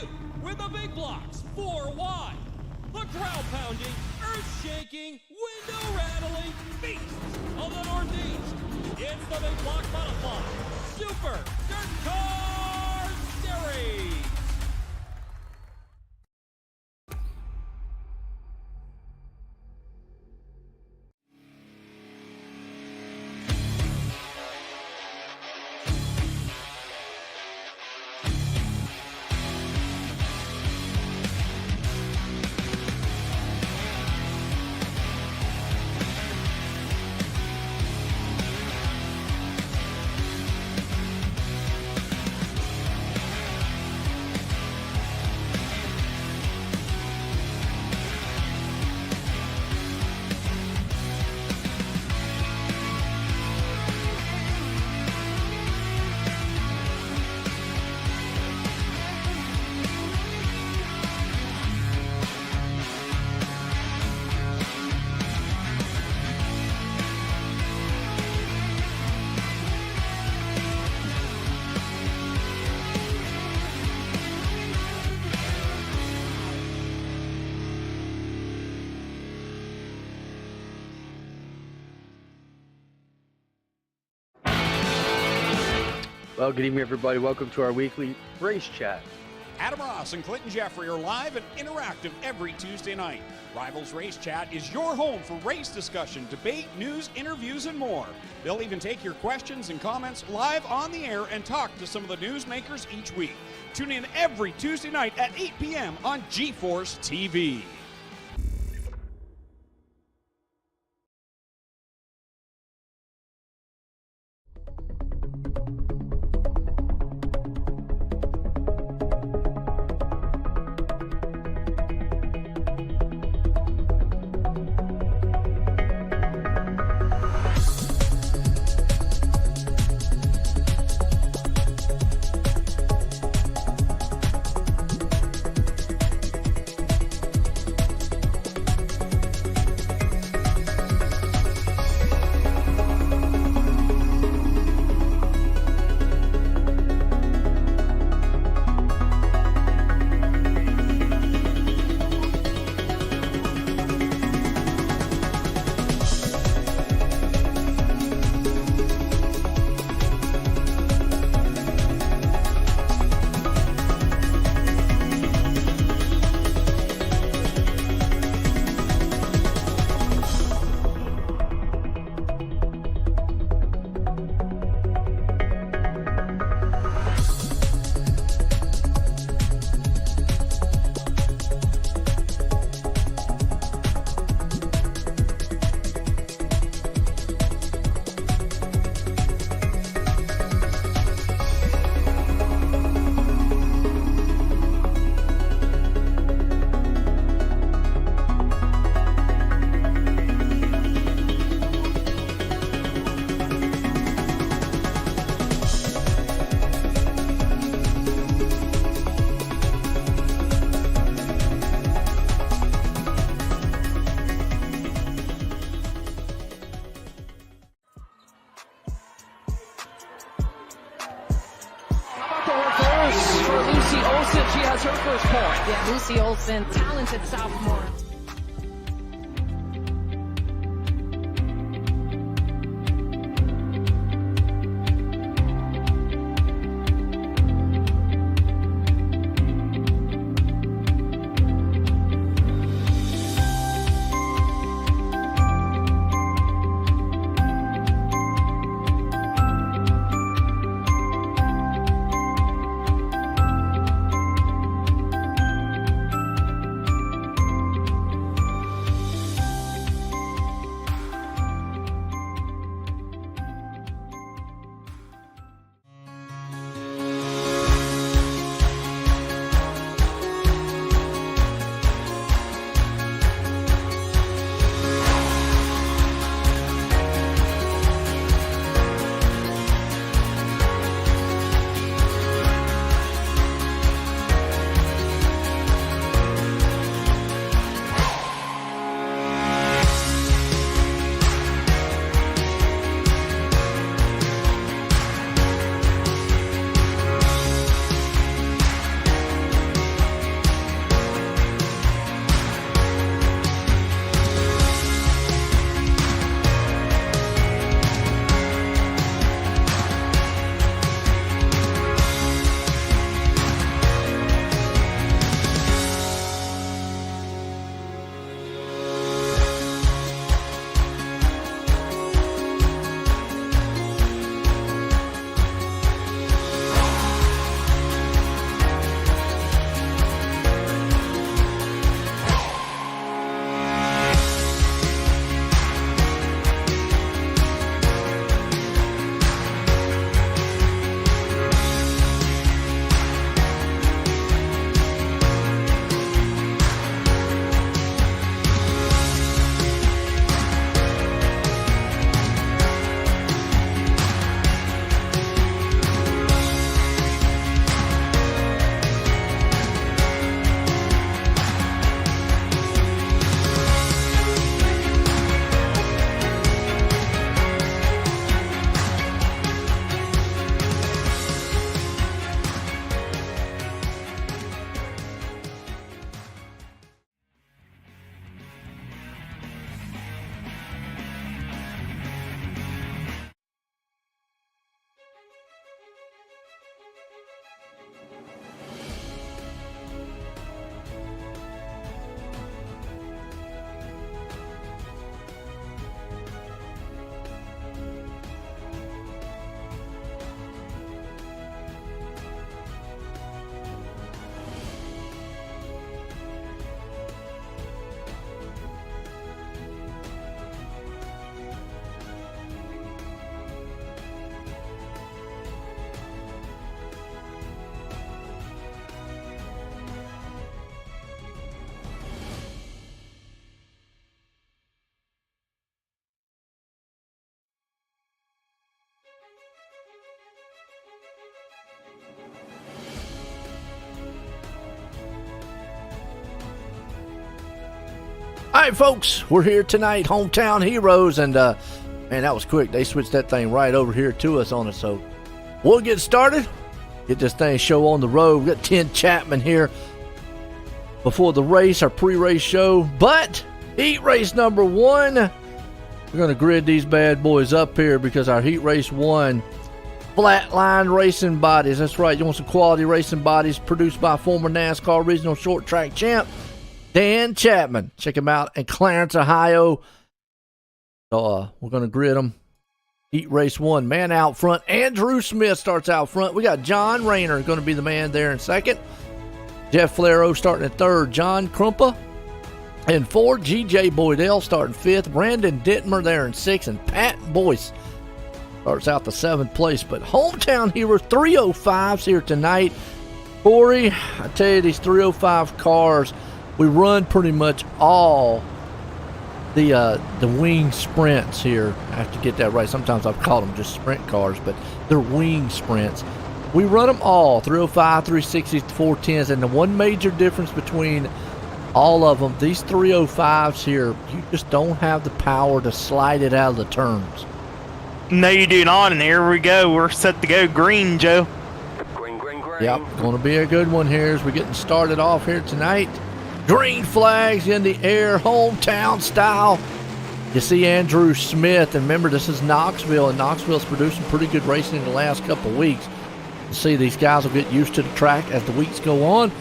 in with the big blocks, 4 wide. The crowd-pounding, earth-shaking, window-rattling beast of the Northeast. It's the Big Block Modified Super Dirt Car Series. Well, good evening, everybody. Welcome to our weekly race chat. Adam Ross and Clinton Jeffrey are live and interactive every Tuesday night. Rivals Race Chat is your home for race discussion, debate, news, interviews, and more. They'll even take your questions and comments live on the air and talk to some of the newsmakers each week. Tune in every Tuesday night at 8 p.m. on GeForce TV. She has her first point. Yeah, Lucy Olsen, talented sophomore. right, folks, we're here tonight, Hometown Heroes, and man, that was quick. They switched that thing right over here to us on it, so we'll get started. Get this thing show on the road. We got 10 Chapman here before the race, our pre-race show. But heat race number 1, we're going to grid these bad boys up here because our heat race 1, Flatline Racing Bodies. That's right, you want some quality racing bodies produced by former NASCAR regional short track champ Dan Chapman. Check him out in Clarence, Ohio. So we're going to grid them. Heat race 1, man out front. Andrew Smith starts out front. We got John Rayner going to be the man there in second. Jeff Flero starting at third. John Krumpa in fourth. G.J. Boydell starting fifth. Brandon Dittmer there in sixth. And Pat Boyce starts out the 7th place. But Hometown Heroes 305s here tonight. Corey, I tell you, these 305 cars, we run pretty much all the wing sprints here. I have to get that right. Sometimes I've called them just sprint cars, but they're wing sprints. We run them all, 305, 360s, 410s, and the one major difference between all of them, these 305s here, you just don't have the power to slide it out of the turns. No, you do not, and here we go. We're set to go green, Joe. Green. Yep, going to be a good one here as we're getting started off here tonight. Green flags in the air, hometown style. You see Andrew Smith, and remember, this is Knoxville, and Knoxville's producing pretty good racing in the last couple of weeks. You see these guys will get used to the track as the weeks go on.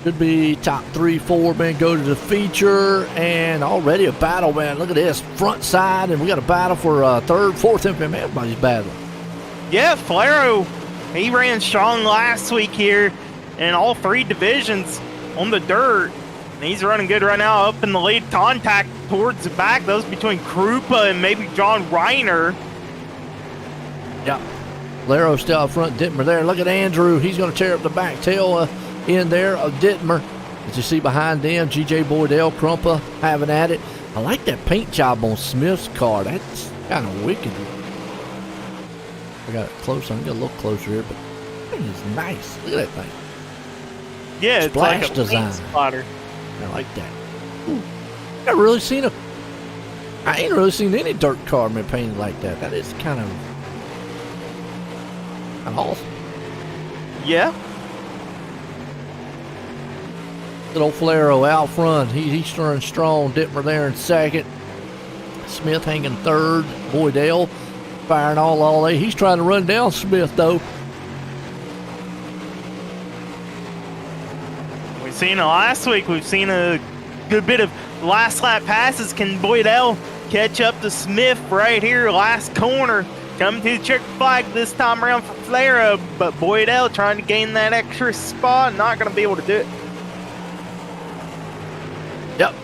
Could be top 3, 4, man, go to the feature, and already a battle, man. Look at this, front side, and we got a battle for 3rd, 4th, and man, everybody's battling. Yeah, Flero, he ran strong last week here in all 3 divisions on the dirt. And he's running good right now, up in the lead. Contact towards the back. Those between Krupa and maybe John Reiner. Yeah. Lero still out front. Dittmer there. Look at Andrew. He's going to tear up the back tail end there of Dittmer. As you see behind them, G.J. Boydell, Krumpa having at it. I like that paint job on Smith's car. That's kind of wicked. I got it close. I'm going to get a little closer here, but that thing is nice. Look at that thing. Yeah, it's Splash like a design. paint spotter. I like that. Ooh. I ain't really seen any dirt car man painted like that. That is kind of awesome. Yeah. Good old Flero out front. He's stirring strong. Dittmer there in second. Smith hanging third. Boydell firing all day. He's trying to run down Smith though. We've seen it last week. We've seen a good bit of last lap passes. Can Boydell catch up to Smith right here, last corner? Coming to the check flag this time around for Flero, but Boydell trying to gain that extra spot, not going to be able to do it. Yep.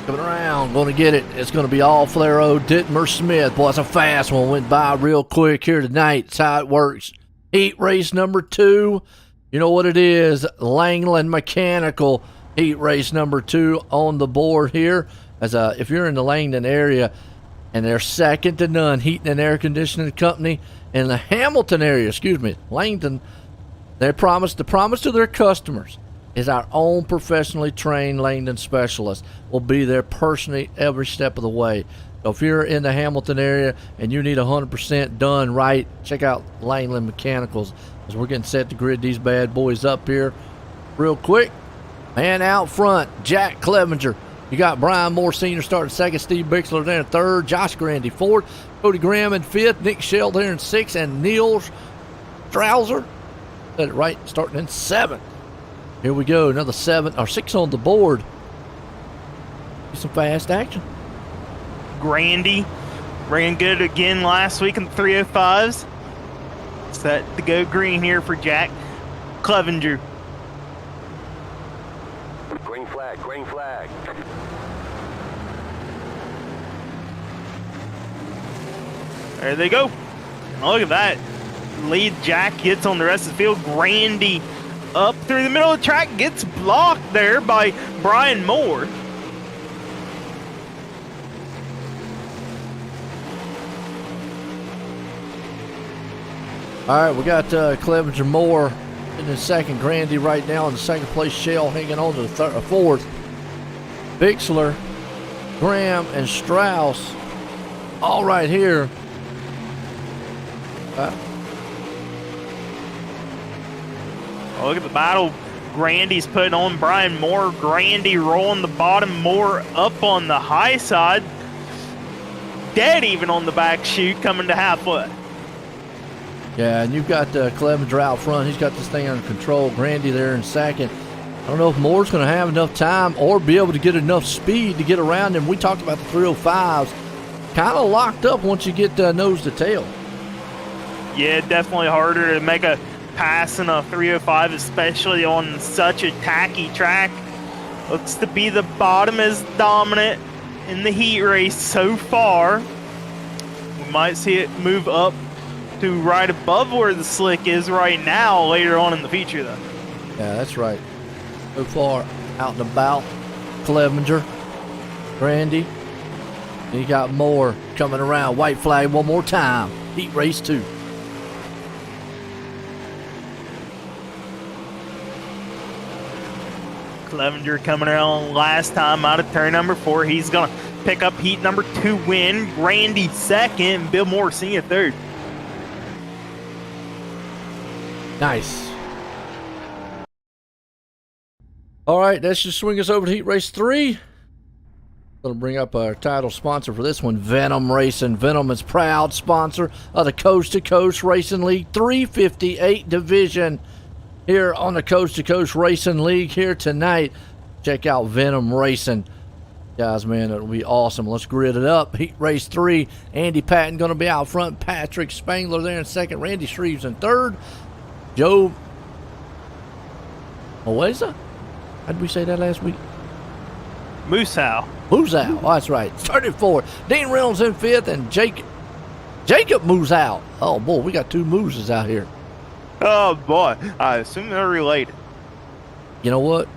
Coming around, going to get it. It's going to be all Flero, Dittmer, Smith. Boy, it's a fast one. Went by real quick here tonight. That's how it works. Heat race number 2. You know what it is. Langland Mechanical heat race number 2 on the board here. As if you're in the Langdon area, and they're second to none, heating and air conditioning company in the Hamilton area, Langdon, the promise to their customers is our own professionally trained Langdon specialist will be there personally every step of the way. So if you're in the Hamilton area and you need 100% done right, check out Langland Mechanicals as we're getting set to grid these bad boys up here real quick. Man out front, Jack Clevenger. You got Brian Moore Sr. starting second, Steve Bixler there in third, Josh Grandy fourth, Cody Graham in fifth, Nick Shell there in sixth, and Neil Strauser, said it right, starting in seventh. Here we go, another 6 on the board. Some fast action. Grandy ran good again last week in the 305s. Set to go green here for Jack Clevenger. Green flag. There they go. Look at that. Lead Jack gets on the rest of the field. Grandy up through the middle of the track, gets blocked there by Brian Moore. All right, we got Clevenger Moore in the second, Grandy right now in the second place, Shell hanging on to the fourth. Bixler Graham and Strauss all right here. Oh, look at the battle Grandy's putting on Brian Moore. Grandy rolling the bottom, Moore up on the high side. Dead even on the back chute, coming to halfway. Yeah, and you've got Clevenger out front. He's got this thing under control. Grandy there in second. I don't know if Moore's going to have enough time or be able to get enough speed to get around him. We talked about the 305s. Kind of locked up once you get nose to tail. Yeah, definitely harder to make a pass in a 305, especially on such a tacky track. Looks to be the bottom is dominant in the heat race so far. We might see it move up to right above where the slick is right now later on in the feature, though. Yeah, that's right. So far out and about. Clevenger, Grandy. And you got Moore coming around. White flag one more time. Heat race 2. Clevenger coming around last time out of turn number 4. He's going to pick up heat number 2 win. Grandy second. Bill Moore senior third. Nice. All right, that should swing us over to Heat Race 3. Going to bring up our title sponsor for this one, Venom Racing. Venom is proud sponsor of the Coast to Coast Racing League 358 division here on the Coast to Coast Racing League here tonight. Check out Venom Racing. Guys, man, it'll be awesome. Let's grid it up. Heat Race 3. Andy Patton going to be out front. Patrick Spangler there in second. Randy Shreves in third. Joe Moesa? How did we say that last week? Moosehow. Moosehow. Oh, that's right. Started forward. Dean Reynolds in fifth and Jacob Moosehow. Oh, boy, we got 2 Mooses out here. Oh, boy. I assume they're related. You know what?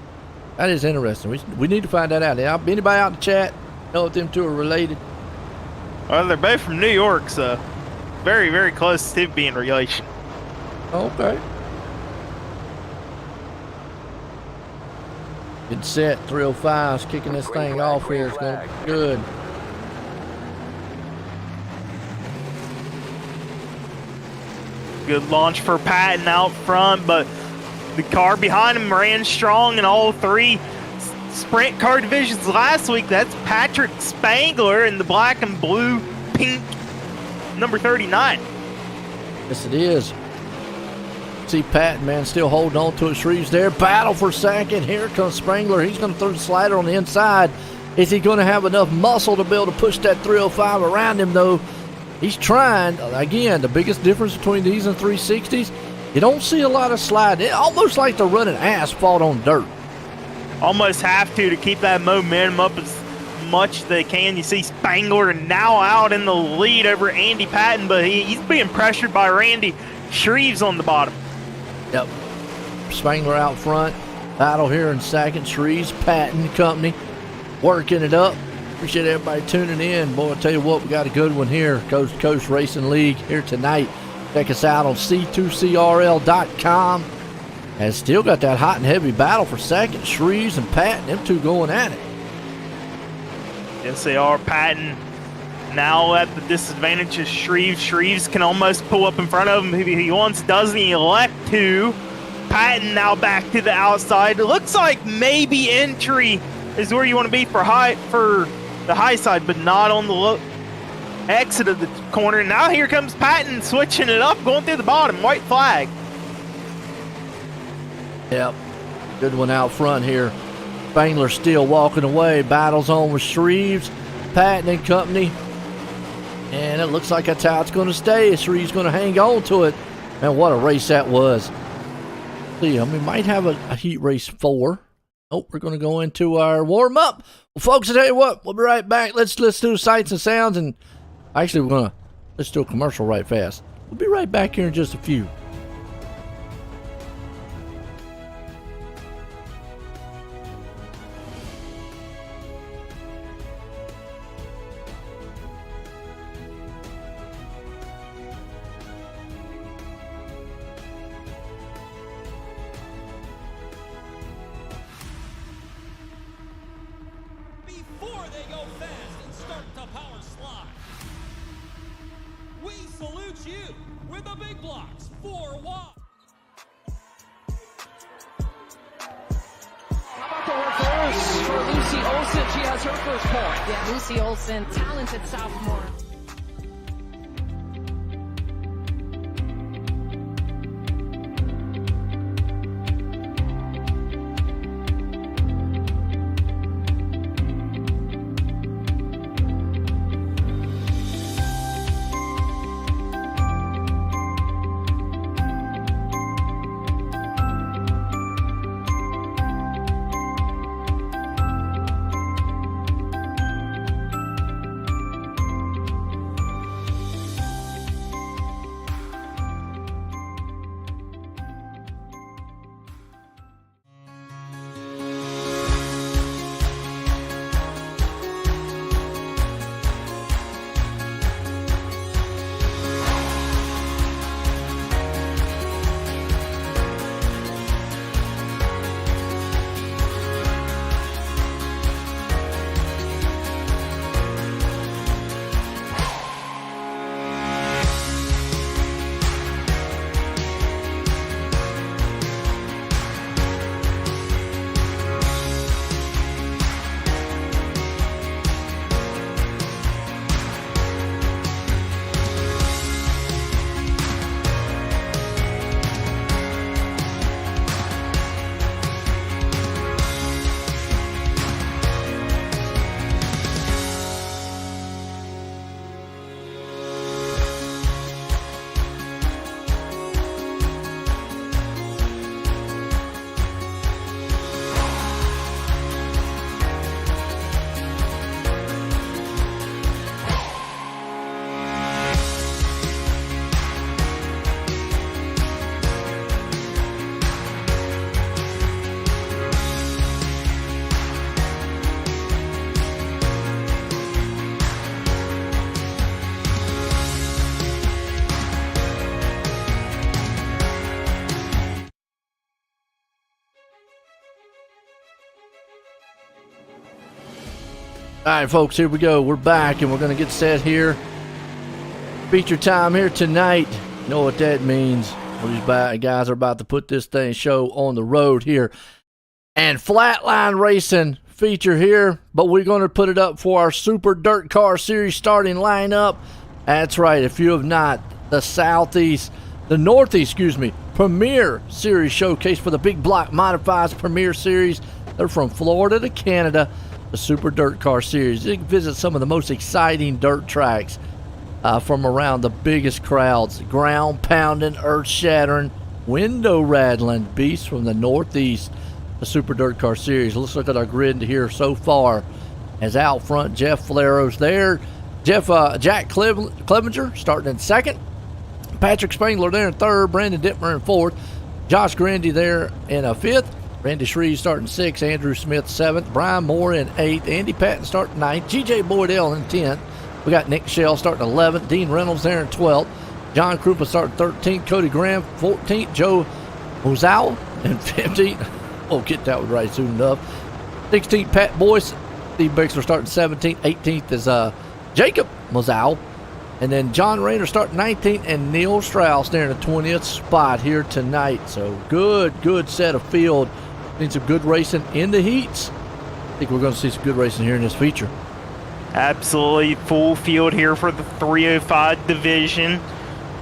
That is interesting. We need to find that out. Anybody out in the chat know if them 2 are related? Well, they're both from New York, so very, very close to being relation. Okay. Good set. 305's kicking this thing off here. It's going to be good. Good launch for Patton out front, but the car behind him ran strong in all 3 sprint car divisions last week. That's Patrick Spangler in the black and blue pink number 39. Yes, it is. See Patton, man, still holding on to it. Shreves there. Battle for second. Here comes Spangler. He's going to throw the slider on the inside. Is he going to have enough muscle to be able to push that 305 around him, though? He's trying. Again, the biggest difference between these and 360s, you don't see a lot of sliding. It almost like they're running asphalt on dirt. Almost have to keep that momentum up as much as they can. You see Spangler now out in the lead over Andy Patton, but he's being pressured by Randy Shreves on the bottom. Yep. Spangler out front. Battle here in second. Shreves, Patton company working it up. Appreciate everybody tuning in. Boy, I tell you what, we got a good one here. Coast to Coast Racing League here tonight. Check us out on c2crl.com. And still got that hot and heavy battle for second. Shreves and Patton, them 2 going at it. Yes, they are. Patton now at the disadvantage of Shreves. Shreves can almost pull up in front of him if he wants, doesn't he? Elect to. Patton now back to the outside. It looks like maybe entry is where you want to be for the high side, but not on the exit of the corner. Now here comes Patton switching it up, going through the bottom. White flag. Yep. Good one out front here. Spangler still walking away. Battles on with Shreves, Patton and company. And it looks like that's how it's going to stay. Shreves going to hang on to it. Man, what a race that was. See, we might have a heat race 4. Oh, we're going to go into our warm-up. Well, folks, I tell you what, we'll be right back. Let's do sights and sounds. And actually, let's do a commercial right fast. We'll be right back here in just a few. Before they go fast. Live. We salute you with the big blocks 4 wide. How about the reverse for Lucy Olson? She has her first point. Yeah, Lucy Olson, talented sophomore. All right, folks, here we go. We're back, and we're going to get set here. Feature time here tonight. You know what that means. These guys are about to put this show on the road here. And Flatline Racing feature here, but we're going to put it up for our Super Dirt Car Series starting lineup. That's right. If you have not, the Northeast, Premier Series showcase for the Big Block Modifieds Premier Series. They're from Florida to Canada. The Super Dirt Car Series. You can visit some of the most exciting dirt tracks from around the biggest crowds. Ground pounding, earth shattering, window rattling beasts from the Northeast. The Super Dirt Car Series. Let's look at our grid here so far. As out front, Jeff Flaro's there. Jack Clevenger starting in second. Patrick Spangler there in third. Brandon Dittmer in fourth. Josh Grandy there in fifth. Randy Shreve starting 6th, Andrew Smith 7th, Brian Moore in 8th, Andy Patton starting 9th, G.J. Boydell in 10th. We got Nick Shell starting 11th, Dean Reynolds there in 12th, John Krupa starting 13th, Cody Graham 14th, Joe Mozau in 15th. We'll get that one right soon enough. 16th, Pat Boyce. Steve Bixler starting 17th, 18th is Jacob Mozau. And then John Rayner starting 19th, and Neil Strauss there in the 20th spot here tonight. So good set of field. Need some good racing in the heats. I think we're going to see some good racing here in this feature. Absolutely full field here for the 305 division.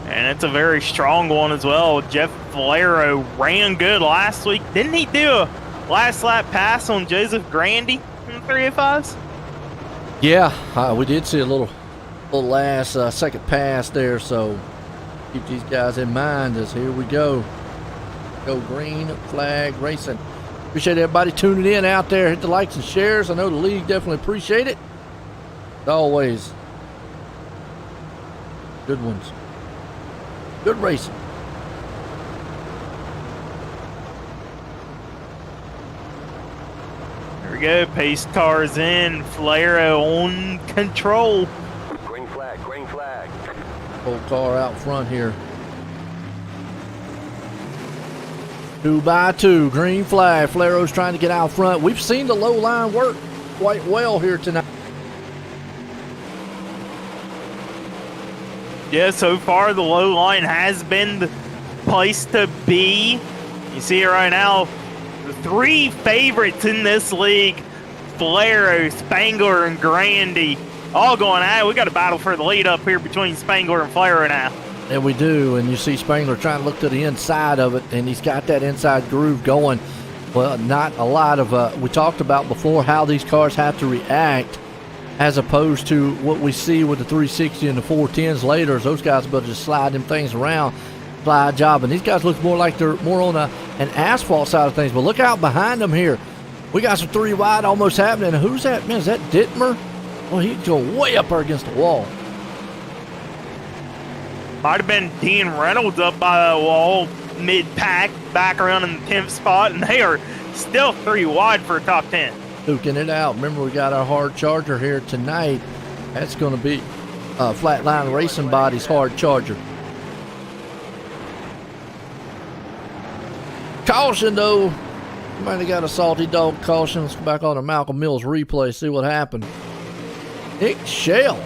And it's a very strong one as well. Jeff Valero ran good last week. Didn't he do a last lap pass on Joseph Grandy in the 305s? Yeah, we did see a little last second pass there. So keep these guys in mind as here we go. Go Green Flag Racing. Appreciate everybody tuning in out there. Hit the likes and shares. I know the league definitely appreciate it. As always, good ones. Good racing. Here we go. Pace cars in. Flair on control. Green flag, green flag. Whole car out front here. 2x2, green flag. Flaro's trying to get out front. We've seen the low line work quite well here tonight. Yeah, so far the low line has been the place to be. You see it right now. The 3 favorites in this league, Falero, Spangler, and Grandy, all going at it. We got a battle for the lead up here between Spangler and Falero now. And we do, and you see Spangler trying to look to the inside of it, and he's got that inside groove going. Well, not a lot of, we talked about before how these cars have to react as opposed to what we see with the 360 and the 410s later, as those guys are able to just slide them things around, slide job. And these guys look more like they're more on an asphalt side of things. But look out behind them here. We got some 3 wide almost happening. And who's that? Man, is that Dittmer? Well, he's going way up there against the wall. Might have been Dean Reynolds up by the wall, mid-pack, back around in the 10th spot, and they are still 3 wide for a top 10. Duking it out. Remember, we got our hard charger here tonight. That's going to be Flatline Racing Body's hard charger. Caution, though. Might have got a salty dog caution. Let's go back on the Malcolm Mills replay, see what happened. Nick Shell.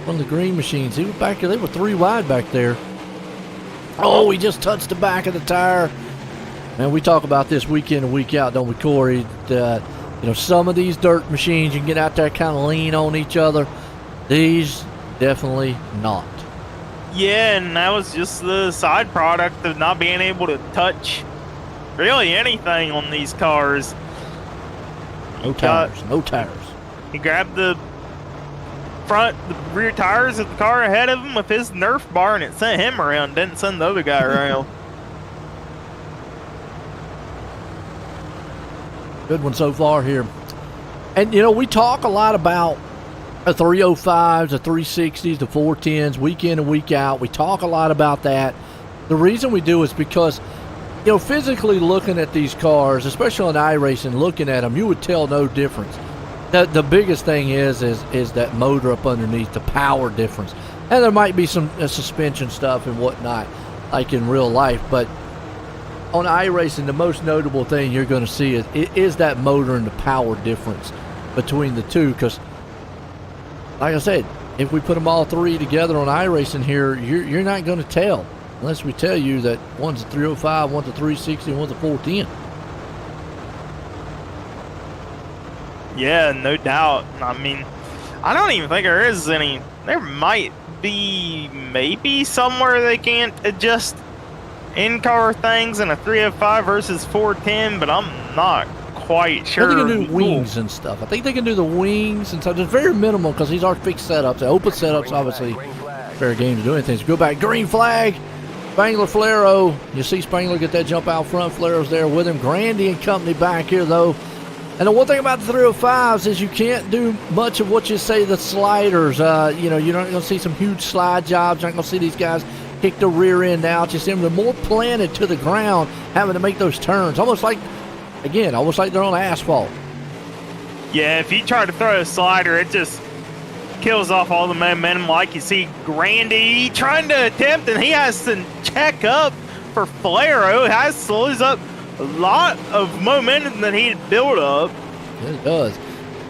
One of the green machines. He was back there. They were 3 wide back there. Oh, he just touched the back of the tire. Man, we talk about this week in and week out, don't we, Corey? Some of these dirt machines, you can get out there, kind of lean on each other. These, definitely not. Yeah, and that was just the side product of not being able to touch really anything on these cars. No tires, no tires. He grabbed the rear tires of the car ahead of him with his Nerf bar, and it sent him around, didn't send the other guy around. Good one so far here. And, we talk a lot about the 305s, the 360s, the 410s, week in and week out. We talk a lot about that. The reason we do is because, physically looking at these cars, especially on iRacing, looking at them, you would tell no difference. The biggest thing is that motor up underneath, the power difference. And there might be some suspension stuff and whatnot, like in real life, but on iRacing, the most notable thing you're going to see is that motor and the power difference between the two. Because, like I said, if we put them all 3 together on iRacing here, you're not going to tell unless we tell you that one's a 305, one's a 360, and one's a 410. Yeah, no doubt. I mean, I don't even think there is any. There might be maybe somewhere they can't adjust in-car things in a 305 versus 410, but I'm not quite sure. I think they can do wings and stuff. I think they can do the wings and stuff. It's very minimal because these are fixed setups. The open setups, obviously, fair game to do anything. So go back. Green flag. Spangler, Falero. You see Spangler get that jump out front. Falero's there with him. Grandy and company back here, though. And the one thing about the 305s is you can't do much of what you say the sliders. You're not going to see some huge slide jobs. You're not going to see these guys kick the rear end out. You see them, they're more planted to the ground, having to make those turns. Almost like they're on asphalt. Yeah, if you try to throw a slider, it just kills off all the momentum. Like you see Grandy trying to attempt, and he has to check up for Falero. He has to lose up a lot of momentum that he had built up. It does.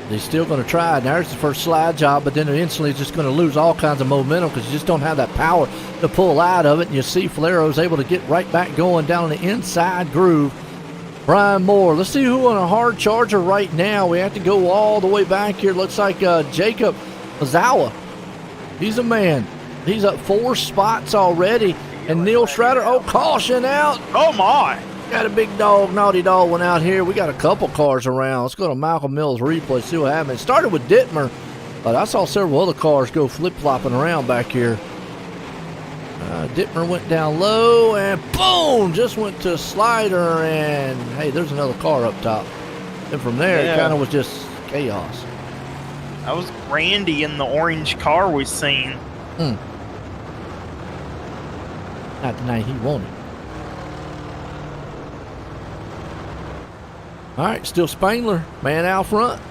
He's still going to try. Now there's the first slide job, but then instantly just going to lose all kinds of momentum because you just don't have that power to pull out of it. And you see Falero's able to get right back going down on the inside groove. Brian Moore. Let's see who on a hard charger right now. We have to go all the way back here. Looks like Jacob Ozawa. He's a man. He's up 4 spots already. And Neil Schrader, caution out. Oh, my. Got a big dog, naughty dog one out here. We got a couple cars around. Let's go to Malcolm Mills replay, see what happened. It started with Dittmer, but I saw several other cars go flip-flopping around back here. Dittmer went down low, and boom, just went to slider, and hey, there's another car up top. And from there, It kind of was just chaos. That was Randy in the orange car we seen. Not the night he wanted. All right, still Spangler, man out front.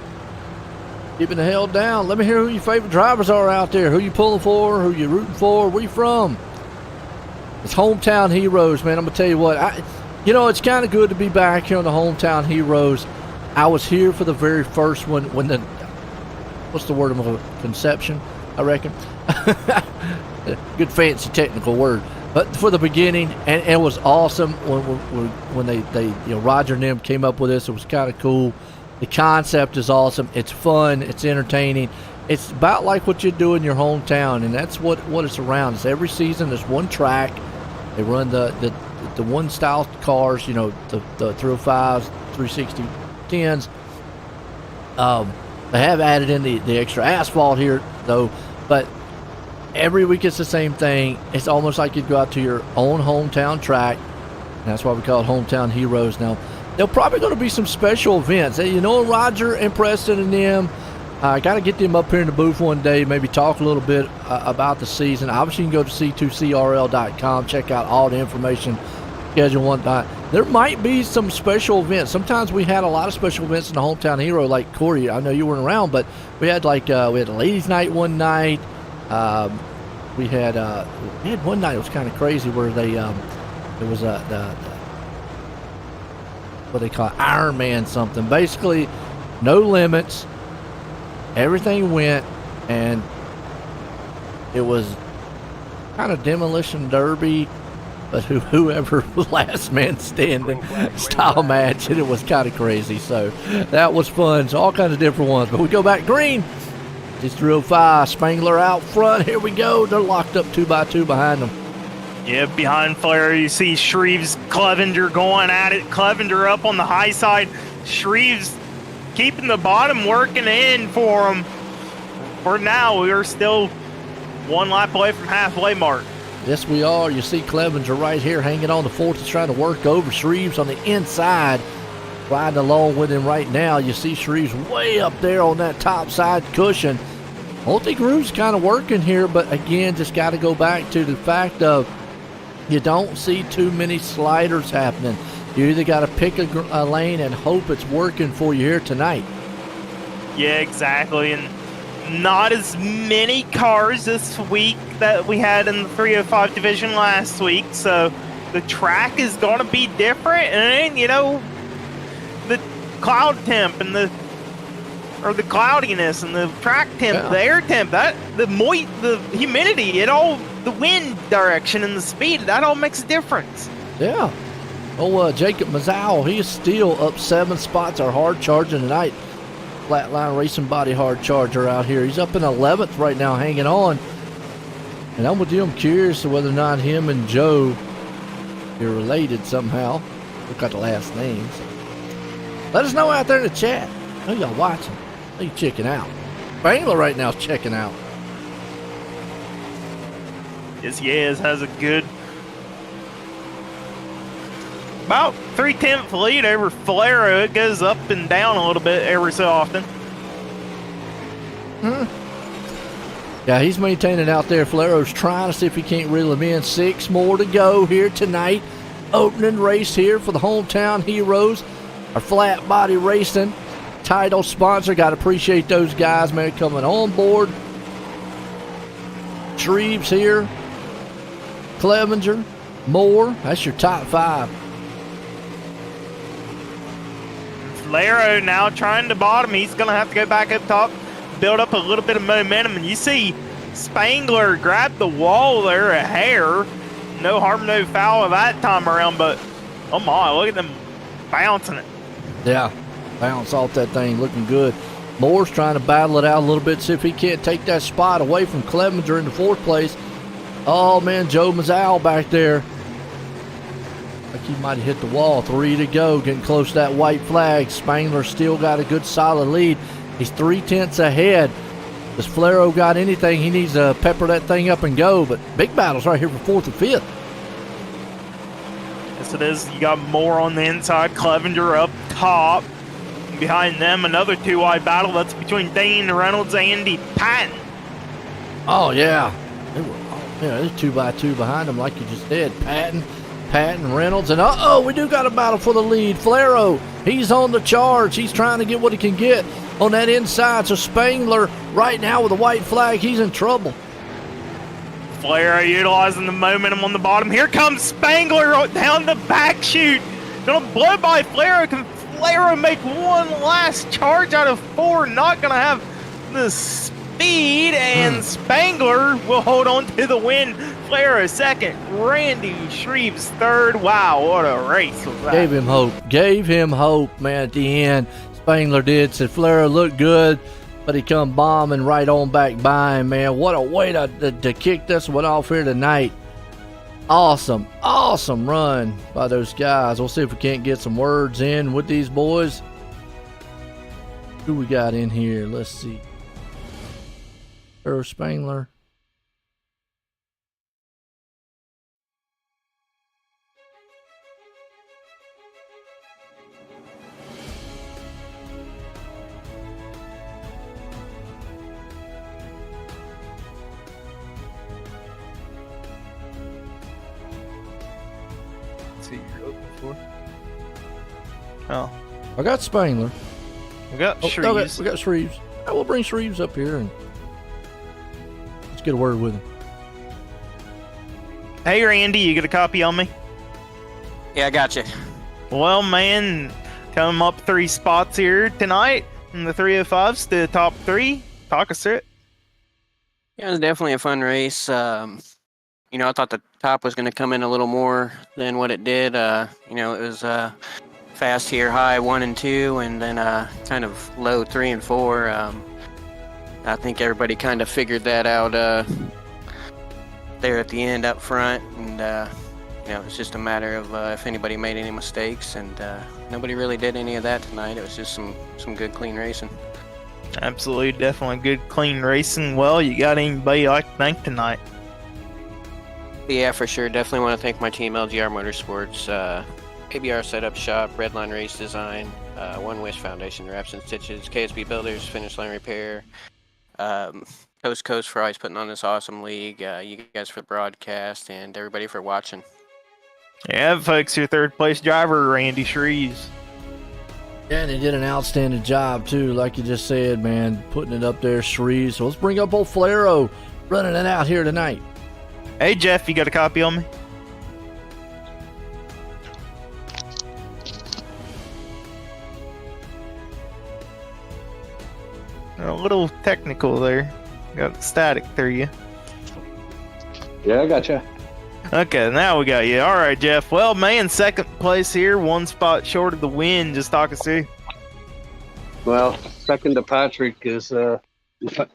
Keeping the hell down. Let me hear who your favorite drivers are out there. Who you pulling for, who you rooting for, where you from? It's Hometown Heroes, man. I'm going to tell you what. It's kind of good to be back here on the Hometown Heroes. I was here for the very first one when what's the word of conception? I reckon. Good fancy technical word. But for the beginning, and it was awesome when they Roger and them came up with this. It was kind of cool. The concept is awesome. It's fun. It's entertaining. It's about like what you do in your hometown, and that's what it's around. It's every season. There's one track. They run the one style cars. The 305s, 360-10s. They have added in the extra asphalt here though, but every week it's the same thing. It's almost like you'd go out to your own hometown track, and that's why we call it Hometown Heroes. Now, there'll probably going to be some special events. Roger and Preston and them, I got to get them up here in the booth one day, maybe talk a little bit about the season. Obviously, you can go to c2crl.com, check out all the information, schedule one night. There might be some special events. Sometimes we had a lot of special events in the Hometown Hero, like Corey. I know you weren't around, but we had we had a ladies' night one night. We had one night. It was kind of crazy where they it was what they call Iron Man something. Basically, no limits. Everything went, and it was kind of demolition derby. But whoever last man standing style match, and it was kind of crazy. So that was fun. So all kinds of different ones. But we go back green. It's 305. Spangler out front. Here we go. They're locked up 2x2 behind them. Yeah, behind Flair, you see Shreves, Clevenger going at it. Clevenger up on the high side. Shreves keeping the bottom working in for him. For now, we are still one lap away from halfway mark. Yes, we are. You see Clevenger right here hanging on the fourth. He's trying to work over Shreves on the inside. Riding along with him right now. You see Shreves way up there on that top side cushion. Multi-groove's kind of working here, but again, just got to go back to the fact of you don't see too many sliders happening. You either got to pick a lane and hope it's working for you here tonight. Yeah, exactly. And not as many cars this week that we had in the 305 division last week, so the track is going to be different. And the cloud temp and the cloudiness and the track temp, the air temp, the humidity, the wind direction and the speed, that all makes a difference. Yeah. Jacob Mazzow, he is still up 7 spots. Our hard charger tonight. Flatline Racing Body hard charger out here. He's up in 11th right now, hanging on. And I'm with you. I'm curious to whether or not him and Joe are related somehow. Look at the last names. Let us know out there in the chat. I know y'all watching. I know you checking out. Spangler right now is checking out. Yes, he is. Has a good about 3/10 lead over Falero. It goes up and down a little bit every so often. Yeah, he's maintaining out there. Falero's trying to see if he can't reel him in. 6 more to go here tonight. Opening race here for the Hometown Heroes. Our flat body racing title sponsor. Got to appreciate those guys, man, coming on board. Shreves here. Clevenger. Moore. That's your top 5. Falero now trying to bottom. He's going to have to go back up top, build up a little bit of momentum. And you see Spangler grab the wall there a hair. No harm, no foul of that time around, but oh my, look at them bouncing it. Yeah, bounce off that thing, looking good. Moore's trying to battle it out a little bit, see if he can't take that spot away from Clevenger in the 4th place. Oh man, Joe Mazzow back there. Like he might have hit the wall. 3 to go, getting close to that white flag. Spangler still got a good solid lead. He's 3/10 ahead. Does Falero got anything? He needs to pepper that thing up and go, but big battles right here for 4th and 5th. Yes, it is. You got Moore on the inside, Clevenger up top. Behind them, another 2-wide battle. That's between Dane Reynolds and Andy Patton. Oh, yeah. There's 2x2 behind him, like you just said. Patton, Reynolds, and we do got a battle for the lead. Falero, he's on the charge. He's trying to get what he can get on that inside. So Spangler right now with a white flag, he's in trouble. Falero utilizing the momentum on the bottom. Here comes Spangler down the back chute. Gonna blow by Falero. Can Falero make one last charge out of 4? Not gonna have the speed, and Spangler will hold on to the win. Flair a second, Randy Shreves third. Wow, what a race was that. Gave him hope, man, at the end. Spangler did. Said Flair looked good, but he come bombing right on back by him, man. What a way to kick this one off here tonight. Awesome run by those guys. We'll see if we can't get some words in with these boys. Who we got in here? Let's see. Spangler. Let's see what you're looking for. Oh, I got Spangler. we got We Shreves. got Shreves. We'll bring Shreves up here and let's get a word with him. Hey, Randy, you get a copy on me? Yeah, I got you. Well, man, come up 3 spots here tonight in the 305s to the top 3. Talk us through it. Yeah, it was definitely a fun race. I thought the top was going to come in a little more than what it did. It was fast here, high 1 and 2, and then kind of low 3 and 4. I think everybody kind of figured that out there at the end up front, and it was just a matter of if anybody made any mistakes, and nobody really did any of that tonight. It was just some good, clean racing. Absolutely, definitely good, clean racing. Well, you got anybody you'd like to thank tonight? Yeah, for sure. Definitely want to thank my team, LGR Motorsports, ABR Setup Shop, Redline Race Design, One Wish Foundation, Wraps and Stitches, KSB Builders, Finish Line Repair, Coast2Coast for always putting on this awesome league, you guys for the broadcast, and everybody for watching. Yeah, folks, your third place driver, Randy Shreves. Yeah, and he did an outstanding job, too, like you just said, man, putting it up there, Shreves. So let's bring up old Flaro running it out here tonight. Hey, Jeff, you got a copy on me? A little technical there. Got static through you. Yeah, I gotcha. Okay, now we got you. All right, Jeff. Well, man, second place here, 1 spot short of the win. Just talk us through. Well, second to Patrick is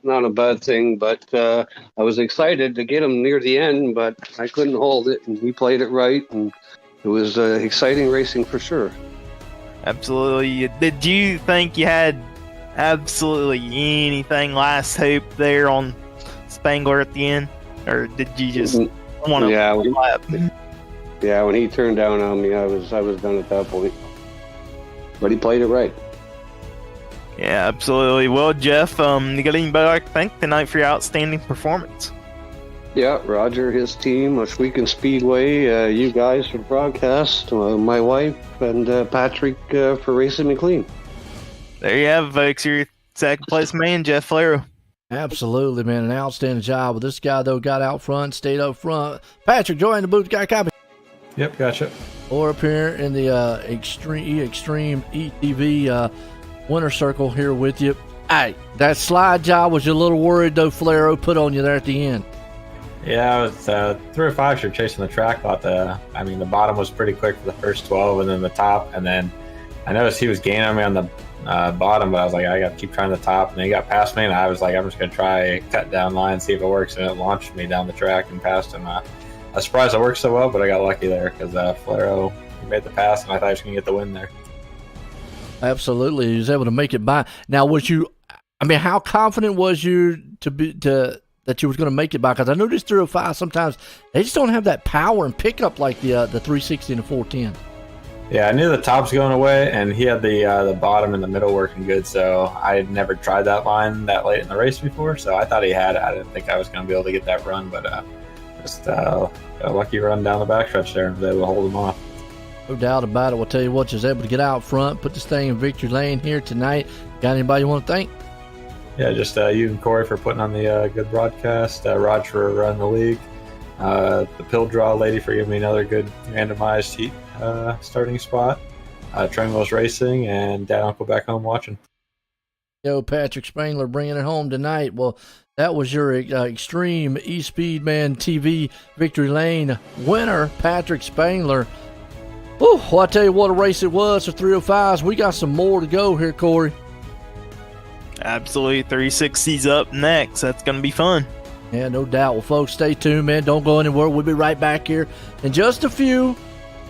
not a bad thing, but I was excited to get him near the end, but I couldn't hold it, and he played it right, and it was exciting racing for sure. Absolutely. Did you think you had absolutely anything last hope there on Spangler at the end, or did you just want to lap? Yeah, when he turned down on me, I was done at that point. But he played it right. Yeah, absolutely. Well, Jeff, you got anybody like to thank tonight for your outstanding performance? Yeah, Roger, his team, Weekend Speedway, you guys for the broadcast, my wife, and Patrick for racing me clean. There you have it, folks. Your second place man, Jeff Flaro. Absolutely, man. An outstanding job. Well, this guy, though, got out front, stayed up front. Patrick, join the booth. Got a copy. Yep, gotcha. Or up here in the Extreme ETV winner circle here with you. Hey, that slide job was you a little worried, though, Flaro put on you there at the end. Yeah, I was 305 sure chasing the track. Thought the bottom was pretty quick for the first 12, and then the top, and then I noticed he was gaining on me on the bottom, but I was like, I got to keep trying the top, and then he got past me, and I was like, I'm just going to try cut down line, see if it works, and it launched me down the track and past him. I was surprised it worked so well, but I got lucky there because Flaro, he made the pass, and I thought he was going to get the win there. Absolutely, he was able to make it by. Now, how confident was you that you was going to make it by? Because I know this 305 sometimes they just don't have that power and pickup like the 360 and the 410. Yeah, I knew the top's going away, and he had the bottom and the middle working good, so I had never tried that line that late in the race before, so I thought he had it. I didn't think I was going to be able to get that run, but just got a lucky run down the backstretch there and was able to hold him off. No doubt about it. We'll tell you what, you was able to get out front, put this thing in victory lane here tonight. Got anybody you want to thank? Yeah, just you and Corey for putting on the good broadcast, Rod for running the league, the pill draw lady for giving me another good randomized heat starting spot, Train Wheels Racing, and Dad and Uncle back home watching. Yo, Patrick Spangler bringing it home tonight. Well, that was your Extreme eSpeedman TV Victory Lane winner, Patrick Spangler. Whew, well, I tell you what a race it was for 305s. We got some more to go here, Corey. Absolutely. 360's up next. That's going to be fun. Yeah, no doubt. Well, folks, stay tuned, man. Don't go anywhere. We'll be right back here in just a few.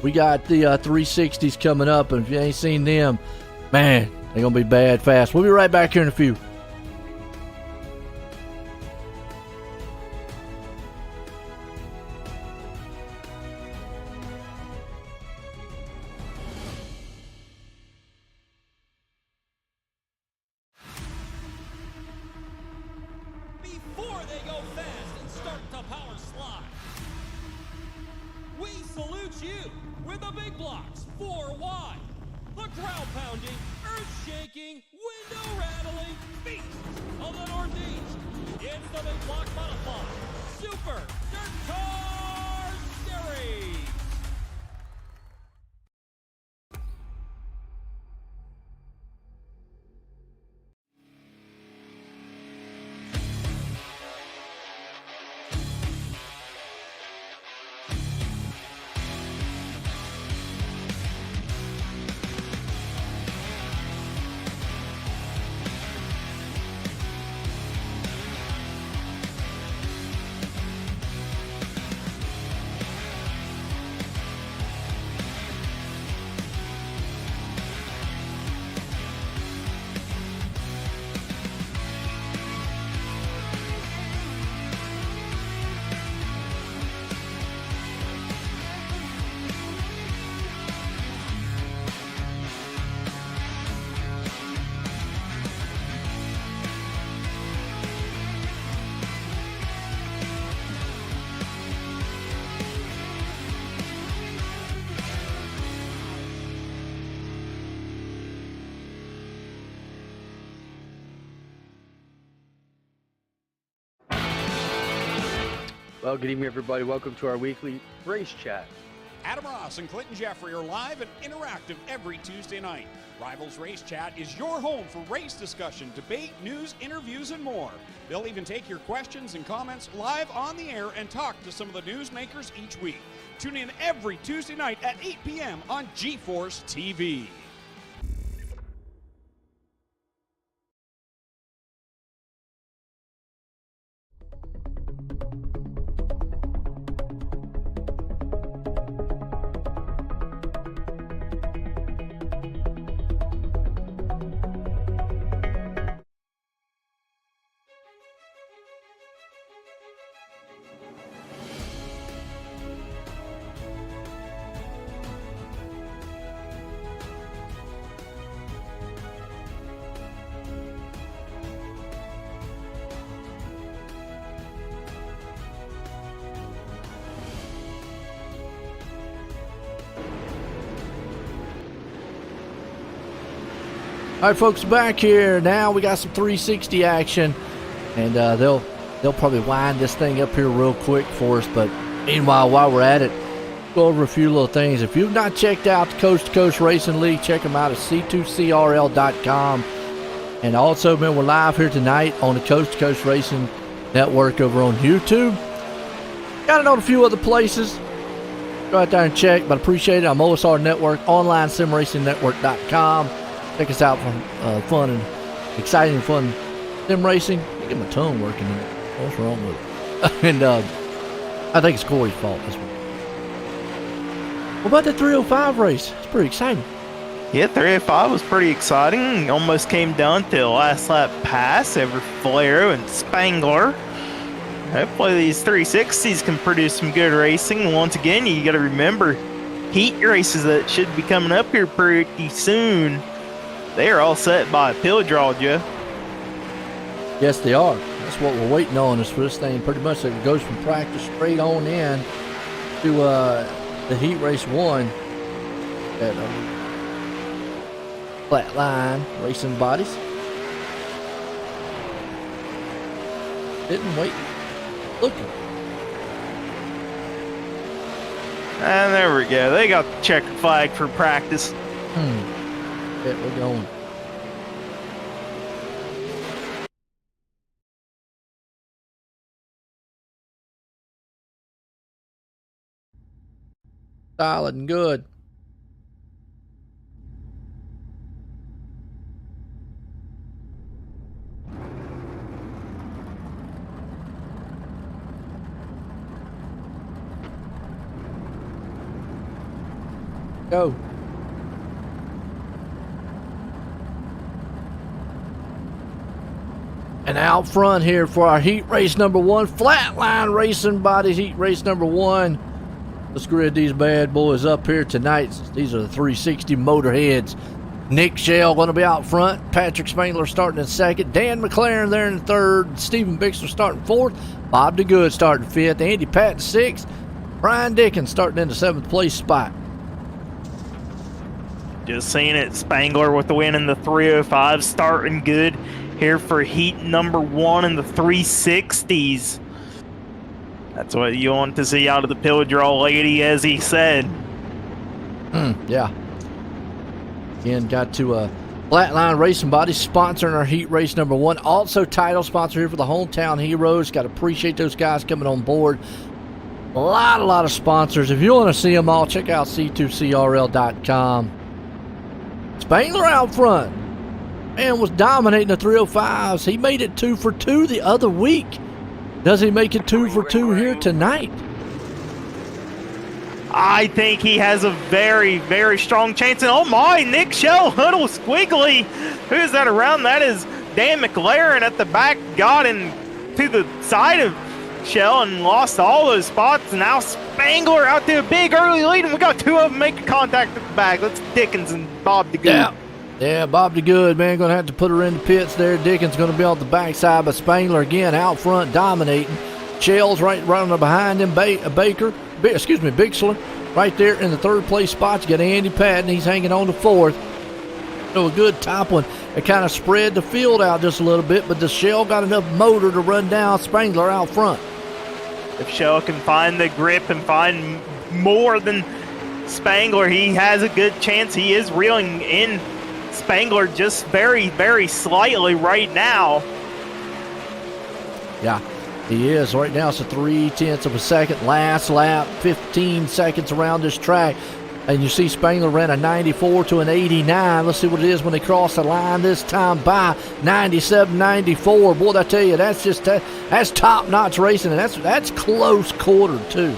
We got the 360s coming up, and if you ain't seen them, man, they're going to be bad fast. We'll be right back here in a few. Before they go fast and start to power slide, we salute you with the big blocks 4 wide, the crowd pounding, earth shaking, window rattling beasts of the Northeast. It's the big block modified Super Dirt Car Series. Well, good evening, everybody. Welcome to our weekly race chat. Adam Ross and Clinton Jeffrey are live and interactive every Tuesday night. Rivals Race Chat is your home for race discussion, debate, news, interviews, and more. They'll even take your questions and comments live on the air and talk to some of the newsmakers each week. Tune in every Tuesday night at 8 p.m. on GeForce TV. All right, folks, back here now. We got some 360 action, and they'll probably wind this thing up here real quick for us. But meanwhile, while we're at it, go over a few little things. If you've not checked out the Coast2Coast Racing League, check them out at c2crl.com. And also, man, we're live here tonight on the Coast2Coast Racing Network over on YouTube. Got it on a few other places. Go out there and check, but appreciate it. I'm OSR Network, onlinesimracingnetwork.com. Check us out for fun and exciting and fun sim racing. I get my tongue working. What's wrong with it? And I think it's Corey's fault this one. What about the 305 race? It's pretty exciting. Yeah, 305 was pretty exciting. Almost came down to the last lap pass over Valero and Spangler. Hopefully these 360s can produce some good racing. Once again, you got to remember, heat races that should be coming up here pretty soon. They are all set by a pill draw, Joe. Yes, they are. That's what we're waiting on is for this thing. Pretty much it goes from practice straight on in to the heat race one at Flatline Racing Bodies. Sitting, waiting, looking. And there we go. They got the checkered flag for practice. Yeah, we're going. Solid and good. Go. And out front here for our heat race number 1, Flatline Racing Bodies heat race number 1. Let's grid these bad boys up here tonight. These are the 360 Motorheads. Nick Shell going to be out front. Patrick Spangler starting in second. Dan McLaren there in third. Stephen Bixler starting fourth. Bob DeGood starting fifth. Andy Patton sixth. Brian Dickens starting in the 7th place spot. Just seeing it, Spangler with the win in the 305, starting good here for heat number 1 in the 360s. That's what you want to see out of the pill draw lady, as he said. Yeah. Again, got to Flatline Racing Bodies sponsoring our heat race number 1. Also title sponsor here for the Hometown Heroes. Got to appreciate those guys coming on board. A lot of sponsors. If you want to see them all, check out C2CRL.com. Spangler out front. Man was dominating the 305s. He made it 2 for 2 the other week. Does he make it 2 for 2 here tonight? I think he has a very, very strong chance. And oh my, Nick Shell, Huddle Squiggly. Who's that around? That is Dan McLaren at the back. Got in to the side of Shell and lost all those spots. And now Spangler out to a big early lead. And we got 2 of them making contact at the back. That's Dickens and Bob DeGood. Yeah, Bob DeGood, man, going to have to put her in the pits there. Dickens going to be on the backside, but Spangler again out front dominating. Shell's right on behind him. Bixler right there in the 3rd place spot. You got Andy Patton. He's hanging on to 4th. So a good top one. It kind of spread the field out just a little bit, but the Shell got enough motor to run down Spangler out front. If Shell can find the grip and find more than Spangler, he has a good chance. He is reeling in Spangler just very, very slightly right now. Yeah, he is. Right now it's a 0.3 of a second. Last lap, 15 seconds around this track. And you see Spangler ran a 94 to an 89. Let's see what it is when they cross the line this time by 97-94. Boy, I tell you, that's top-notch racing, and that's close quarter too.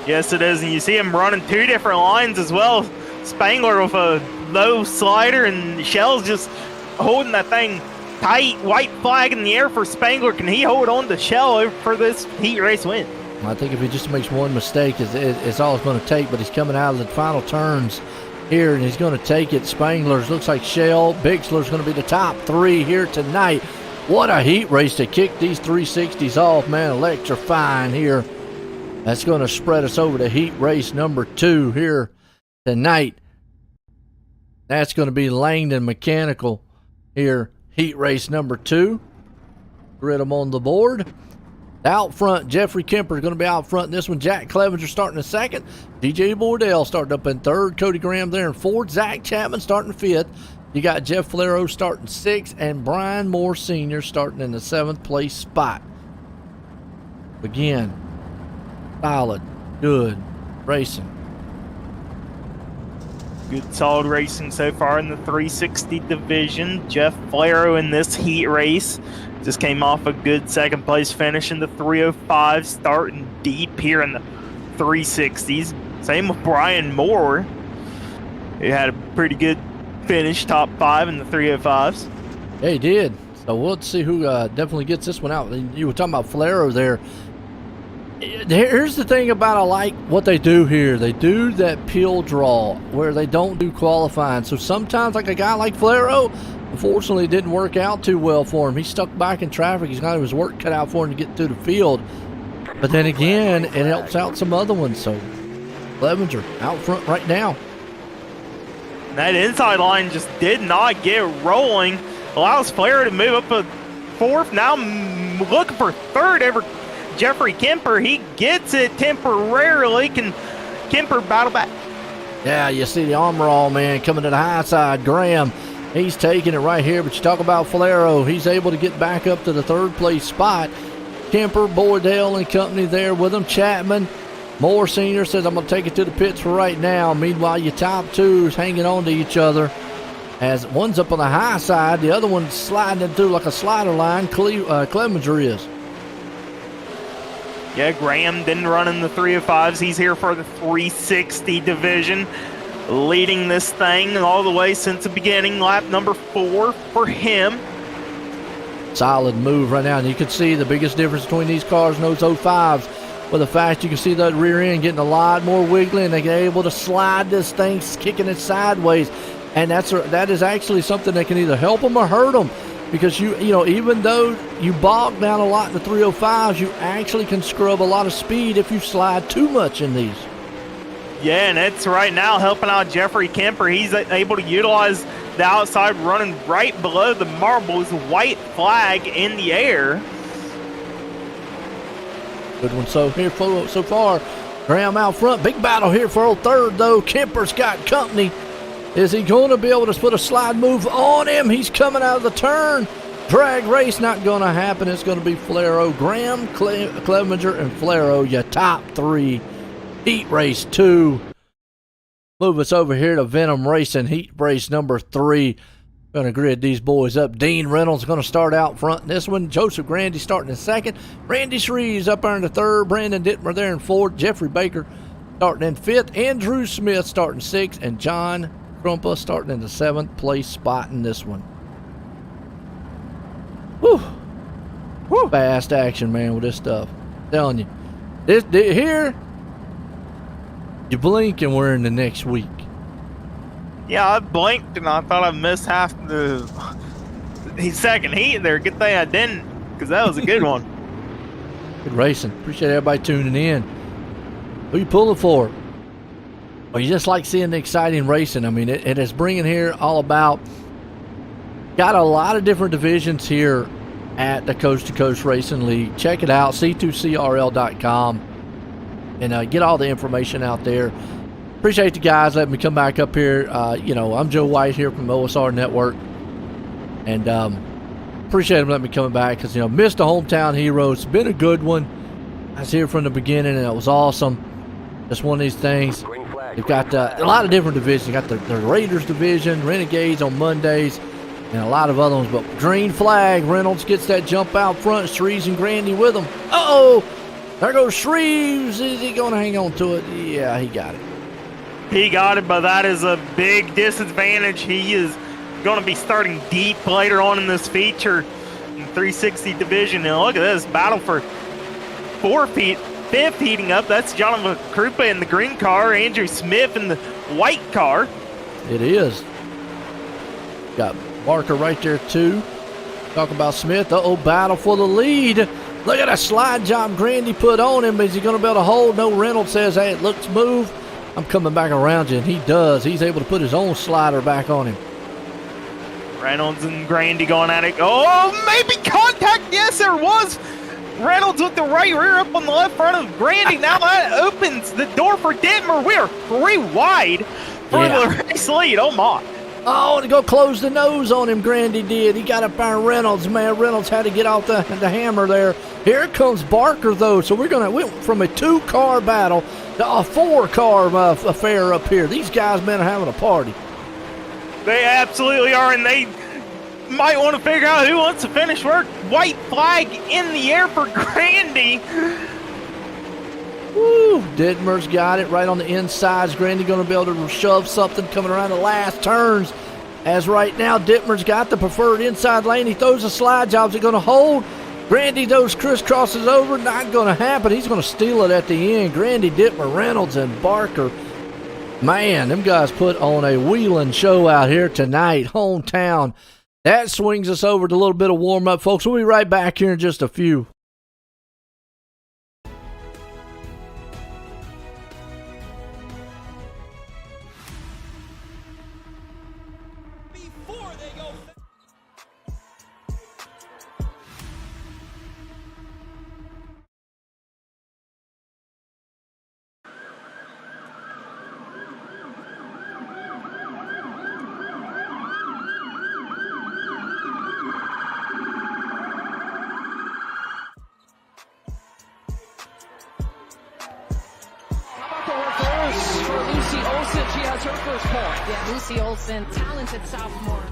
Yes, it is, and you see him running 2 different lines as well. Spangler with a low slider, and Shell's just holding that thing tight. White flag in the air for Spangler. Can he hold on to Shell for this heat race win? I think if he just makes one mistake, it's all it's going to take. But he's coming out of the final turns here, and he's going to take it. Spangler's looks like Shell. Bixler's going to be the top 3 here tonight. What a heat race to kick these 360s off, man. Electrifying here. That's going to spread us over to heat race number 2 here tonight. That's going to be Langdon Mechanical here, heat race number 2. Grid them on the board. Out front, Jeffrey Kemper is going to be out front in this one. Jack Clevenger starting in 2nd. DJ Bordell starting up in 3rd. Cody Graham there in 4th. Zach Chapman starting 5th. You got Jeff Flero starting 6th. And Brian Moore Sr. starting in the 7th place spot. Again, solid, good racing. Good solid racing so far in the 360 division. Jeff Flero in this heat race just came off a good 2nd place finish in the 305, starting deep here in the 360s. Same with Brian Moore. He had a pretty good finish, top 5 in the 305s. Yeah, he did. So we'll see who definitely gets this one out. You were talking about Flero there. Here's the thing about I like what they do here. They do that pill draw where they don't do qualifying. So sometimes, like a guy like Flero, unfortunately, it didn't work out too well for him. He's stuck back in traffic. He's got his work cut out for him to get through the field. But then again, it helps out some other ones. So Clevenger out front right now. That inside line just did not get rolling. Allows Flero to move up a 4th. Now looking for 3rd ever. Jeffrey Kemper, he gets it temporarily. Can Kemper battle back? Yeah, you see the armor all, man, coming to the high side. Graham, he's taking it right here. But you talk about Flero, he's able to get back up to the 3rd place spot. Kemper, Bordell and company there with him. Chapman, Moore Sr. says, I'm going to take it to the pits for right now. Meanwhile, your top twos hanging on to each other. As one's up on the high side, the other one's sliding into like a slider line. Clevenger is. Yeah, Graham didn't run in the 305s. He's here for the 360 division, leading this thing all the way since the beginning. Lap number 4 for him. Solid move right now. And you can see the biggest difference between these cars and those 05s. With the fact you can see that rear end getting a lot more wiggly, and they're able to slide this thing, kicking it sideways. And that is actually something that can either help them or hurt them, because you know even though you bog down a lot in the 305s, you actually can scrub a lot of speed if you slide too much in these. Yeah, and it's right now helping out Jeffrey Kemper. He's able to utilize the outside, running right below the marbles, white flag in the air. Good one so far. Graham out front. Big battle here for old third, though. Kemper's got company. Is he going to be able to put a slide move on him? He's coming out of the turn. Drag race not going to happen. It's going to be Flero. Graham, Clevenger, and Flero, your top 3. Heat race 2. Move us over here to Venom Racing, heat race number 3. Going to grid these boys up. Dean Reynolds going to start out front in this one. Joseph Grandy starting in second. Randy Shreves up there in the third. Brandon Dittmer there in fourth. Jeffrey Baker starting in fifth. Andrew Smith starting sixth. And John Krumpa starting in the 7th place spot in this one. Whew. Fast action, man, with this stuff. I'm telling you. This here, you blink and we're in the next week. Yeah, I blinked and I thought I missed half the second heat there. Good thing I didn't, because that was a good one. Good racing. Appreciate everybody tuning in. Who you pulling for? Well, you just like seeing the exciting racing. I mean, it is bringing here all about. Got a lot of different divisions here at the Coast to Coast Racing League. Check it out, c2crl.com, and get all the information out there. Appreciate the guys letting me come back up here. I'm Joe White here from OSR Network, and appreciate them letting me come back because, missed the hometown heroes. It's been a good one. I was here from the beginning, and it was awesome. Just one of these things. They've got a lot of different divisions. You got the Raiders division, Renegades on Mondays, and a lot of other ones. But green flag, Reynolds gets that jump out front. Shreves and Grandy with him. Uh-oh! There goes Shreves. Is he going to hang on to it? Yeah, he got it. He got it, but that is a big disadvantage. He is going to be starting deep later on in this feature in the 360 division. And look at this battle for 5th heating up. That's Jonathan Krupa in the green car, Andrew Smith in the white car. It is. Got Barker right there, too. Talk about Smith. Battle for the lead. Look at that slide job Grandy put on him. Is he going to be able to hold? No, Reynolds says, hey, it looks smooth. I'm coming back around you, and he does. He's able to put his own slider back on him. Reynolds and Grandy going at it. Oh, maybe contact. Yes, there was. Reynolds with the right rear up on the left front of Grandy. Now that opens the door for Dittmer. We are 3 wide for the race lead. Oh, my. Oh, to go close the nose on him, Grandy did. He got up by Reynolds, man. Reynolds had to get off the hammer there. Here comes Barker, though. So we went from a 2-car battle to a 4-car affair up here. These guys, man, are having a party. They absolutely are, and they might want to figure out who wants to finish work. White flag in the air for Grandy. Woo! Dittmer's got it right on the inside. Is Grandy going to be able to shove something coming around the last turns? As right now, Dittmer's got the preferred inside lane. He throws a slide job. Is it going to hold? Grandy those crisscrosses over. Not going to happen. He's going to steal it at the end. Grandy, Dittmer, Reynolds, and Barker. Man, them guys put on a wheeling show out here tonight. Hometown. That swings us over to a little bit of warm-up, folks. We'll be right back here in just a few. Olsen, she has her first point. Yeah, Lucy Olsen, talented sophomore.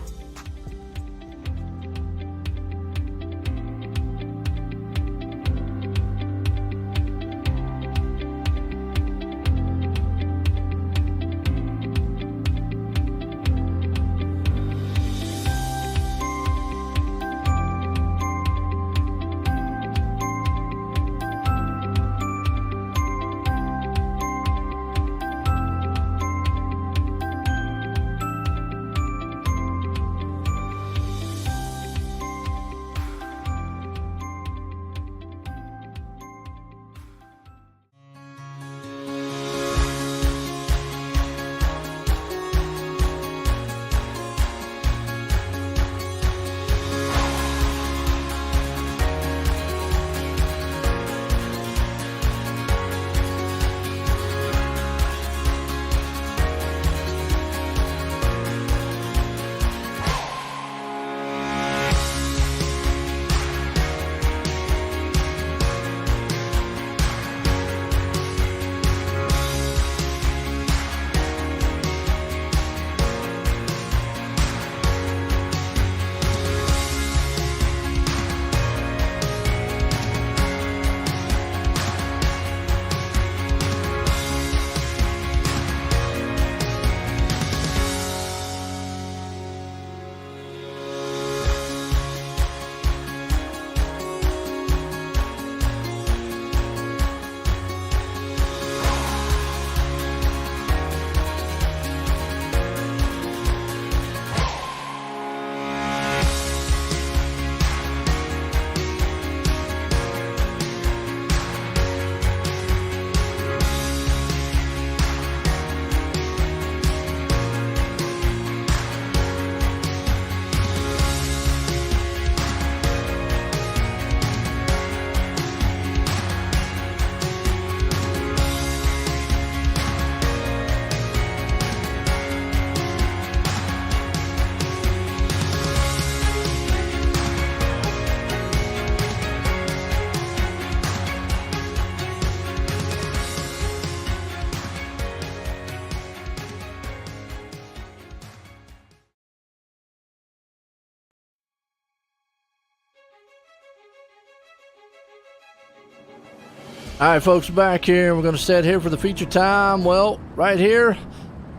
All right, folks, back here. We're going to set here for the feature time. Well, right here,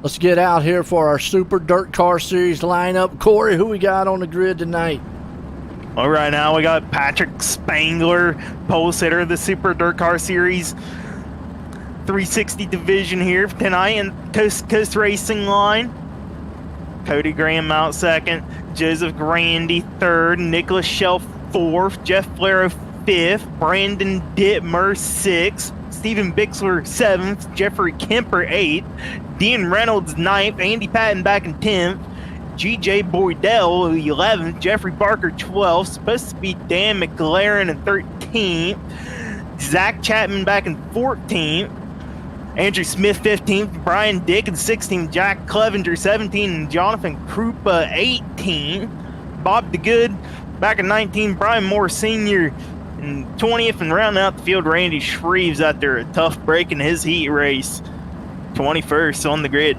let's get out here for our Super Dirt Car Series lineup. Corey, who we got on the grid tonight? Well, right now we got Patrick Spangler, pole sitter of the Super Dirt Car Series 360 division here tonight in Coast2Coast Racing Line. Cody Graham out second, Joseph Grandy third, Nicholas Shelf fourth, Jeff Flero fifth, Brandon Dittmer sixth, Stephen Bixler seventh, Jeffrey Kemper eighth, Dean Reynolds ninth, Andy Patton back in 10th, GJ Boydell 11th, Jeffrey Barker 12th, supposed to be Dan McLaren in 13th, Zach Chapman back in 14th, Andrew Smith 15th, Brian Dick in 16th, Jack Clevenger 17th, and Jonathan Krupa 18th, Bob DeGood back in 19th, Brian Moore Sr. in 20th, and rounding out the field, Randy Shreves out there, a tough break in his heat race, 21st on the grid.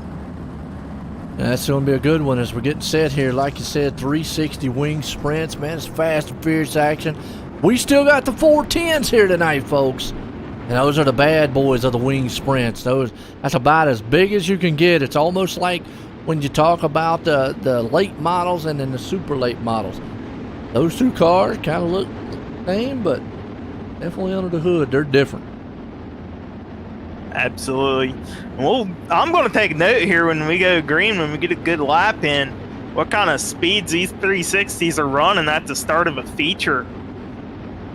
That's going to be a good one as we're getting set here. Like you said, 360 wing sprints. Man, it's fast and fierce action. We still got the 410s here tonight, folks. And those are the bad boys of the wing sprints. That's about as big as you can get. It's almost like when you talk about the late models and then the super late models. Those two cars kind of look the same, but definitely under the hood, they're different. Absolutely. Well, I'm going to take a note here when we go green, when we get a good lap in, what kind of speeds these 360s are running at the start of a feature.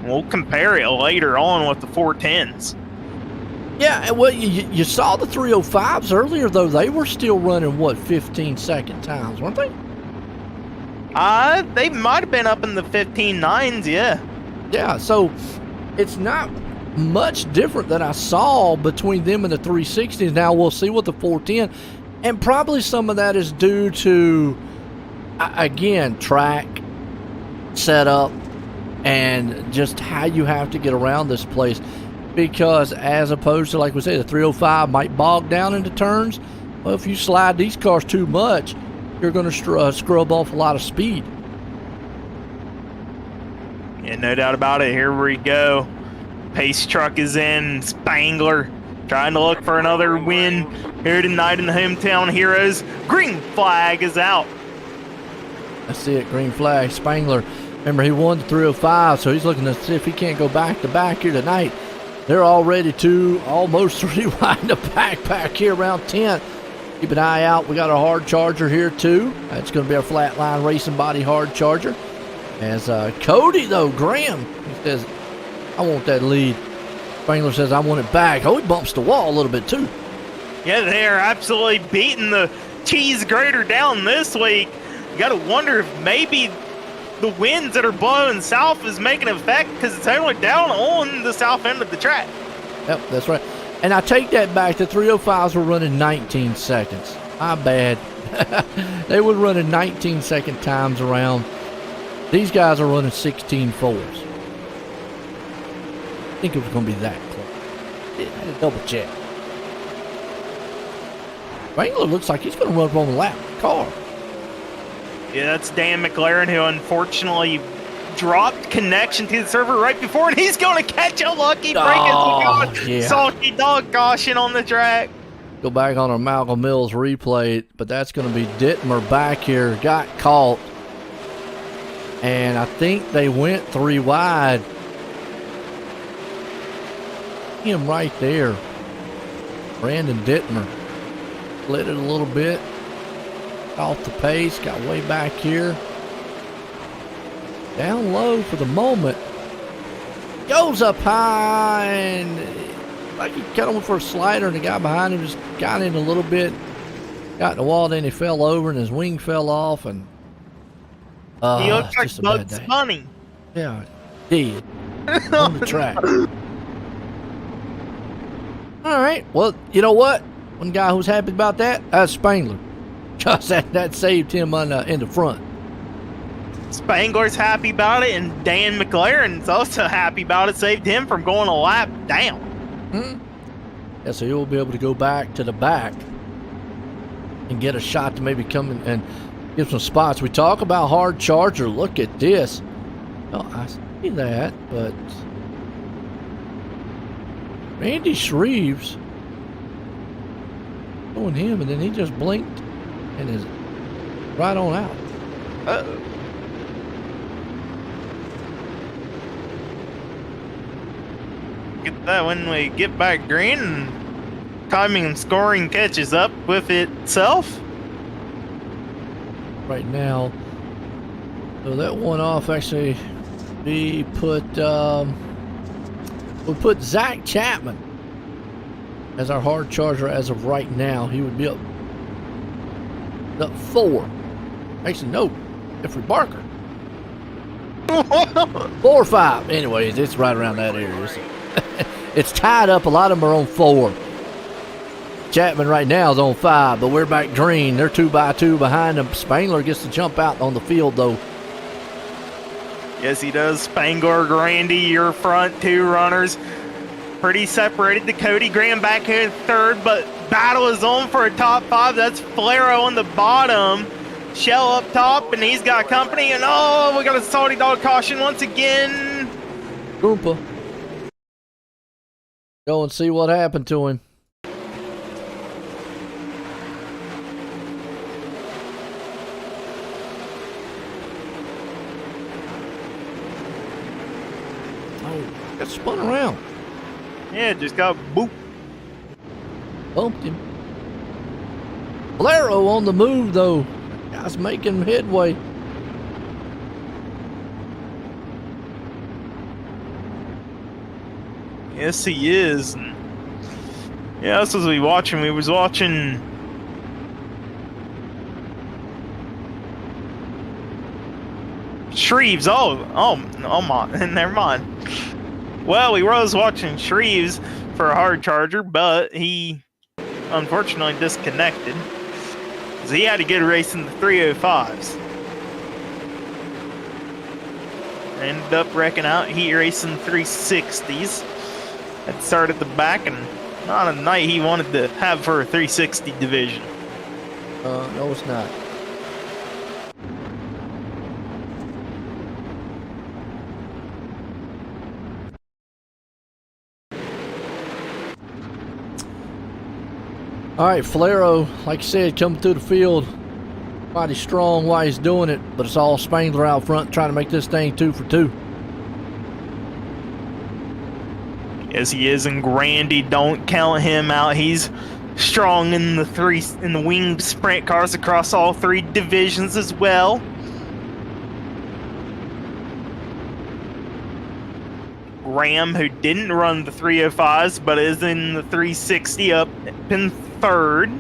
We'll compare it later on with the 410s. Yeah, well, you saw the 305s earlier, though. They were still running, 15-second times, weren't they? They might have been up in the 15.9s, yeah. Yeah, so it's not much different than I saw between them and the 360s. Now we'll see what the 410, and probably some of that is due to, again, track setup and just how you have to get around this place, because as opposed to, like we say, the 305 might bog down into turns. Well, if you slide these cars too much, you're going to scrub off a lot of speed. Yeah, no doubt about it. Here we go. Pace truck is in. Spangler trying to look for another win here tonight in the Hometown Heroes. Green flag is out. I see it, green flag. Spangler, remember he won the 305, so he's looking to see if he can't go back to back here tonight. They're already almost 3 wide in the back here around 10th. Keep an eye out. We got a hard charger here too. That's going to be our Flatline Racing Body hard charger. As Cody, though, Graham, he says, I want that lead. Spangler says, I want it back. Oh, he bumps the wall a little bit too. Yeah, they're absolutely beating the cheese grater down this week. You got to wonder if maybe the winds that are blowing south is making an effect because it's only down on the south end of the track. Yep, that's right. And I take that back. The 305s were running 19 seconds. My bad. They were running 19-second times around. These guys are running 16 fours. I think it was going to be that close. I had to double check. Wrangler looks like he's going to run up on the lap of the car. Yeah, that's Dan McLaren, who unfortunately dropped connection to the server right before, and he's going to catch a lucky break. Yeah. Salty dog caution on the track. Go back on our Malcolm Mills replay, but that's going to be Dittmer back here. Got caught. And I think they went 3 wide. Him right there. Brandon Dittmer. Split it a little bit. Off the pace. Got way back here. Down low for the moment. Goes up high. And like he cut him for a slider, and the guy behind him just got in a little bit. Got in the wall, then he fell over, and his wing fell off. And he looks like Bugs Bunny. Yeah, dead on the track. All right. Well, you know what? One guy who's happy about that, that's Spangler. Because that saved him in the front. Spangler's happy about it, and Dan McLaren's also happy about it. Saved him from going a lap down. Yeah, so he'll be able to go back to the back and get a shot to maybe come in and give some spots. We talk about hard charger. Look at this. Oh, I see that, but Randy Shreves showing him, and then he just blinked and is right on out. Uh-oh. Get that when we get back green, and timing and scoring catches up with itself. Right now, so that one off actually, we put Zach Chapman as our hard charger as of right now. He would be up 4. Actually, no, Jeffrey Barker. 4 or 5. Anyways, it's right around that area. It's tied up. A lot of them are on 4. Chapman right now is on 5, but we're back green. They're 2 by 2 behind them. Spangler gets to jump out on the field, though. Yes, he does. Spangler, Grandy, your front 2 runners. Pretty separated. The Cody Graham back here in 3rd, but battle is on for a top 5. That's Falero on the bottom. Shell up top, and he's got company. And oh, we got a salty dog caution once again. Oompa. Go and see what happened to him. Oh, got spun around. Yeah, just got boop. Bumped him. Valero on the move, though. Guy's making headway. Yes, he is. Yeah, this was we watching. We was watching Shreves. Oh my, never mind. Well, we was watching Shreves for a hard charger, but he unfortunately disconnected. So he had to get a race in the 305s. Ended up wrecking out. He racing 360s. Had started the back, and not a night he wanted to have for a 360 division. No, it's not. All right, Falero, like you said, coming through the field, mighty strong while he's doing it, but it's all Spangler out front trying to make this thing 2 for 2. Yes, he is, and Grandy, don't count him out. He's strong in the winged sprint cars across all 3 divisions as well. Graham, who didn't run the 305s but is in the 360 up in 3rd.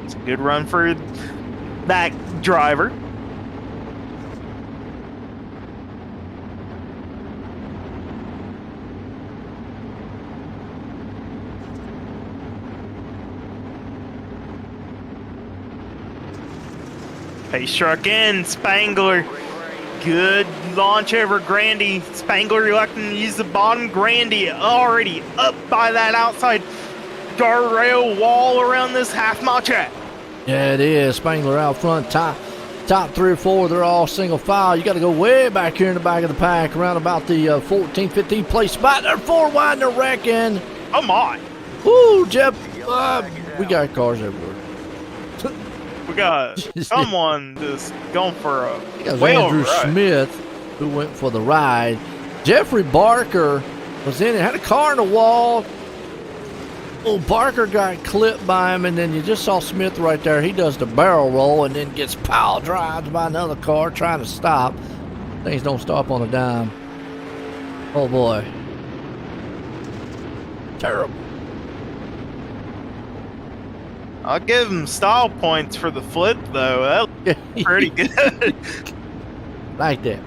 It's a good run for that driver. He struck in. Spangler, good launch over Grandy. Spangler reluctant to use the bottom. Grandy already up by that outside guardrail wall around this half-mile track. Yeah, it is. Spangler out front, top 3 or 4, they're all single file. You got to go way back here in the back of the pack, around about the 14th, 15th place spot. They're 4 wide, they're wrecking. Come on. Woo, Jeff. We got cars everywhere. We got someone just going for a Andrew Smith, who went for the ride. Jeffrey Barker was in it, had a car in the wall. Oh, Barker got clipped by him, and then you just saw Smith right there. He does the barrel roll and then gets pile drives by another car trying to stop. Things don't stop on a dime. Oh, boy. Terrible. I'll give him style points for the flip, though. That's pretty good. Like that.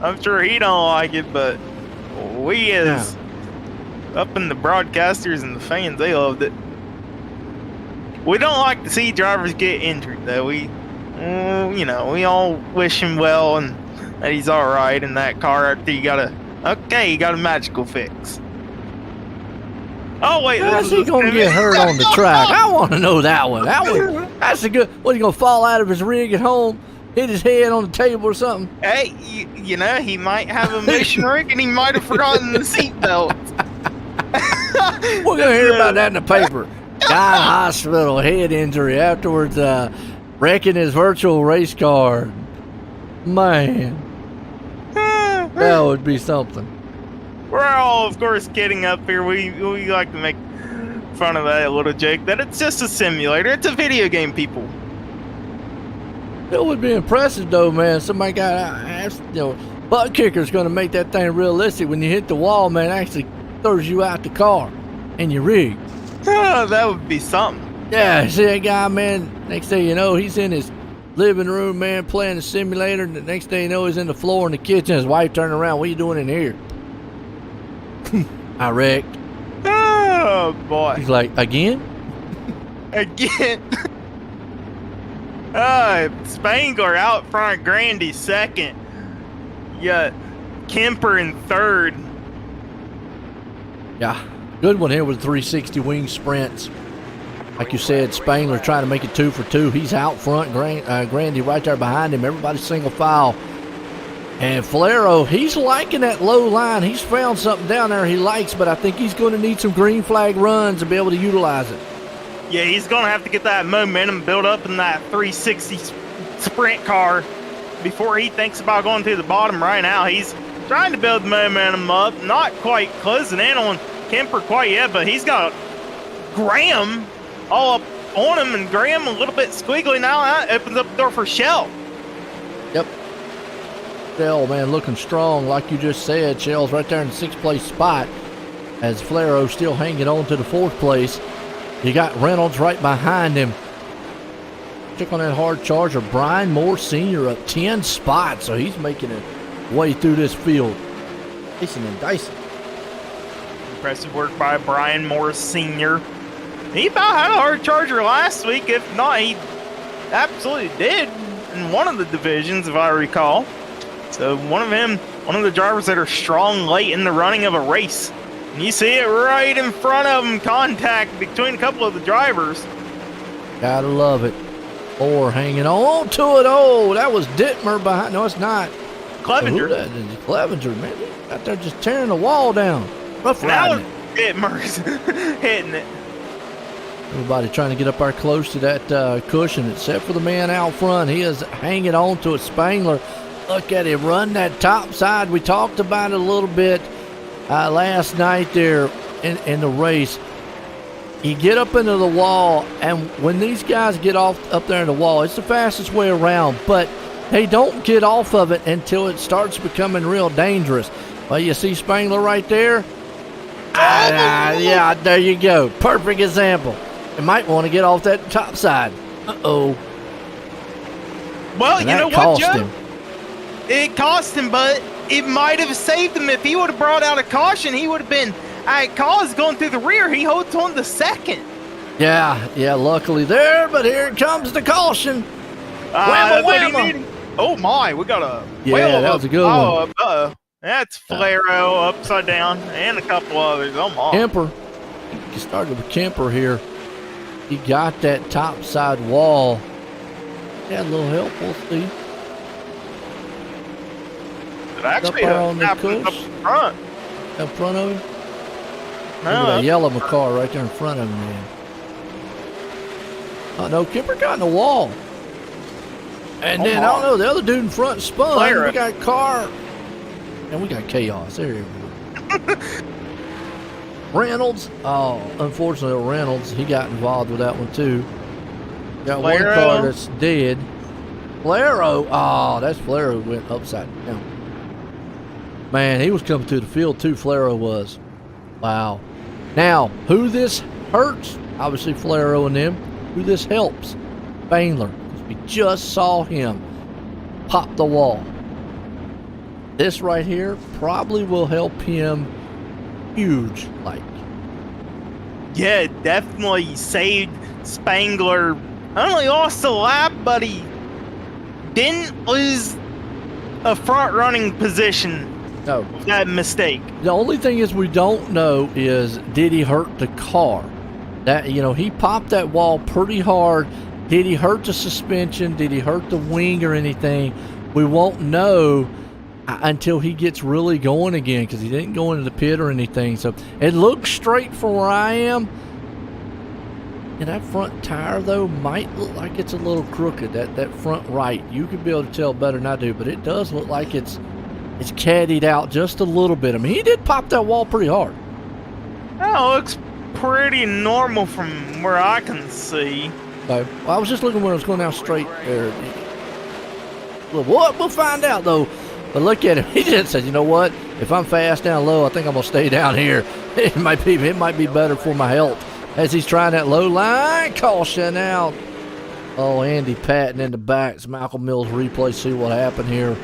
I'm sure he don't like it, but we as up in the broadcasters and the fans, they loved it. We don't like to see drivers get injured, though. We all wish him well and that he's all right in that car after you got a magical fix. Oh, wait. How's he going to get hurt on the track? I want to know that one. That's a good. What, he going to fall out of his rig at home, hit his head on the table or something? Hey, he might have a mission rig and he might have forgotten the seatbelt. We're going to hear about that in the paper. Guy in hospital, head injury, afterwards wrecking his virtual race car. Man, that would be something. We're all, of course, kidding up here. We like to make fun of that little joke that it's just a simulator. It's a video game, people. It would be impressive, though, man. Somebody butt kicker's going to make that thing realistic. When you hit the wall, man, it actually throws you out the car and your rig. That would be something. Yeah, see that guy, man, next thing you know, he's in his living room, man, playing the simulator, and the next thing you know, he's in the floor in the kitchen. His wife turning around, what are you doing in here? I wrecked. Oh, boy. He's like, again? Again? Spangler out front, Grandy second. You got Kemper in third. Yeah, good one here with 360 wing sprints. Like you said, Spangler trying to make it 2 for 2. He's out front, Grandy right there behind him. Everybody's single file. And Falero, he's liking that low line. He's found something down there he likes, but I think he's going to need some green flag runs to be able to utilize it. Yeah, he's going to have to get that momentum built up in that 360 sprint car before he thinks about going to the bottom right now. He's trying to build the momentum up, not quite closing in on Kemper quite yet, but he's got Graham all up on him, and Graham a little bit squiggly now. That opens up the door for Shell. Yep. Shell, man, looking strong, like you just said. Shell's right there in the 6th place spot as Falero still hanging on to the 4th place. You got Reynolds right behind him. Check on that hard charger. Brian Moore Sr. up 10 spots, so he's making it way through this field. Dicing and dicing. Impressive work by Brian Moore Sr. He about had a hard charger last week. If not, he absolutely did in one of the divisions, if I recall. So one of the drivers that are strong late in the running of a race. You see it right in front of him, contact between a couple of the drivers. Gotta love it. Or hanging on to it. Oh, that was Dittmer behind. No, it's not. Clevenger. That is Clevenger, man. He's out there just tearing the wall down. Rough Now riding it. Dittmer's hitting it. Everybody trying to get up there close to that cushion, except for the man out front. He is hanging on to it. Spangler, look at him run that top side. We talked about it a little bit last night there in the race. You get up into the wall, and when these guys get off up there in the wall, it's the fastest way around, but they don't get off of it until it starts becoming real dangerous. Well, you see Spangler right there? Yeah, there you go. Perfect example. You might want to get off that top side. Uh-oh. Well, And you know that what, cost Joe? him. It cost him, but it might have saved him. If he would have brought out a caution, he would have been at cause going through the rear. He holds on to second. Yeah, luckily there, but here comes the caution. Whamma, whamma. Oh, my. We got a... Yeah, that was a good one. Uh-oh. That's Flaro upside down and a couple others. Oh, my. Kemper. He started with Kemper here. He got that top side wall. Yeah, a little help. We'll see. It actually Up there on the happened up cush. front. Up front of him? Look No, at that yellow car right there in front of him, man. Oh, no, Kemper got in the wall. And Oh, then, my. I don't know, the other dude in front spun. Player. We got car. And we got chaos. There you go. Reynolds. Oh, unfortunately, Reynolds, he got involved with that one, too. Got one Flaro. car that's dead. Flaro. Oh, that's Flaro who went upside down. Man, he was coming through the field, too. Flaro was. Wow. Now, who this hurts? Obviously, Flaro and them. Who this helps? Spangler. We just saw him pop the wall. This right here probably will help him huge. Like, yeah, it definitely saved Spangler. Not only lost a lap, but he didn't lose a front running position. no. That mistake. The only thing is we don't know is, did he hurt the car? That, he popped that wall pretty hard. Did he hurt the suspension? Did he hurt the wing or anything? We won't know until he gets really going again, because he didn't go into the pit or anything. So it looks straight from where I am. And that front tire, though, might look like it's a little crooked. That front right. You could be able to tell better than I do, but it does look like it's caddied out just a little bit. I mean, he did pop that wall pretty hard. That looks pretty normal from where I can see. So, I was just looking where it was going down straight there. Well, what? We'll find out, though. But look at him. He just said, you know what? If I'm fast down low, I think I'm going to stay down here. It might be better for my health. As he's trying that low line, caution out. Oh, Andy Patton in the back. It's Malcolm Mills replay. See what happened here.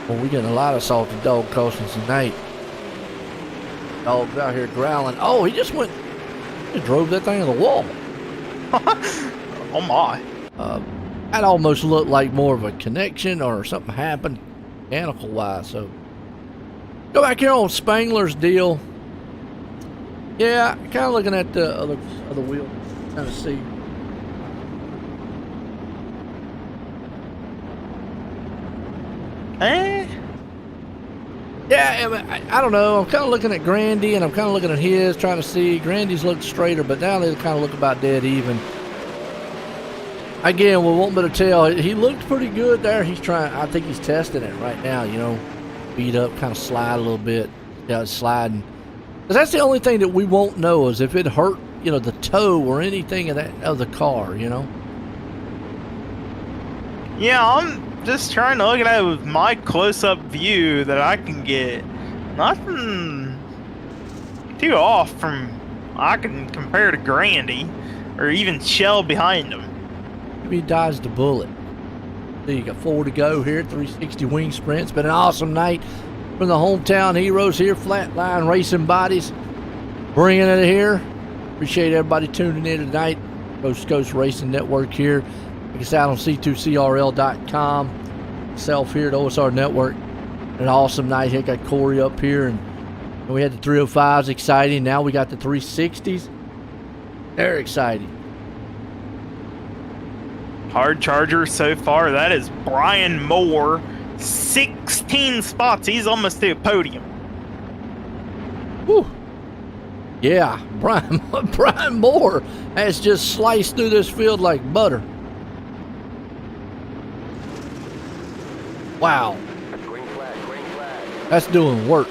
Well, we're getting a lot of salty dog cautions tonight. Dog's out here growling. Oh, he just drove that thing in the wall. Oh, my. That almost looked like more of a connection or something happened mechanical-wise. So, go back here on Spangler's deal. Yeah, kind of looking at the other wheel, trying to see. Yeah, I don't know. I'm kind of looking at Grandy, and I'm kind of looking at his, trying to see. Grandy's looked straighter, but now they kind of look about dead even. Again, we won't be able to tell. He looked pretty good there. He's trying. I think he's testing it right now. Beat up, kind of slide a little bit. Yeah, it's sliding. Because that's the only thing that we won't know is if it hurt, the toe or anything of the car. Yeah, I'm just trying to look at it with my close-up view that I can get. Nothing too off from I can compare to Grandy or even Shell behind him. He dodged the bullet. So you got 4 to go here, 360 wing sprints. Been an awesome night from the hometown heroes here, Flatline Racing Bodies, bringing it here. Appreciate everybody tuning in tonight. Coast2Coast Racing Network here. Check us out on C2CRL.com. Myself here at OSR Network. An awesome night here. Got Corey up here and And we had the 305s exciting. Now we got the 360s. They're exciting. Hard charger so far. That is Brian Moore. 16 spots. He's almost to a podium. Whew. Yeah, Brian Moore has just sliced through this field like butter. Wow. Green flag, green flag. That's doing work.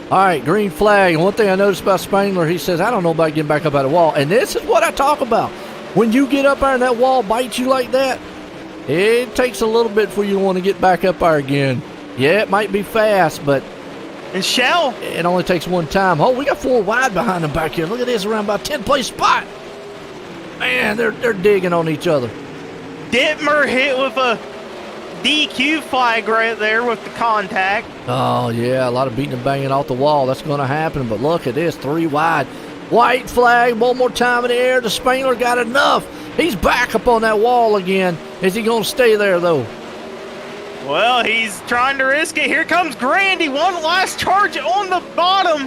All right, green flag. And one thing I noticed about Spangler, he says, I don't know about getting back up out of the wall. And this is what I talk about. When you get up there and that wall bites you like that, it takes a little bit for you to want to get back up there again. Yeah, it might be fast, but And Shell, it only takes one time. Oh, we got 4 wide behind them back here. Look at this, around about 10th place spot. Man, they're digging on each other. Dittmer hit with a DQ flag right there with the contact. Oh, yeah, a lot of beating and banging off the wall. That's going to happen, but look at this, 3 wide. White flag, one more time in the air. The Spangler got enough. He's back up on that wall again. Is he going to stay there, though? Well, he's trying to risk it. Here comes Grandy. One last charge on the bottom.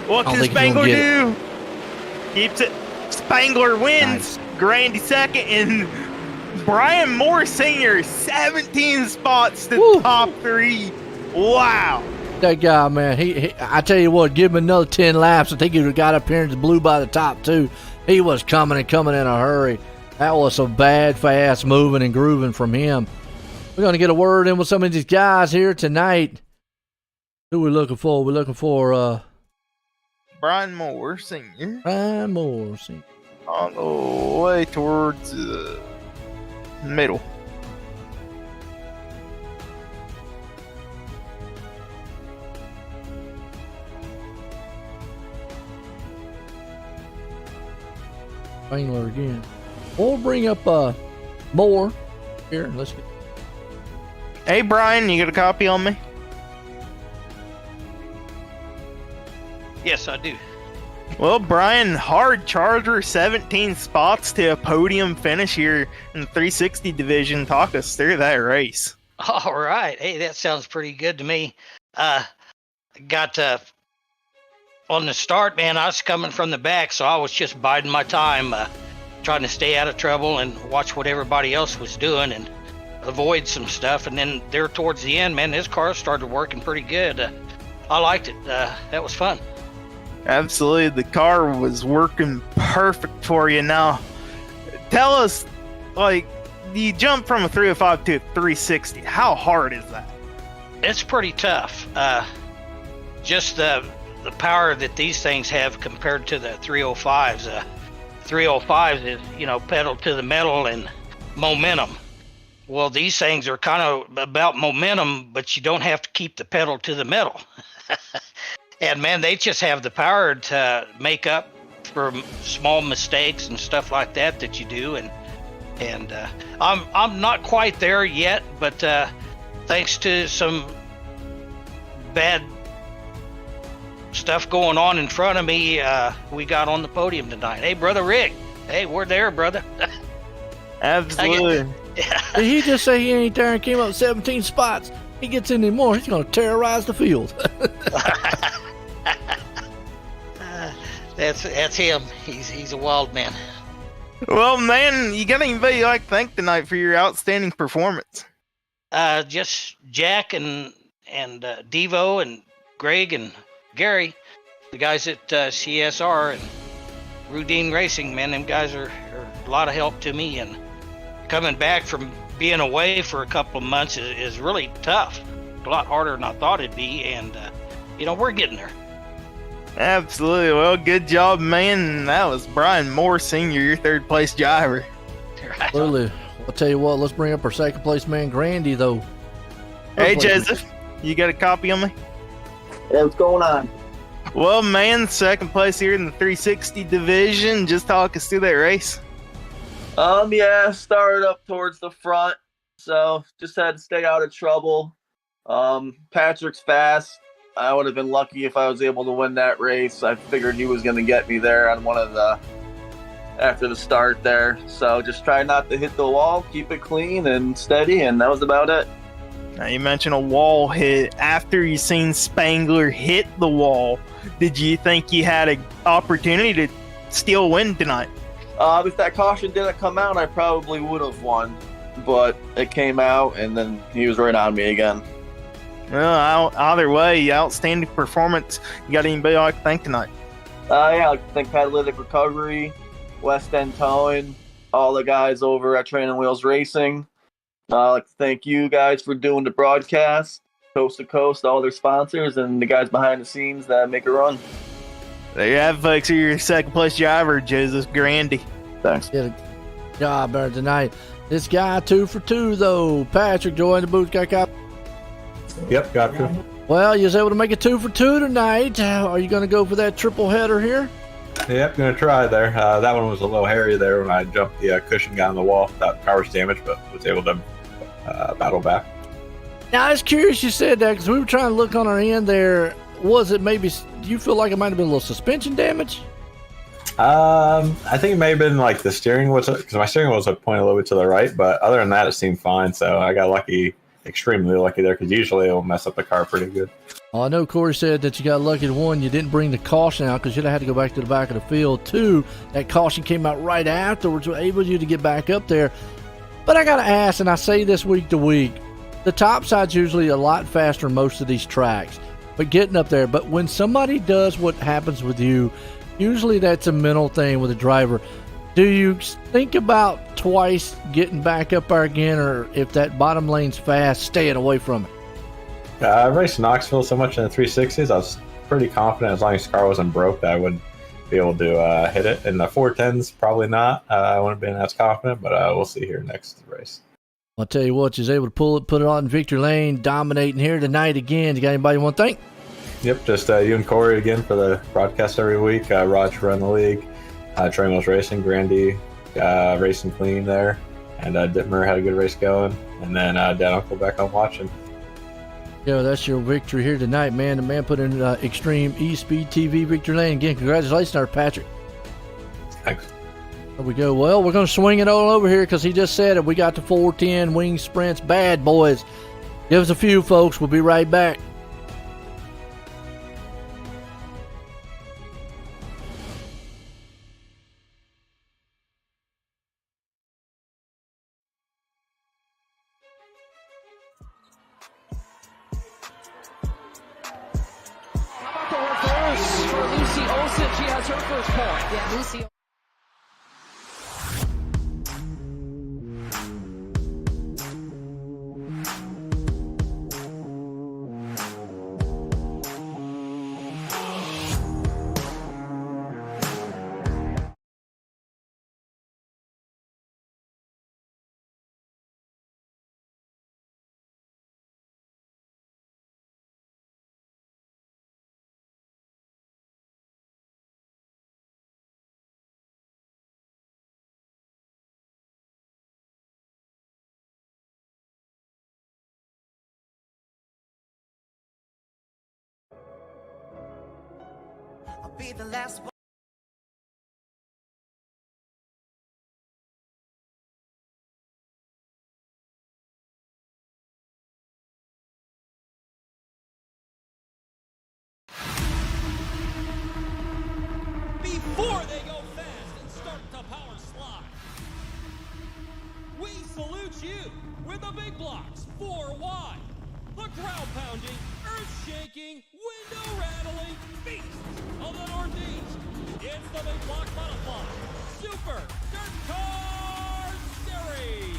What can Spangler do? Keeps it. Spangler wins. Nice. Grandy second. And Brian Moore Sr., 17 spots to top 3. Wow. That guy, man, he I tell you what, give him another 10 laps. I think he would have got up here and blew by the top, too. He was coming in a hurry. That was some bad, fast moving and grooving from him. We're going to get a word in with some of these guys here tonight. Who we looking for? We're looking for Brian Moore Sr. Brian Moore Sr. On the way towards middle. Spangler again. We'll bring up Moore here. Let's get. Hey Brian, you got a copy on me? Yes, I do. Well, Brian, hard charger, 17 spots to a podium finish here in the 360 division. Talk us through that race. All right. Hey, that sounds pretty good to me. Got on the start, man, I was coming from the back, so I was just biding my time, trying to stay out of trouble and watch what everybody else was doing and avoid some stuff. And then there towards the end, man, this car started working pretty good. I liked it. That was fun. Absolutely. The car was working perfect for you. Now, tell us, like, you jump from a 305 to a 360. How hard is that? It's pretty tough. Just the power that these things have compared to the 305s. 305s is, pedal to the metal and momentum. Well, these things are kind of about momentum, but you don't have to keep the pedal to the metal. And man, they just have the power to make up for small mistakes and stuff like that you do. And I'm not quite there yet, but thanks to some bad stuff going on in front of me, we got on the podium tonight. Hey, brother Rick. Hey, we're there, brother. Absolutely. Did he just say he ain't there and came up 17 spots? He gets in anymore, he's going to terrorize the field. That's him. He's a wild man. Well, man, you got anybody you like to thank tonight for your outstanding performance? Just Jack and Devo and Greg and Gary, the guys at CSR and Rudine Racing, man, them guys are a lot of help to me. And coming back from being away for a couple of months is really tough. A lot harder than I thought it'd be, and we're getting there. Absolutely. Well, good job, man. That was Brian Moore Sr., your third place driver. Absolutely. I'll tell you what, let's bring up our second place man, Grandy, though. Hey, Joseph, you got a copy on me? Yeah, what's going on? Well, man, second place here in the 360 division. Just talk us through that race. Yeah, started up towards the front, so just had to stay out of trouble. Patrick's fast. I would have been lucky if I was able to win that race. I figured he was going to get me there on after the start there. So just try not to hit the wall, keep it clean and steady, and that was about it. Now, you mentioned a wall hit. After you seen Spangler hit the wall, did you think you had an opportunity to still win tonight? If that caution didn't come out, I probably would have won. But it came out, and then he was right on me again. Well, either way, outstanding performance. You got anybody like to thank tonight? Yeah, I'd like to thank Catalytic Recovery, West End Towing, all the guys over at Training Wheels Racing. I'd like to thank you guys for doing the broadcast, Coast to Coast, all their sponsors, and the guys behind the scenes that make it run. There you have, folks. Your second place driver, Joseph Grandy. Thanks. Did a job there tonight. This guy 2 for 2 though. Patrick joined the booth. Got. Yep, got you. Well, you was able to make it 2 for 2 tonight. Are you going to go for that triple header here? Yep, gonna try there. That one was a little hairy there when I jumped the cushion guy on the wall without power's damage, but was able to battle back. Now, I was curious you said that because we were trying to look on our end there. Was it maybe, do you feel like it might have been a little suspension damage? I think it may have been like the steering was, because my steering was pointed a little bit to the right, but other than that, it seemed fine. So I got lucky, extremely lucky there, because usually it'll mess up the car pretty good. Well, I know Corey said that you got lucky. One, you didn't bring the caution out because you'd have had to go back to the back of the field. Two, that caution came out right afterwards, enabled you to get back up there. But I got to ask, and I say this week to week, the top side's usually a lot faster in most of these tracks, but getting up there. But when somebody does what happens with you, usually that's a mental thing with a driver. Do you think about twice getting back up there again, or if that bottom lane's fast, staying away from it? I raced Knoxville so much in the 360s, I was pretty confident as long as the car wasn't broke that I would be able to hit it. In the 410s, probably not. I wouldn't have been as confident, but we'll see here next race. I'll tell you what, she's able to put it on Victory Lane, dominating here tonight again. You got anybody you want to thank? Yep, just you and Corey again for the broadcast every week. Raj for Run the League, Train Wheels Racing, Grandy racing clean there, and Dittmer had a good race going, and then Dad Uncle back home watching. Yo, that's your victory here tonight, man. The man put in Extreme E-Speed TV Victory Lane. Again, congratulations, there, Patrick. Thanks. There we go. Well, we're going to swing it all over here because he just said it. We got the 410 wing sprints. Bad boys. Give us a few, folks. We'll be right back. She has her first point. Yeah, Lucy. I'll be the last one. Before they go fast and start to power slide, we salute you with the big blocks 4 wide, the ground pounding, earth shaking, window rattling beast of the Northeast. It's the big block butterfly Super Dirt Car Series.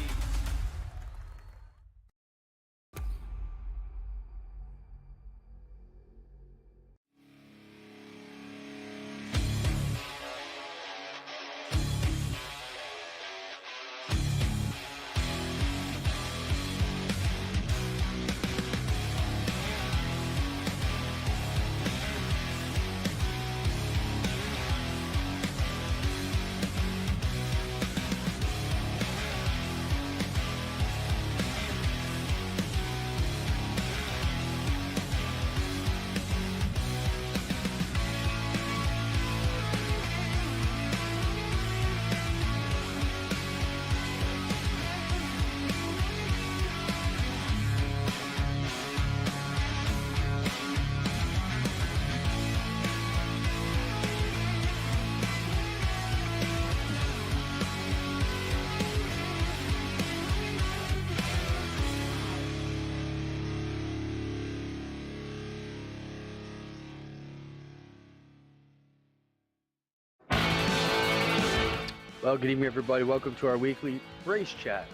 Well, good evening, everybody. Welcome to our weekly race chat.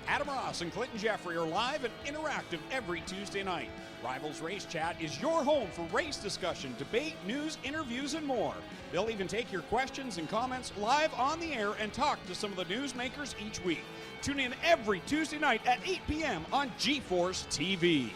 Adam Ross and Clinton Jeffrey are live and interactive every Tuesday night. Rivals Race Chat is your home for race discussion, debate, news, interviews, and more. They'll even take your questions and comments live on the air and talk to some of the newsmakers each week. Tune in every Tuesday night at 8 p.m. on GeForce TV.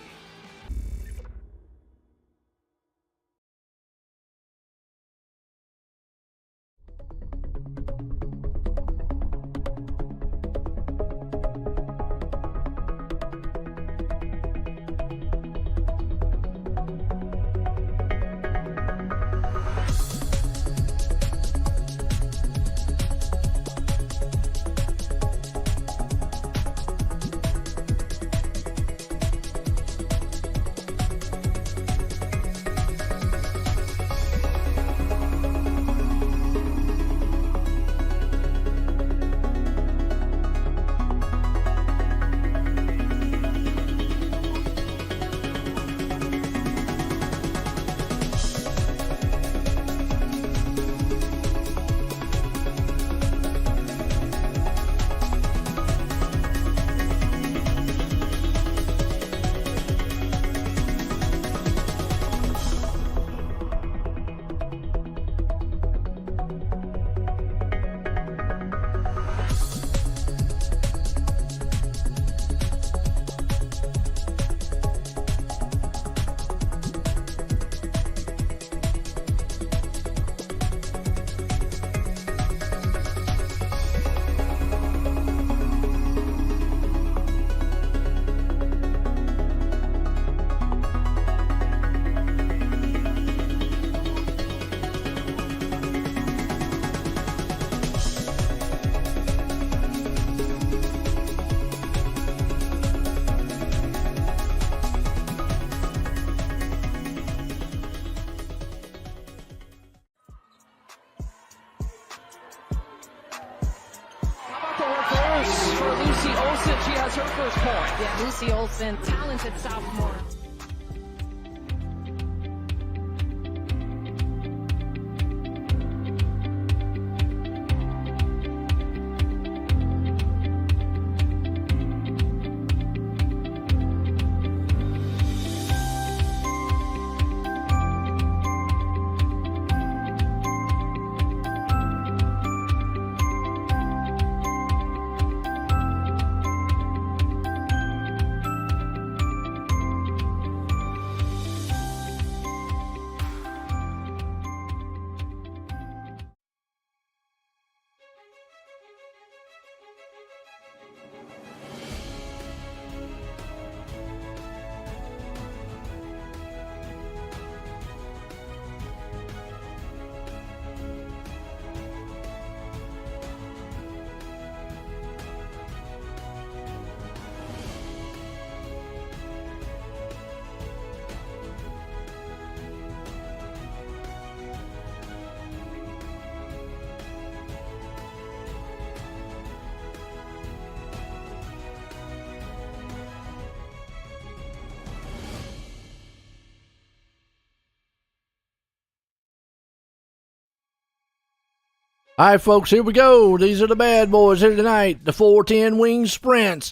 For Lucy Olsen, she has her first point. Yeah, Lucy Olsen, talented sophomore. All right, folks, here we go. These are the bad boys here tonight, the 410 wing sprints.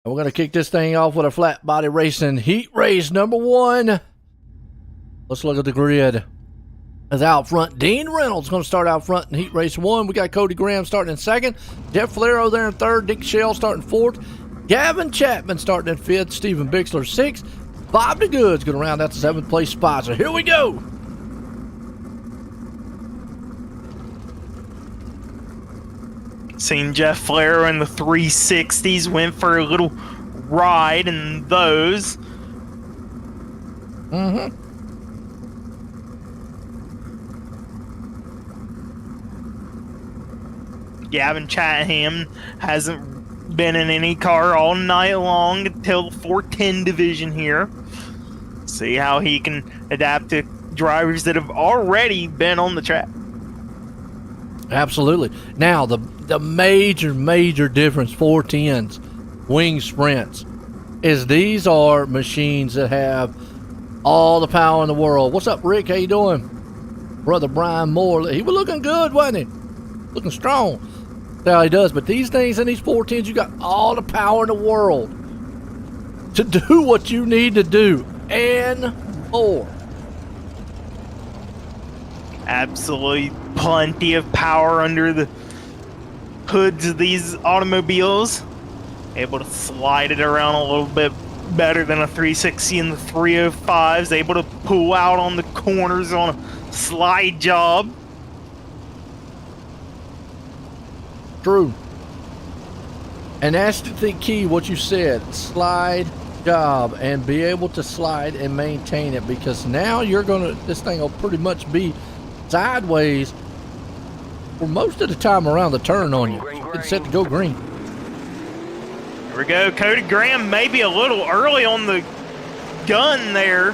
And we're going to kick this thing off with a flat body racing heat race number 1. Let's look at the grid. As out front, Dean Reynolds going to start out front in heat race 1. We got Cody Graham starting in 2nd. Jeff Falero there in 3rd. Dick Shell starting 4th. Gavin Chapman starting in 5th. Stephen Bixler 6th. Bob DeGood's going to round out the 7th place spot. So here we go. Seen Jeff Flair in the 360s, went for a little ride in those. Gavin Chatham hasn't been in any car all night long until the 410 division here. See how he can adapt to drivers that have already been on the track. Absolutely. Now, the major difference, 410s, wing sprints, is these are machines that have all the power in the world. What's up, Rick? How you doing? Brother Brian Moore. He was looking good, wasn't he? Looking strong. Yeah, he does. But these things in these 410s, you got all the power in the world to do what you need to do and more. Absolutely plenty of power under the hoods of these automobiles. Able to slide it around a little bit better than a 360 and the 305s. Able to pull out on the corners on a slide job. True. And that's the key, what you said, slide job, and be able to slide and maintain it, because now this thing will pretty much be sideways for most of the time around the turn on you. It's set to go green. Here we go. Cody Graham maybe a little early on the gun there.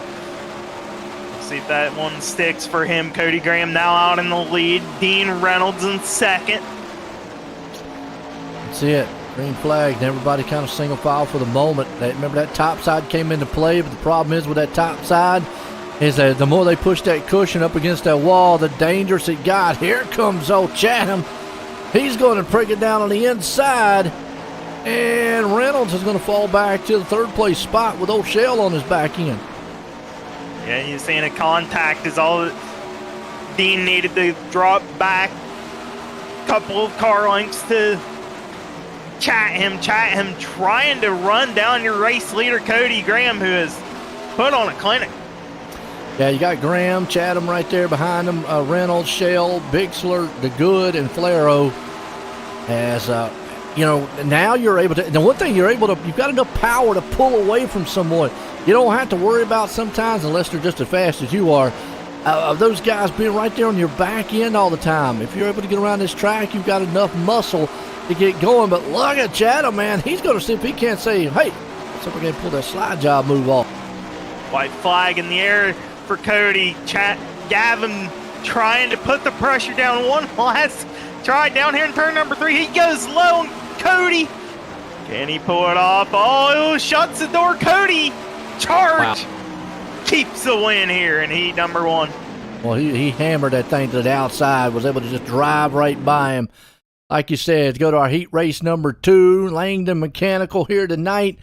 See if that one sticks for him. Cody Graham now out in the lead. Dean Reynolds in second. That's it. Green flag, and everybody kind of single file for the moment. Remember that top side came into play, but the problem is with that top side is that the more they push that cushion up against that wall, the dangerous it got. Here comes old Chatham. He's going to prick it down on the inside, and Reynolds is going to fall back to the third place spot with old Shell on his back end. Yeah, you're seeing a contact is all that Dean needed to drop back. Couple of car lengths to Chatham trying to run down your race leader, Cody Graham, who has put on a clinic. Yeah, you got Graham, Chatham right there behind him, Reynolds, Shell, Bixler, DeGood, and Flaro. As, now you're able to, the one thing you've got enough power to pull away from someone. You don't have to worry about sometimes, unless they're just as fast as you are, those guys being right there on your back end all the time. If you're able to get around this track, you've got enough muscle to get going. But look at Chatham, man. He's going to see if he can't say, hey, so we're going to pull that slide job move off. White flag in the air for Cody. Gavin trying to put the pressure down. One last try down here in turn number 3. He goes low on Cody. Can he pull it off? Oh, shuts the door. Cody, charge. Wow. Keeps the win here in heat number 1. Well, he hammered that thing to the outside, was able to just drive right by him. Like you said, go to our heat race number 2. Langdon Mechanical here tonight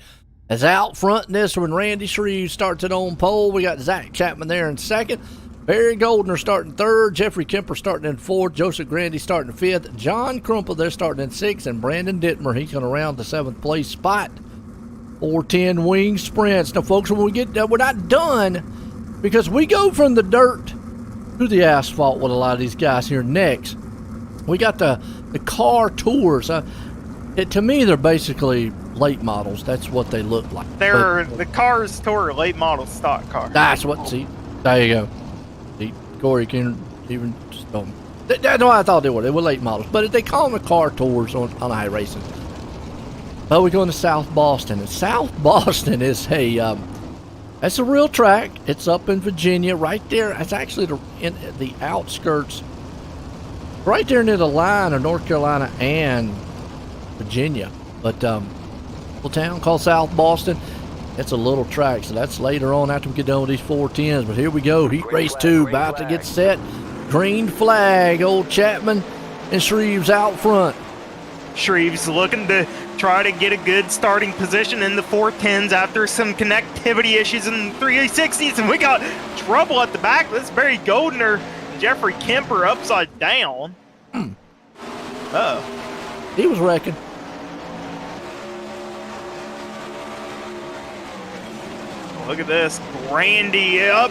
is out front in this one. Randy Shreve starts it on pole. We got Zach Chapman there in second. Barry Goldner starting third. Jeffrey Kemper starting in fourth. Joseph Grandy starting fifth. John Crumple there starting in sixth. And Brandon Dittmer, he's going to round the 7th place spot. 410 wing sprints. Now, folks, when we get done, we're not done, because we go from the dirt to the asphalt with a lot of these guys here next. We got the car tours. To me, they're basically late models. That's what they look like. The cars tour late model stock cars. That's what. See, there you go. See, Corey can even just tell them. No, I thought they were. They were late models, but they call them the car tours on iRacing. But we're going to South Boston, and South Boston is that's a real track. It's up in Virginia, right there. It's actually in the outskirts. Right there near the line of North Carolina and Virginia. But a little town called South Boston. It's a little track, so that's later on after we get done with these 410s. But here we go, heat race 2, about to get set. Green flag, old Chapman and Shreve's out front. Shreve's looking to try to get a good starting position in the 410s after some connectivity issues in the 360s, and we got trouble at the back. That's Barry Goldner. Jeffrey Kemper upside down. He was wrecking. Look at this. Randy up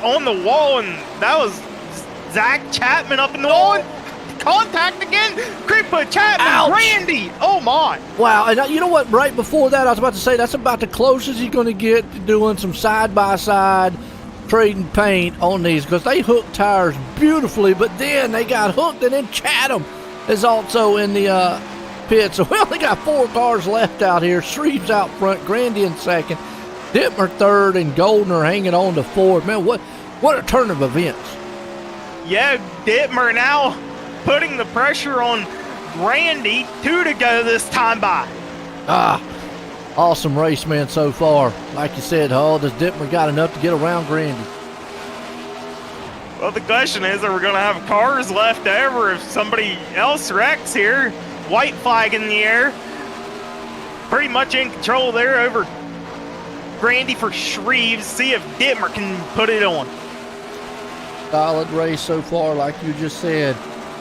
on the wall, and that was Zach Chapman up in the wall. Contact again. Crippa Chapman. Ouch. Randy. Oh, my. Wow. And you know what? Right before that, I was about to say that's about the closest he's going to get to doing some side-by-side trading paint on these, because they hook tires beautifully, but then they got hooked, and then Chatham is also in the pit. So we only got 4 cars left out here. Shreve's out front, Grandy in second, Dittmer third, and Goldner hanging on to fourth. Man, what a turn of events. Yeah, Dittmer now putting the pressure on Grandy. 2 to go this time by. Awesome race, man, so far. Like you said, does Dittmer got enough to get around Grandy? Well, the question is, are we going to have cars left over if somebody else wrecks here? white flag in the air. Pretty much in control there over Grandy for Shreves. See if Dittmer can put it on. Solid race so far, like you just said,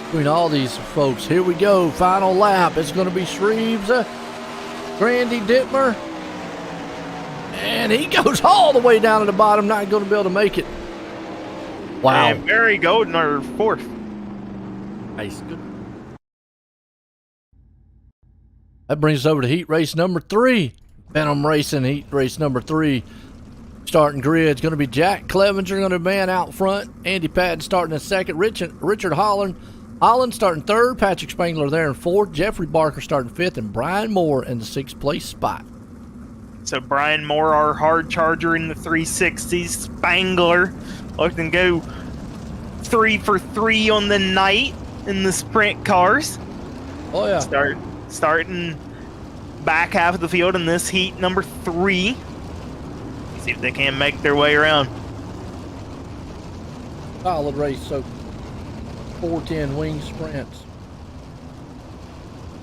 between all these folks. Here we go, final lap. It's going to be Shreves, Grandy, Dittmer. And he goes all the way down to the bottom, not going to be able to make it. Wow. And Barry Goldner fourth. Nice. Good. That brings us over to heat race number 3. Venom Racing heat race number 3. Starting grid is going to be Jack Clevenger going to man out front. Andy Patton starting in second. Richard Holland starting third. Patrick Spangler there in fourth. Jeffrey Barker starting fifth. And Brian Moore in the 6th place spot. So Brian Moore, our hard charger in the 360s. Spangler looking to go 3 for 3 on the night in the sprint cars. Oh, yeah. Starting back half of the field in this heat number 3. See if they can make their way around. Solid race, so 410 wing sprints.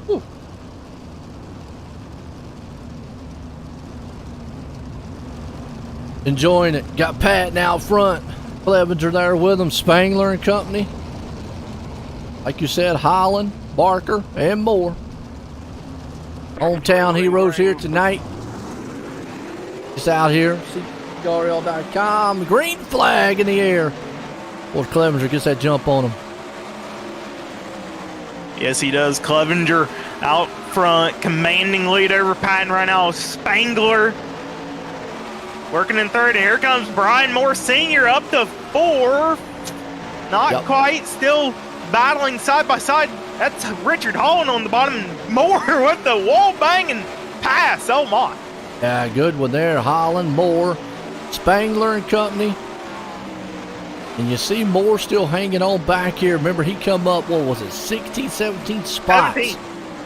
Whew. Enjoying it. Got Patton out front. Clevenger there with them. Spangler and company. Like you said, Holland, Barker, and Moore. Hometown heroes here tonight. Just out here. CRL.com. Green flag in the air. Well, Clevenger gets that jump on him. Yes, he does. Clevenger out front, commanding lead over Patton right now. Spangler working in third. And here comes Brian Moore Sr. up to 4. Not quite. Still battling side by side. That's Richard Holland on the bottom. Moore with the wall banging pass. Oh, my. Yeah, good one there. Holland, Moore, Spangler and company. And you see Moore still hanging on back here. Remember, he come up, what was it, 16, 17 spots. 17.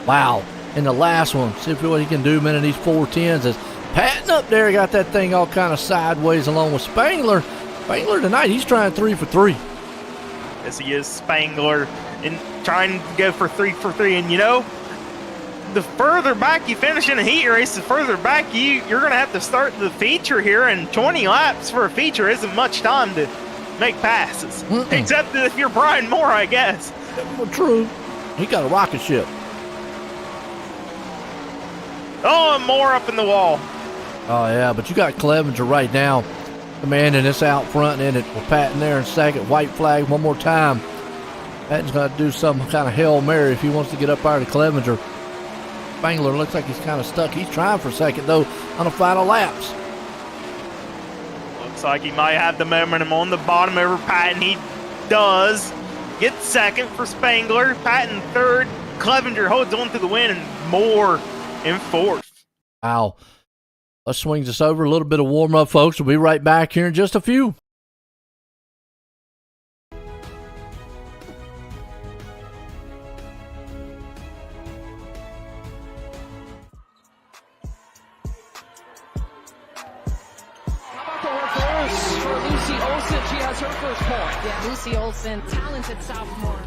Wow. In the last one. See what he can do, man, in these 410s. As Patton up there got that thing all kind of sideways along with Spangler. Spangler tonight, he's trying 3 for 3. Yes, he is. Spangler and trying to go for 3 for 3. And, you know, the further back you finish in a heat race, the further back you're going to have to start the feature here. And 20 laps for a feature isn't much time to make passes. Except if you're Brian Moore, I guess. Well, true. He got a rocket ship. Oh, and Moore up in the wall. Oh, yeah, but you got Clevenger right now commanding this out front in it with Patton there in second. White flag one more time. Patton's going to do some kind of Hail Mary if he wants to get up there to Clevenger. Spangler looks like he's kind of stuck. He's trying for second, though, on the final laps. Looks like he might have the momentum on the bottom over Patton. He does. Gets second for Spangler. Patton third. Clevenger holds on to the win, and Moore in fourth. Wow. Let's swing this over. A little bit of warm-up, folks. We'll be right back here in just a few. For Lucy Olsen, she has her first point. Yeah, Lucy Olsen, talented sophomore.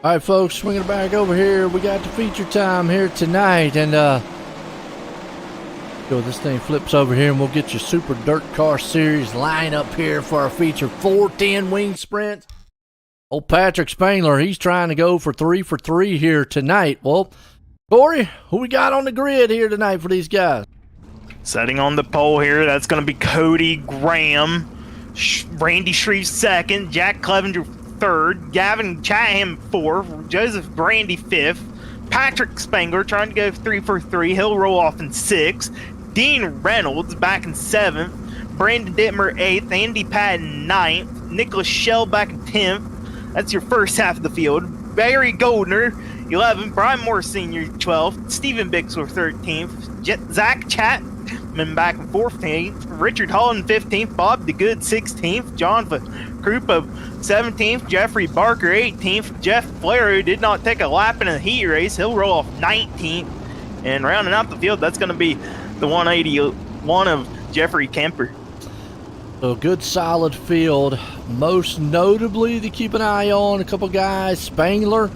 All right, folks, swinging it back over here. We got the feature time here tonight, and this thing flips over here, and we'll get your Super Dirt Car Series lineup here for our feature 410 wing sprints. Old Patrick Spangler, he's trying to go for 3 here tonight. Well, Corey, who we got on the grid here tonight for these guys? Setting on the pole here, that's going to be Cody Graham, Randy Shreve second, Jack Clevenger third, Gavin Chatham fourth, Joseph Brandy fifth, Patrick Spangler trying to go 3 he'll roll off in sixth, Dean Reynolds back in seventh, Brandon Dittmer eighth, Andy Patton ninth, Nicholas Shell back in 10th. That's your first half of the field. Barry Goldner 11th, Brian Moore Sr. 12th, Stephen Bixler 13th, Zach Chapman back in 14th, Richard Holland 15th, Bob DeGood 16th, John Krupa 17th, Jeffrey Barker 18th, Jeff Flero did not take a lap in a heat race. He'll roll off 19th. And rounding out the field, that's going to be the 181 of Jeffrey Kemper. So good solid field. Most notably to keep an eye on, a couple guys. Spangler,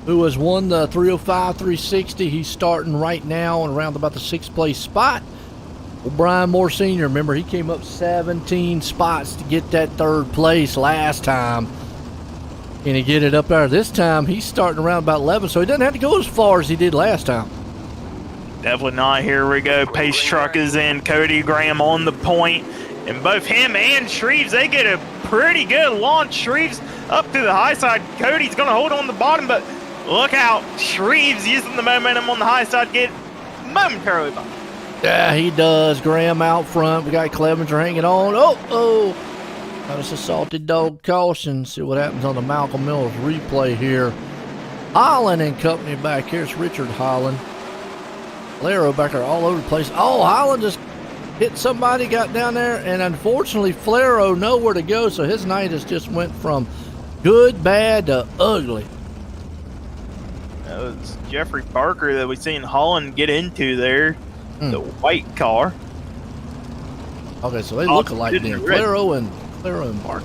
who has won the 305 360. He's starting right now and around about the 6th place spot. Well, Brian Moore Sr., remember, he came up 17 spots to get that 3rd place last time. Can he get it up there this time? He's starting around about 11, so he doesn't have to go as far as he did last time. Definitely not. Here we go. Pace truck is in. Cody Graham on the point. And both him and Shreves, they get a pretty good launch. Shreves up to the high side. Cody's going to hold on the bottom, but look out. Shreves using the momentum on the high side, get momentarily by. Yeah, he does. Graham out front. We got Clevenger hanging on. Oh. That was a salted dog caution. See what happens on the Malcolm Mills replay here. Holland and company back here. It's Richard Holland. Laro back there all over the place. Oh, Holland just hit somebody, got down there, and unfortunately Flero nowhere to go, so his night has just went from good, bad to ugly. That was Jeffrey Barker that we seen Holland get into there, the white car. Okay, so they look alike then. Flero and Barker.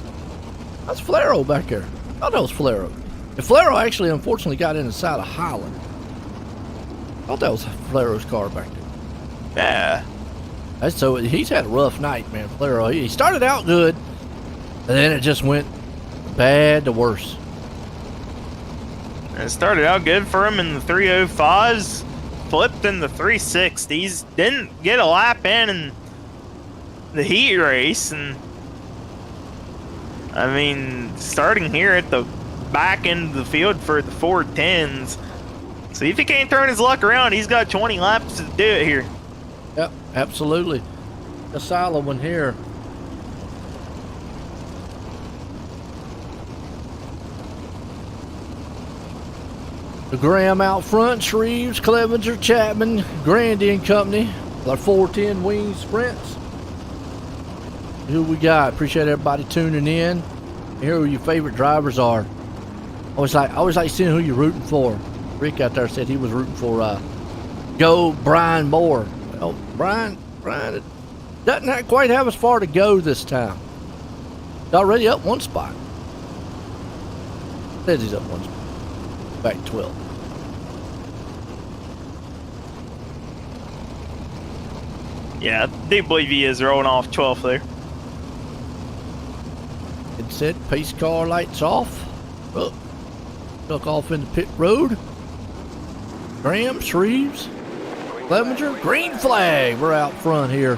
That's Flero back there. I thought that was Flero. And Flero actually unfortunately got in the side of Holland. I thought that was Flero's car back there. Yeah. So he's had a rough night, man. Flero. He started out good, and then it just went bad to worse. It started out good for him in the 305s, flipped in the 360s, didn't get a lap in the heat race, and I mean, starting here at the back end of the field for the 410s. See if he can't turn his luck around. He's got 20 laps to do it here. Yep, absolutely. A solid one here. The Graham out front, Shreves, Clevenger, Chapman, Grandy and company. Our 410 wing sprints. Who we got? Appreciate everybody tuning in. Here who your favorite drivers are. Always like seeing who you're rooting for. Rick out there said he was rooting for go Brian Moore. Well, Brian doesn't quite have as far to go this time. He's already up 1 spot. Says he's up 1 spot. Back 12. Yeah, I do believe he is rolling off 12th there. It said pace car lights off. Oh, took off into pit road. Graham, Shreves, Clevenger, green flag. We're out front here.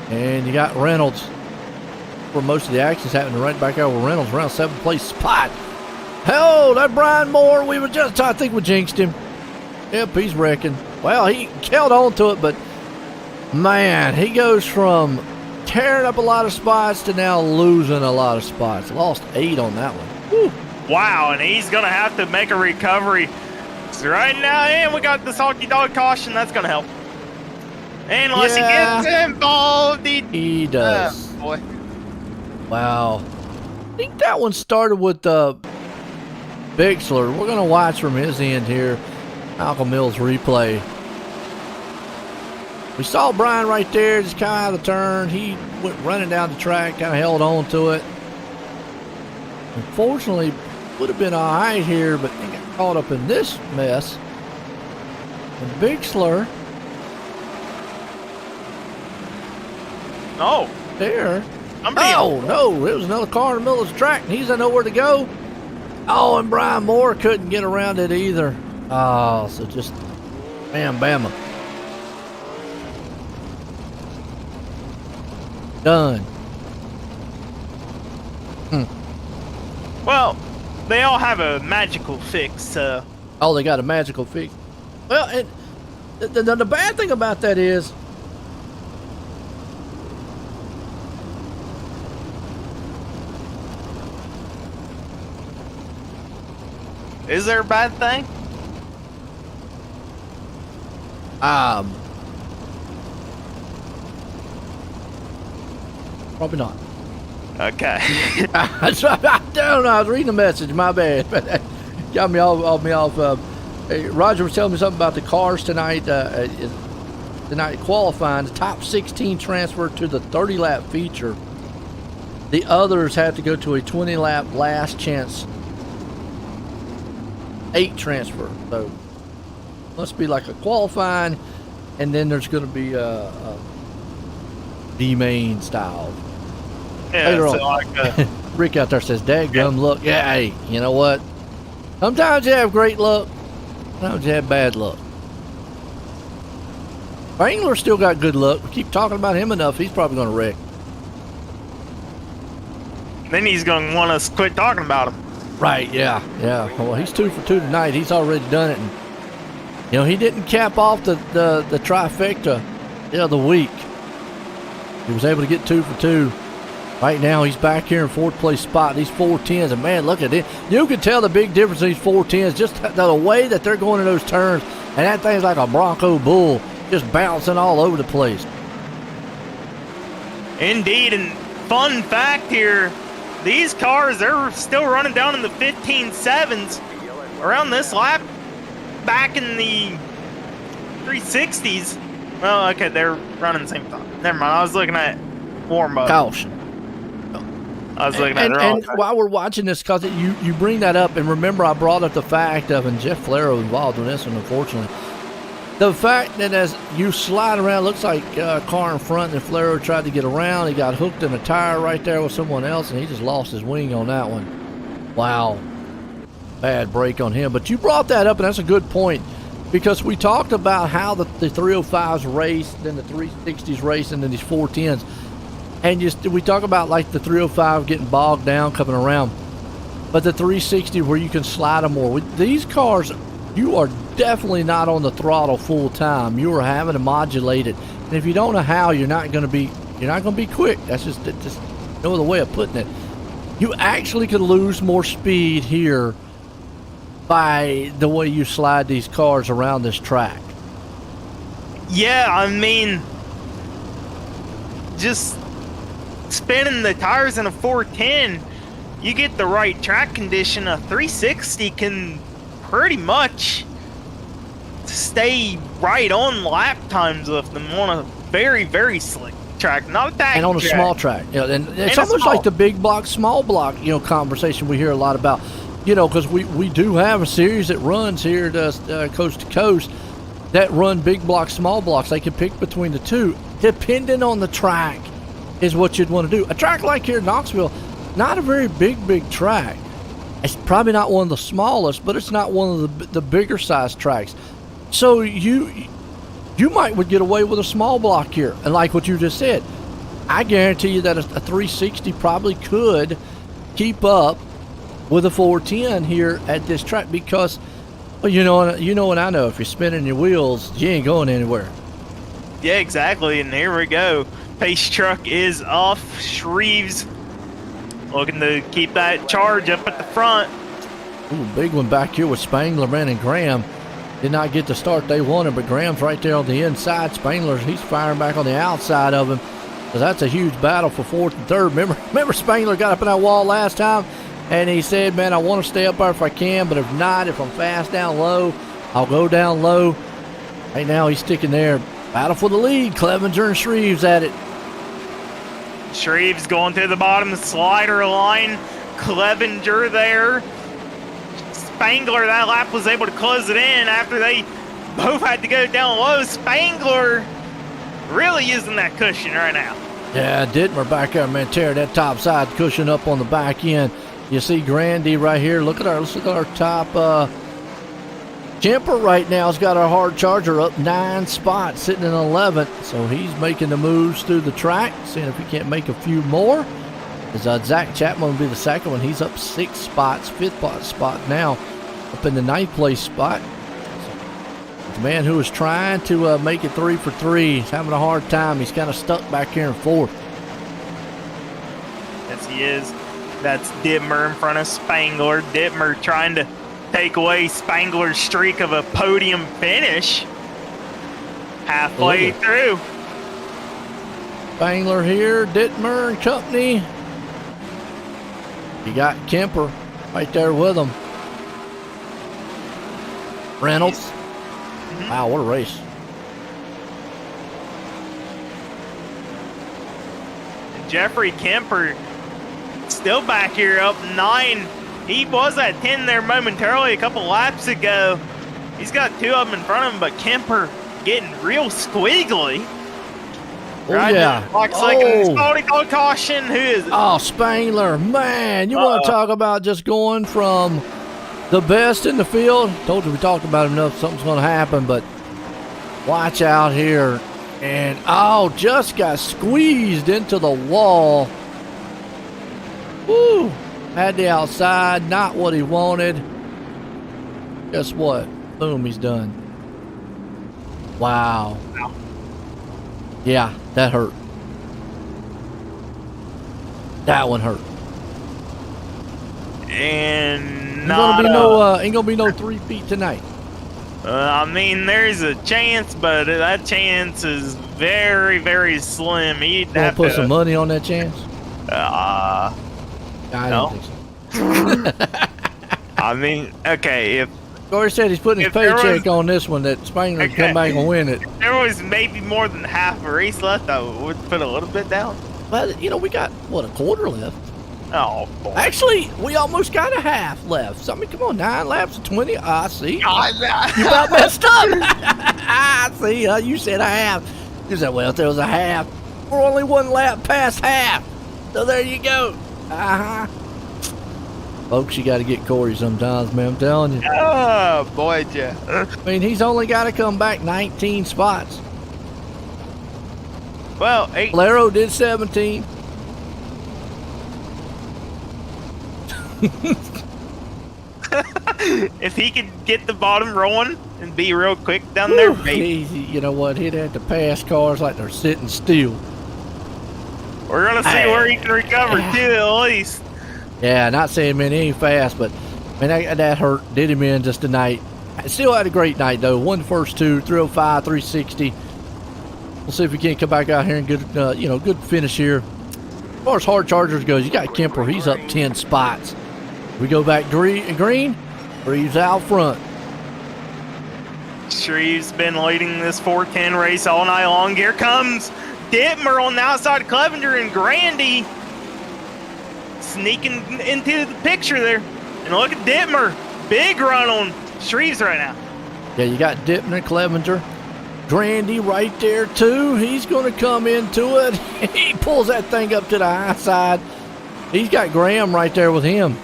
And you got Reynolds. Where most of the action's happening right back over Reynolds, around 7th place spot. Hell, that Brian Moore, I think we jinxed him. Yep, he's wrecking. Well, he held on to it, but man, he goes from tearing up a lot of spots to now losing a lot of spots. Lost 8 on that one. Woo. Wow, and he's going to have to make a recovery. So right now, and we got the salty dog caution. That's going to help. And unless he gets involved, he does. Boy. Wow. I think that one started with Bixler. We're going to watch from his end here. Malcolm Mills replay. We saw Brian right there, just kind of out of turn. He went running down the track, kind of held on to it. Unfortunately, would have been all right here, but he got caught up in this mess. And Bixler. Oh. There. Oh, no. It was another car in the middle of the track, and he doesn't know where to go. Oh, and Brian Moore couldn't get around it either. Oh, so just bam, bama. Done. Well, they all have a magical fix. Oh, they got a magical fix. Well, and the bad thing about that is, is there a bad thing? Probably not. Okay. I don't know. I was reading the message. My bad. But got me off. Roger was telling me something about the cars tonight. Tonight qualifying, the top 16 transferred to the 30-lap feature. The others had to go to a 20-lap last chance 8 transfer. So must be like a qualifying, and then there's going to be a D-main style. Yeah, later so on. like Rick out there says, "Dadgum luck." Yeah, hey, you know what? Sometimes you have great luck. Sometimes you have bad luck. Spangler still got good luck. We keep talking about him enough. He's probably going to wreck. Then he's going to want us to quit talking about him. Right, yeah. Well, he's 2 for 2 tonight. He's already done it. And, you know, he didn't cap off the trifecta the other week. He was able to get 2 for 2. Right now, he's back here in 4th place spot. These 410s, and man, look at it. You can tell the big difference in these 410s, just the way that they're going in those turns. And that thing's like a Bronco bull, just bouncing all over the place. Indeed, and fun fact here, these cars, they're still running down in the 15.7s around this lap. Back in the 360s. Well, okay, they're running the same time. Never mind, I was looking at warm-up. Caution. I was looking at it wrong. And while we're watching this, because you bring that up, and remember I brought up the fact of, and Jeff Flero involved in this one, unfortunately, the fact that as you slide around, looks like a car in front, and Flero tried to get around. He got hooked in a tire right there with someone else, and he just lost his wing on that one. Wow. Bad break on him. But you brought that up, and that's a good point, because we talked about how the 305s race, then the 360s race, and then these 410s. And we talk about like the 305 getting bogged down coming around, but the 360 where you can slide them more. With these cars, you are definitely not on the throttle full time. You are having to modulate it, and if you don't know how, you're not going to be quick. That's just no other way of putting it. You actually could lose more speed here by the way you slide these cars around this track. Yeah, I mean, just spinning the tires in a 410, you get the right track condition. A 360 can pretty much stay right on lap times with them on a very, very slick track, not a tag and on a small track. Yeah, and it's almost like the big block, small block, conversation we hear a lot about, because we do have a series that runs here to Coast to Coast that run big blocks, small blocks. They can pick between the two, depending on the track. Is what you'd want to do. A track like here in Knoxville, not a very big track. It's probably not one of the smallest, but it's not one of the bigger size tracks. So you would get away with a small block here. And like what you just said, I guarantee you that a 360 probably could keep up with a 410 here at this track, because you know and I know, if you're spinning your wheels, you ain't going anywhere. Yeah, exactly. And here we go. Pace truck is off. Shreves looking to keep that charge up at the front. Ooh, big one back here with Spangler, man, and Graham. Did not get the start they wanted, but Graham's right there on the inside. Spangler, he's firing back on the outside of him. So that's a huge battle for 4th and 3rd. Remember Spangler got up in that wall last time, and he said, man, I want to stay up there if I can, but if not, if I'm fast down low, I'll go down low. Right now he's sticking there. Battle for the lead. Clevenger and Shreves at it. Shreves going to the bottom of the slider line. Clevenger there Spangler, that lap was able to close it in after they both had to go down low. Spangler really using that cushion right now. Yeah, Dittmer back there, man, tear that top side cushion up on the back end. You see Grandy right here. Look at our top Kemper right now has got our hard charger up 9 spots, sitting in 11th. So he's making the moves through the track, seeing if he can't make a few more. As Zach Chapman will be the second one. He's up 6 spots, 5th spot now, up in the 9th place spot. The man who is trying to make it 3 for 3. He's having a hard time. He's kind of stuck back here in 4th. Yes, he is. That's Dittmer in front of Spangler. Dittmer trying to take away Spangler's streak of a podium finish. Halfway through. Spangler here, Dittmer and company. You got Kemper right there with him. Reynolds. Wow, what a race. Jeffrey Kemper still back here up 9. He was at 10 there momentarily a couple laps ago. He's got 2 of them in front of him, but Kemper getting real squiggly. Oh, yeah. Spalding on caution. Who is it? Oh, Spangler. Man, you want to talk about just going from the best in the field? Told you we talked about it enough. Something's going to happen, but watch out here. And, just got squeezed into the wall. Woo! Had the outside, not what he wanted. Guess what? Boom, he's done. Wow. Yeah, that hurt. That one hurt. And ain't gonna be no 3 feet tonight. I mean, there's a chance, but that chance is very, very slim. He'd have put to some money on that chance. I don't think so. I mean, okay, if Corey said he's putting his paycheck on this one, that Spangler can come back and win it. If there was maybe more than half a race left, I would put a little bit down. But, we got, a quarter left? Oh, boy. Actually, we almost got a half left. So, I mean, come on, 9 laps of 20. I see. You about messed up. I see. You said a half. You said, well, if there was a half, we're only 1 lap past half. So, there you go. Folks, you got to get Corey sometimes, man. I'm telling you. Oh, boy, Jeff. I mean, he's only got to come back 19 spots. Well, Valero did 17. If he could get the bottom rolling and be real quick down there, maybe. You know what? He'd have to pass cars like they're sitting still. We're going to see where he can recover, too, at least. Yeah, not saying, man, he ain't fast, but, man, that hurt. Did him in just tonight. Still had a great night, though. Won the first 2, 305, 360. We'll see if we can't come back out here and get, good finish here. As far as hard chargers goes, you got Kemper. He's up 10 spots. We go back green, Reeves out front. Shreve's been leading this 410 race all night long. Here comes Dittmer on the outside of Clevenger, and Grandy sneaking into the picture there. And look at Dittmer. Big run on Shreves right now. Yeah, you got Dittmer, Clevenger. Grandy right there, too. He's going to come into it. He pulls that thing up to the high side. He's got Graham right there with him.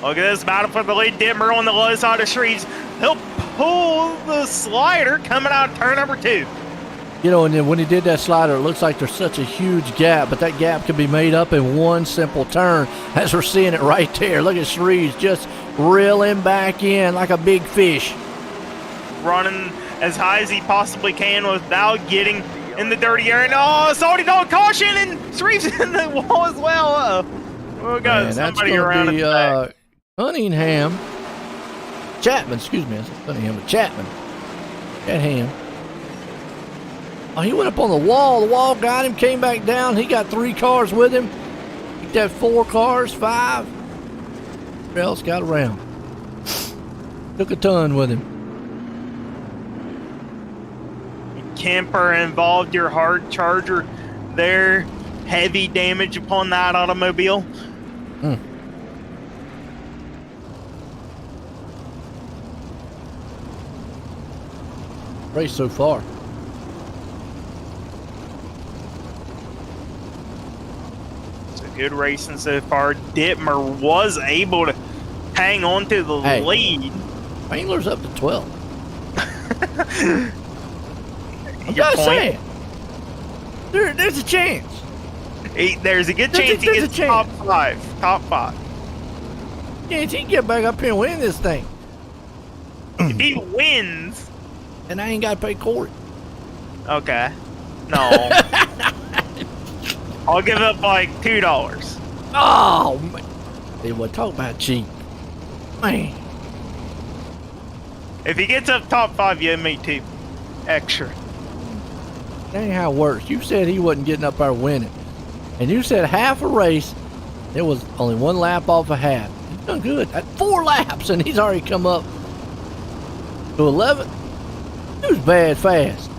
Look at this battle for the lead. Dittmer on the low side of Shreves. He'll pull the slider coming out of turn number 2. And then when he did that slider, it looks like there's such a huge gap, but that gap can be made up in one simple turn, as we're seeing it right there. Look at Shreves just reeling back in like a big fish. Running as high as he possibly can without getting in the dirty area. And Salty Dog caution, and Shreves in the wall as well. We got somebody around at the back. Cunningham. Chapman, excuse me. I said Cunningham, but Chapman. At him. Oh, he went up on the wall. The wall got him, came back down. He got 3 cars with him. He got 4 cars, 5. Who else got around? Took a ton with him. Kemper involved your hard charger there. Heavy damage upon that automobile. race so far. It's a good racing so far. Dittmer was able to hang on to the lead. Spangler's up to 12. I'm Your just point. saying. There's a chance. There's a good chance he gets top five. Top five. Chance he can get back up here and win this thing. If he wins, and I ain't got to pay court. Okay. No. I'll give up like $2. Oh man. They would talk about cheap. Man. If he gets up top five, yeah, me too. Extra. That ain't how it works. You said he wasn't getting up there winning. And you said half a race, it was only one lap off a half. He's done good. At 4 laps, and he's already come up to 11. He was bad fast.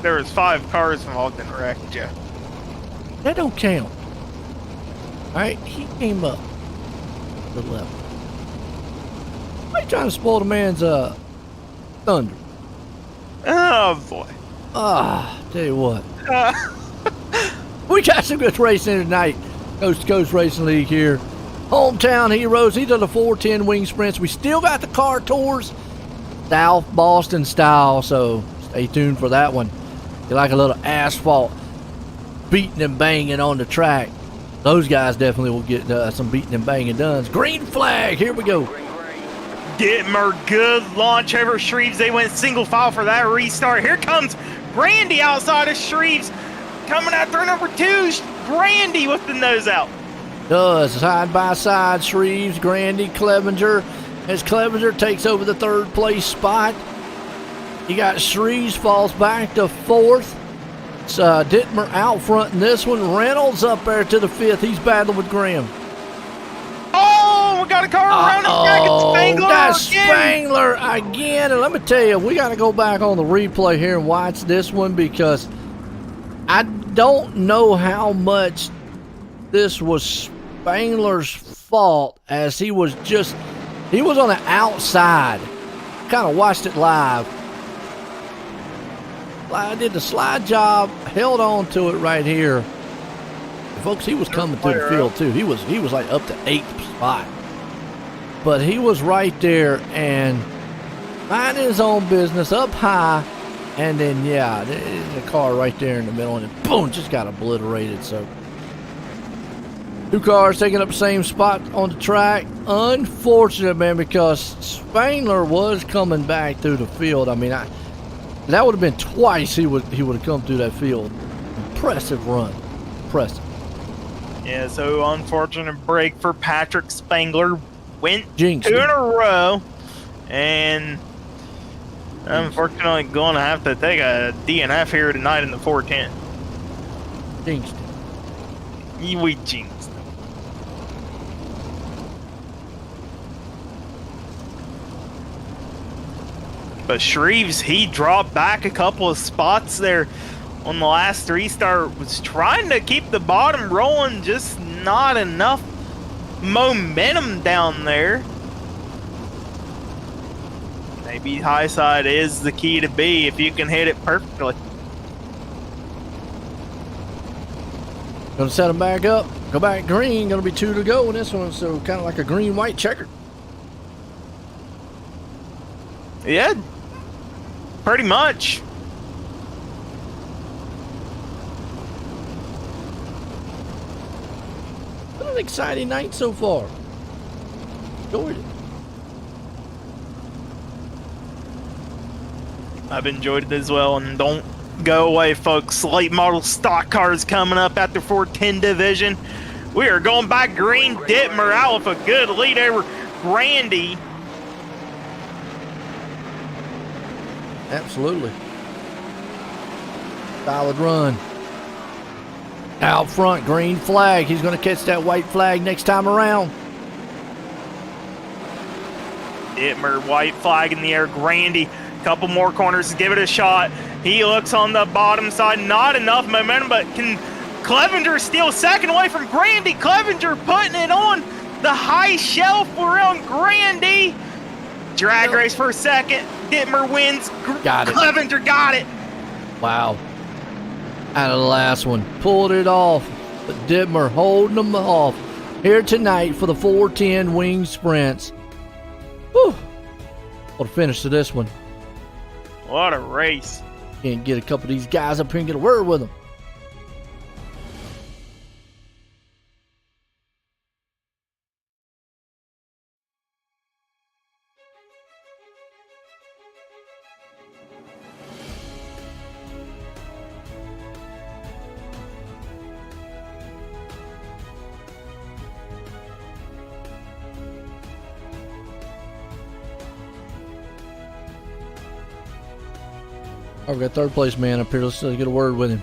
There was 5 cars involved in the wreck, Joe. That don't count. All right, he came up to 11. Why are you trying to spoil the man's thunder? Oh boy. Tell you what. We got some good racing tonight. Coast2Coast Racing League here. Hometown heroes. These are the 410 wing sprints. We still got the car tours. South Boston style. So stay tuned for that one. You like a little asphalt beating and banging on the track. Those guys definitely will get some beating and banging done. Green flag. Here we go. Dittmer, good launch over Shreves. They went single file for that restart. Here comes Brandy outside of Shreves. Coming out there, number 2, Brandy with the nose out. Does side by side, Shreves, Grandy, Clevenger. As Clevenger takes over the 3rd place spot. You got Shreves falls back to 4th. It's Dittmer out front in this one. Reynolds up there to the 5th. He's battling with Graham. Oh, we got a car around us back at Spangler That's again. Spangler again. And let me tell you, we got to go back on the replay here and watch this one because I don't know how much this was Spangler's fault as he was on the outside. Kind of watched it live. I did the slide job, held on to it right here. And folks, he was coming through the field too. He was like up to 8th spot. But he was right there and minding his own business up high. And then, yeah, the car right there in the middle, and it, boom, just got obliterated. So, 2 cars taking up the same spot on the track. Unfortunate, man, because Spangler was coming back through the field. I mean, that would have been twice he would have come through that field. Impressive run. Impressive. Yeah, so unfortunate break for Patrick Spangler. Went Jinxed 2 him. in a row, and unfortunately going to have to take a DNF here tonight in the 410. Jinxed him. We jinxed him. But Shreves, he dropped back a couple of spots there on the last restart. Was trying to keep the bottom rolling, just not enough momentum down there. Maybe high side is the key to be if you can hit it perfectly. Gonna set him back up. Go back green. Gonna be 2 to go in this one. So kind of like a green-white checker. Yeah, pretty much. What an exciting night so far. Enjoyed it. I've enjoyed it as well, and don't go away, folks. Late model stock cars coming up at the 410 division. We are going back green. Dittmer out with a good lead over Brandy. Absolutely. Solid run. Out front, green flag. He's going to catch that white flag next time around. Dittmer, white flag in the air. Grandy, couple more corners to give it a shot. He looks on the bottom side. Not enough momentum, but can Clevenger steal second away from Grandy? Clevenger putting it on the high shelf around Grandy. Drag race for a second. Dittmer wins. Got it. Clevenger got it. Wow. Out of the last one. Pulled it off. But Dittmer holding them off here tonight for the 410 wing sprints. Whew. What a finish to this one. What a race. Can't get a couple of these guys up here and get a word with them. I've got third place man up here. Let's get a word with him.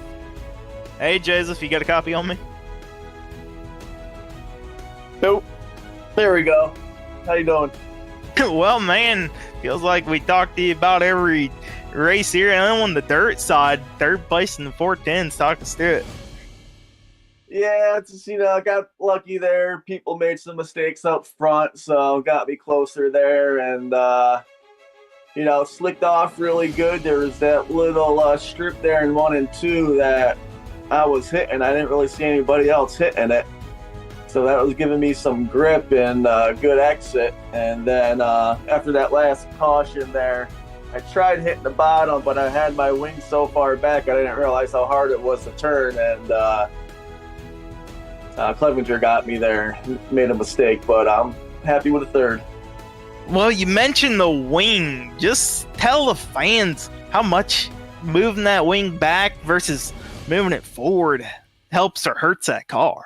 Hey, Joseph, you got a copy on me? Nope. There we go. How you doing? Well, man, feels like we talked to you about every race here. And on the dirt side, third place in the 410s. Talk us through it. Yeah, it's just, I got lucky there. People made some mistakes up front, so got me closer there. And, slicked off really good. There was that little strip there in 1 and 2 that I was hitting. I didn't really see anybody else hitting it. So that was giving me some grip and good exit. And then after that last caution there, I tried hitting the bottom, but I had my wing so far back I didn't realize how hard it was to turn. And Clevenger got me there. Made a mistake, but I'm happy with the third. Well, you mentioned the wing. Just tell the fans how much moving that wing back versus moving it forward helps or hurts that car.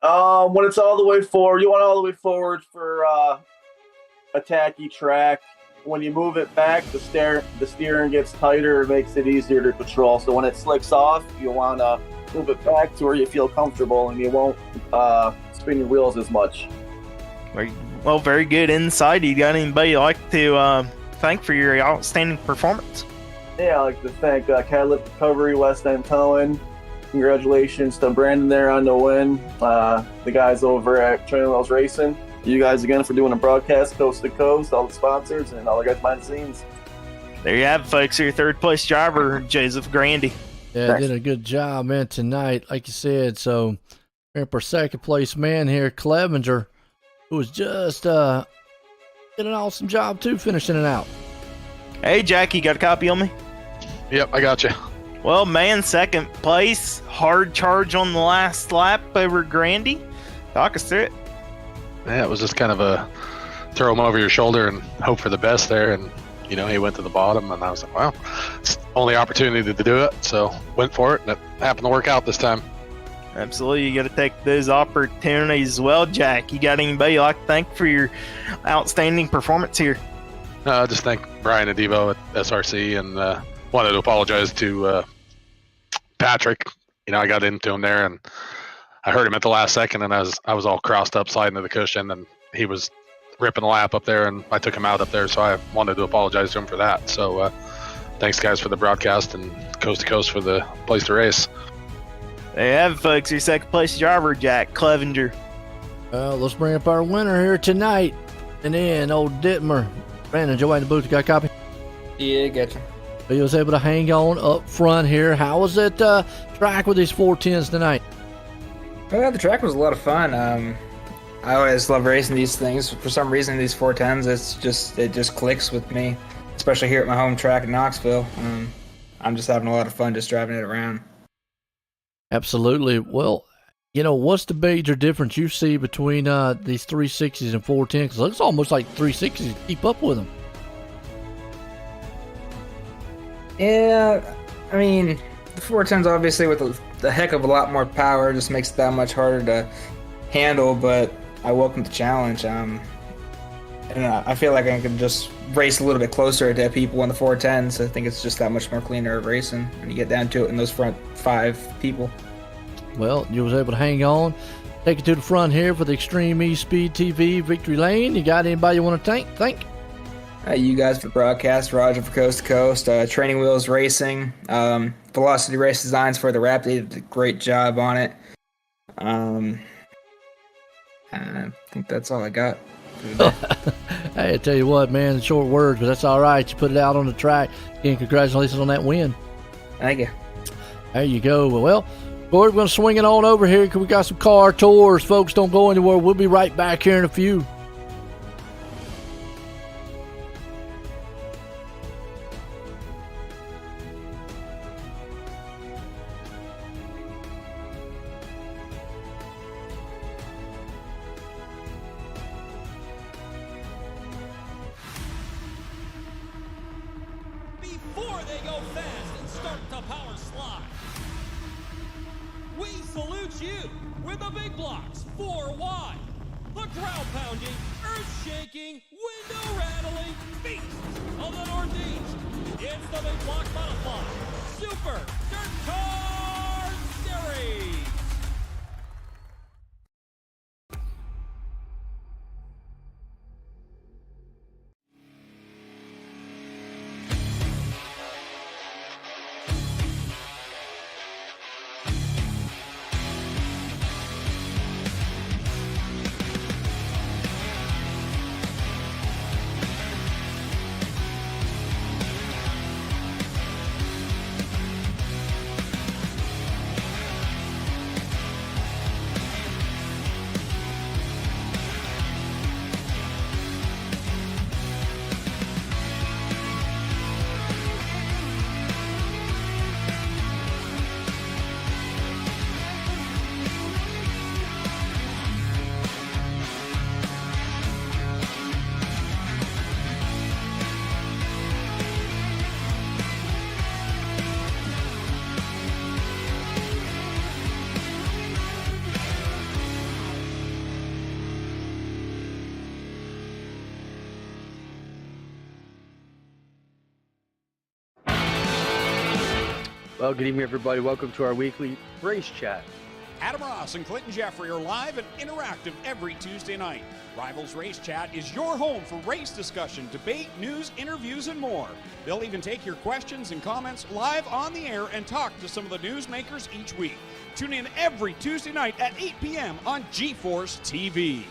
When it's all the way forward, you want all the way forward for a tacky track. When you move it back, the steering gets tighter. It makes it easier to control. So when it slicks off, you want to move it back to where you feel comfortable and you won't spin your wheels as much. Well, very good insight. You got anybody you'd like to thank for your outstanding performance? Yeah, I'd like to thank Catalytic Recovery, West End Towing. Congratulations to Brandon there on the win. The guys over at Training Wheels Racing. You guys again for doing a broadcast coast to coast, all the sponsors, and all the guys behind the scenes. There you have it, folks. Your third place driver, Joseph Grandy. Yeah, Thanks. did a good job, man, tonight, like you said. So, for second place man here, Clevenger, who was just did an awesome job, too, finishing it out. Hey, Jack, you got a copy on me? Yep, I got you. Well, man, second place. Hard charge on the last lap over Grandy. Talk us through it. Yeah, it was just kind of a throw him over your shoulder and hope for the best there. And, he went to the bottom, and I was like, well, it's the only opportunity to do it. So went for it, and it happened to work out this time. Absolutely. You got to take those opportunities as well, Jack. You got anybody you'd like to thank for your outstanding performance here? Just thank Brian Adivo at SRC, and wanted to apologize to Patrick. I got into him there, and I heard him at the last second, and I was all crossed up sliding to the cushion, and he was ripping a lap up there, and I took him out up there, so I wanted to apologize to him for that. So thanks, guys, for the broadcast, and Coast to Coast for the place to race. There you have it, folks. Your second place driver, Jack Clevenger. Let's bring up our winner here tonight. And then old Dittmer. Brandon, Joe in the booth, you got a copy? Yeah, gotcha. He was able to hang on up front here. How was it track with these 410s tonight? Well, the track was a lot of fun. I always love racing these things. For some reason, these 410s, it just clicks with me, especially here at my home track in Knoxville. I'm just having a lot of fun just driving it around. Absolutely. Well, what's the major difference you see between these 360s and 410s? Because it looks almost like 360s to keep up with them. Yeah, I mean, the 410s obviously with a heck of a lot more power just makes it that much harder to handle, but I welcome the challenge. And I feel like I can just race a little bit closer to people in the 410s. I think it's just that much more cleaner of racing when you get down to it in those front 5 people. Well, you was able to hang on. Take it to the front here for the Extreme E-Speed TV Victory Lane. You got anybody you want to thank? You guys for the broadcast, Roger for Coast to Coast, Training Wheels Racing, Velocity Race Designs for the wrap. They did a great job on it. I think that's all I got. Hey, I tell you what, man, short words, but that's all right. You put it out on the track. Again, congratulations on that win. Thank you. There you go. Well, Corey, we're going to swing it on over here because we got some car tours. Folks, don't go anywhere. We'll be right back here in a few. Before they go fast and start to power slide, we salute you with the big blocks 4 wide, the crowd pounding, earth shaking, window rattling beasts of the Northeast. It's the big block modified Super Dirt Car Series. Well, good evening, everybody. Welcome to our weekly race chat. Adam Ross and Clinton Jeffrey are live and interactive every Tuesday night. Rivals Race Chat is your home for race discussion, debate, news, interviews, and more. They'll even take your questions and comments live on the air and talk to some of the newsmakers each week. Tune in every Tuesday night at 8 p.m. on GeForce TV.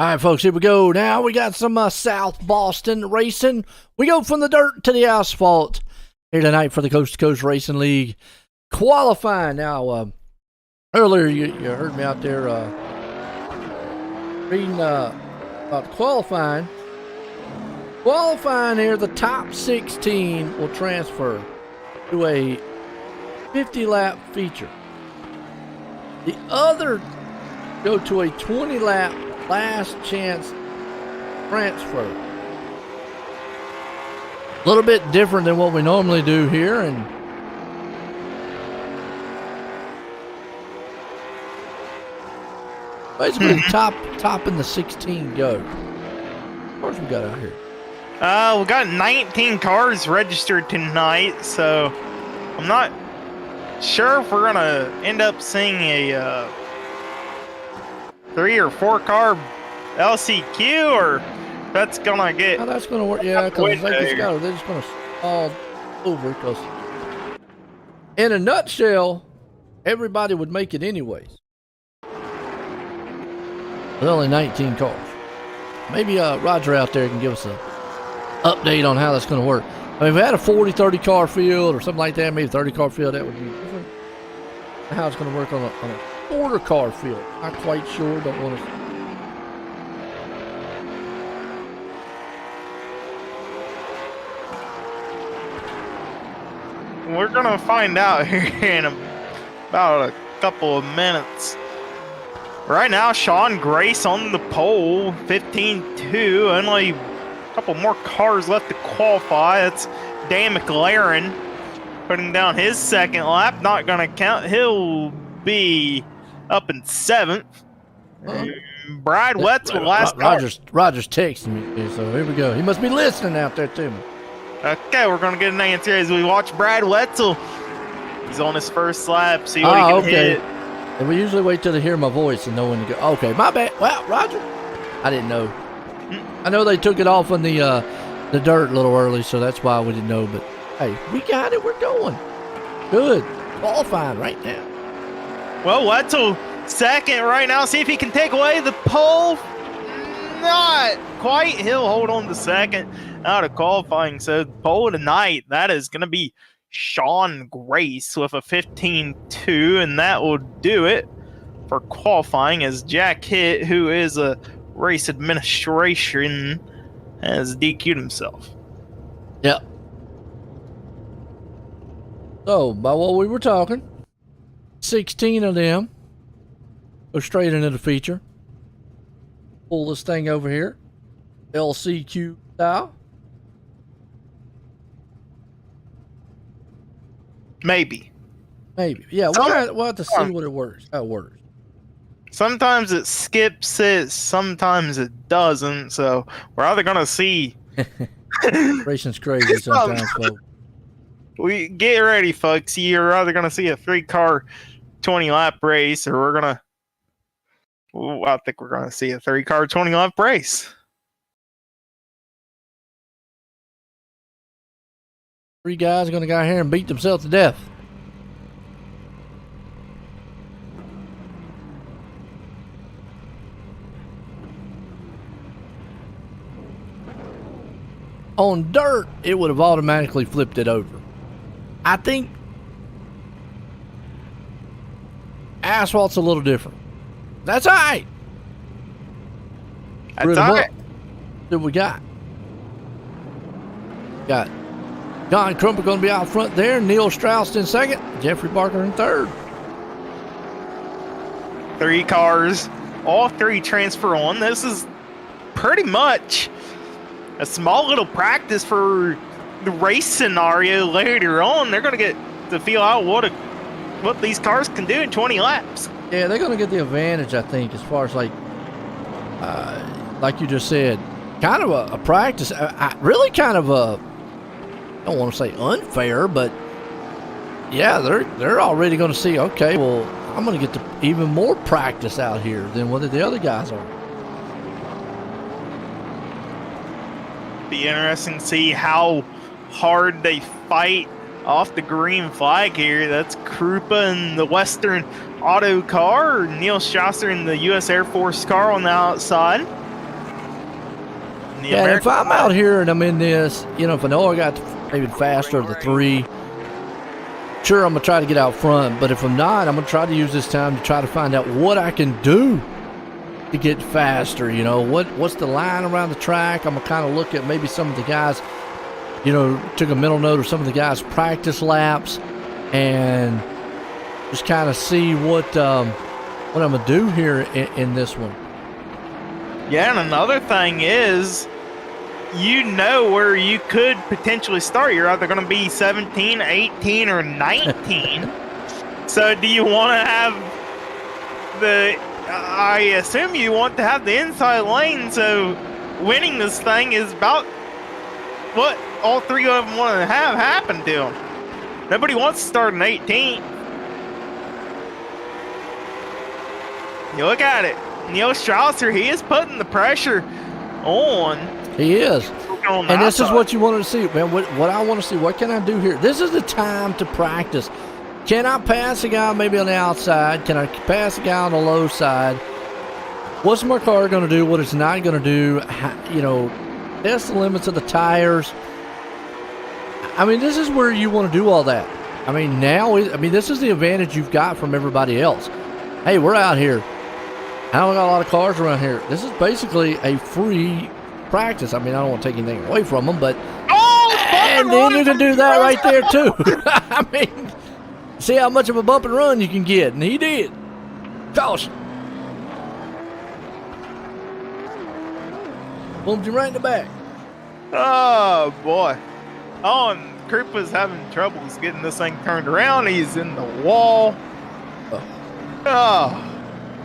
All right, folks, here we go. Now we got some South Boston racing. We go from the dirt to the asphalt here tonight for the Coast to Coast Racing League qualifying. Now, earlier you heard me out there reading about qualifying. Qualifying here, the top 16 will transfer to a 50-lap feature. The other go to a 20-lap last chance transfer. A little bit different than what we normally do here, and basically top in the 16 go. Of course, we got out here. We got 19 cars registered tonight, so I'm not sure if we're gonna end up seeing a 3 or 4 car LCQ, or that's gonna get. How that's gonna work? Yeah, because they're just gonna all over. Because in a nutshell, everybody would make it anyways. With only 19 cars. Maybe Roger out there can give us a update on how that's going to work. I mean, if we had a 40-30 car field or something like that, maybe 30 car field, that would be different. How it's going to work on a quarter car field, not quite sure. Don't want to. We're gonna find out here in about a couple of minutes. Right now, Sean Grace on the pole, 15-2. Only a couple more cars left to qualify. That's Dan McLaren putting down his second lap. Not going to count. He'll be up in 7th. Brad Wetzel last Roger's texting me, so here we go. He must be listening out there to me. Okay, we're going to get an answer as we watch Brad Wetzel. He's on his first lap. See what he can hit. And we usually wait till they hear my voice and know when to go. Okay, my bad. Well, Roger, I didn't know. I know they took it off on the dirt a little early, so that's why we didn't know. But hey, we got it. We're going. Good. Qualifying right now. Well, Wetzel second right now. See if he can take away the pole. Not quite. He'll hold on to second out of qualifying. So pole tonight, that is going to be Sean Grace with a 15-2, and that will do it for qualifying as Jack Hitt, who is a race administration, has DQ'd himself. Yep. So, by what we were talking, 16 of them go straight into the feature. Pull this thing over here. LCQ style. Maybe. Yeah, we'll have to see what it works. How it works. Sometimes it skips it, sometimes it doesn't. So we're either gonna see. Racing's crazy sometimes, folks. We get ready, folks. You're either gonna see a 3-car 20-lap race, or we're gonna. Well, I think we're gonna see a 3-car 20-lap race. 3 guys are gonna go out here and beat themselves to death. On dirt, it would have automatically flipped it over. I think asphalt's a little different. That's all right. That's all right. What we got? Got John Crumpet going to be out front there. Neil Strauss in second. Jeffrey Barker in third. 3 cars. All 3 transfer on. This is pretty much a small little practice for the race scenario later on. They're going to get to feel out what these cars can do in 20 laps. Yeah, they're going to get the advantage, I think, as far as like you just said, kind of a practice. Really kind of a, I don't want to say unfair, but yeah, they're already going to see, okay, well, I'm going to get even more practice out here than what the other guys are. Be interesting to see how hard they fight off the green flag here. That's Krupa in the Western Auto car, Neil Strasser in the U.S. Air Force car on the outside. Yeah, and if I'm out here and I'm in this, if I know I got maybe faster of the 3, sure, I'm going to try to get out front. But if I'm not, I'm going to try to use this time to try to find out what I can do to get faster. What's the line around the track? I'm going to kind of look at maybe some of the guys, took a mental note of some of the guys' practice laps and just kind of see what I'm going to do here in this one. Yeah, and another thing is, where you could potentially start. You're either going to be 17, 18, or 19. So do you want to have I assume you want to have the inside lane, so winning this thing is about what all 3 of them want to have happen to them. Nobody wants to start in 18. You look at it. Neil Strausser, he is putting the pressure on. He is. And this is what you wanted to see, man. What I want to see, what can I do here? This is the time to practice. Can I pass a guy maybe on the outside? Can I pass a guy on the low side? What's my car going to do? What it's not going to do? Test the limits of the tires. I mean, this is where you want to do all that. I mean, this is the advantage you've got from everybody else. Hey, we're out here. I don't got a lot of cars around here. This is basically a free practice. I mean, I don't want to take anything away from them, but and then you can do that right there too. I mean, see how much of a bump and run you can get, and he did. Caution. Bumped you right in the back. Oh boy. Oh, and Krupa's having troubles getting this thing turned around. He's in the wall. Oh.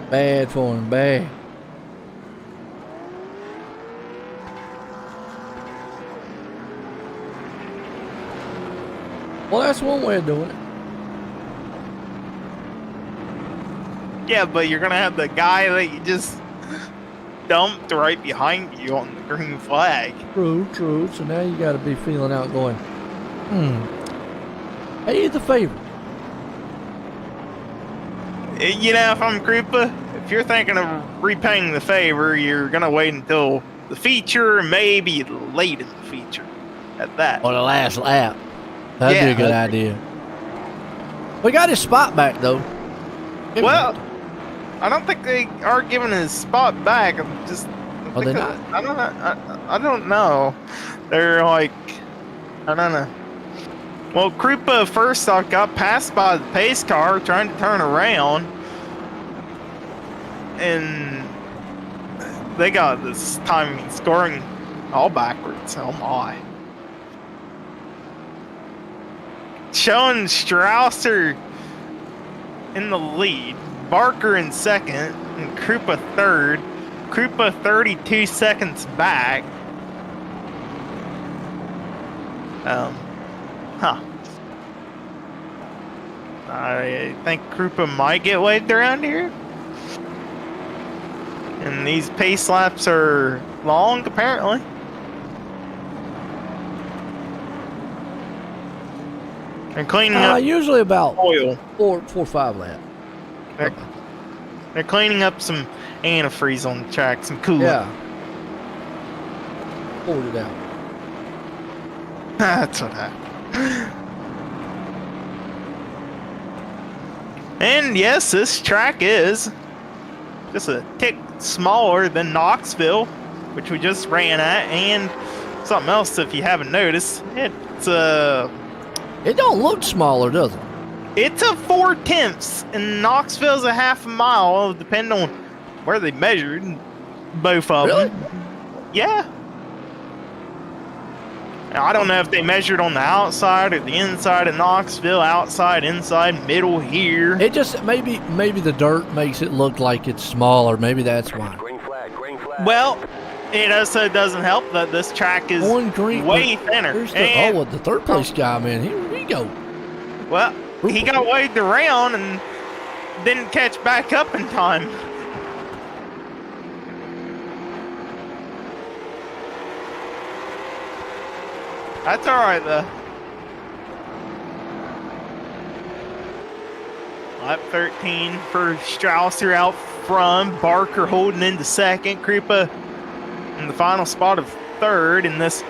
Bad for him, bad. Well, that's one way of doing it. Yeah, but you're going to have the guy that you just dumped right behind you on the green flag. True. So now you got to be feeling out going, hey, the favorite. If I'm Krupa, if you're thinking of repaying the favor, you're going to wait until the feature, maybe late in the feature at that. Or the last lap. That'd be a good idea. We got his spot back, though. Well, I don't think they are giving his spot back. I'm just. Are they not? I don't know. They're like, I don't know. Well, Krupa first off got passed by the pace car trying to turn around, and they got this time scoring all backwards. Oh my! Showing Strausser in the lead, Barker in second, and Krupa third. Krupa 32 seconds back. I think Krupa might get waved around here. And these pace laps are long, apparently. They're cleaning up. Usually about oil. 4 or 5 laps. They're cleaning up some antifreeze on the track, some coolant. Yeah. Poured it out. That's what happened. And yes, this track is just a tick smaller than Knoxville, which we just ran at, and something else if you haven't noticed. It's It don't look smaller, does it? It's a 4/10, and Knoxville's a half a mile, depending on where they measured both of them. Yeah. Now, I don't know if they measured on the outside or the inside of Knoxville, outside, inside, middle here. It just maybe the dirt makes it look like it's smaller. Maybe that's why. Green flag. Well, it also doesn't help that this track is way thinner. The third place guy, man, here we go. Well, he got waved around and didn't catch back up in time. That's all right, though. Lap 13 for Strausser out front. Barker holding into second. Krupa in the final spot of third in this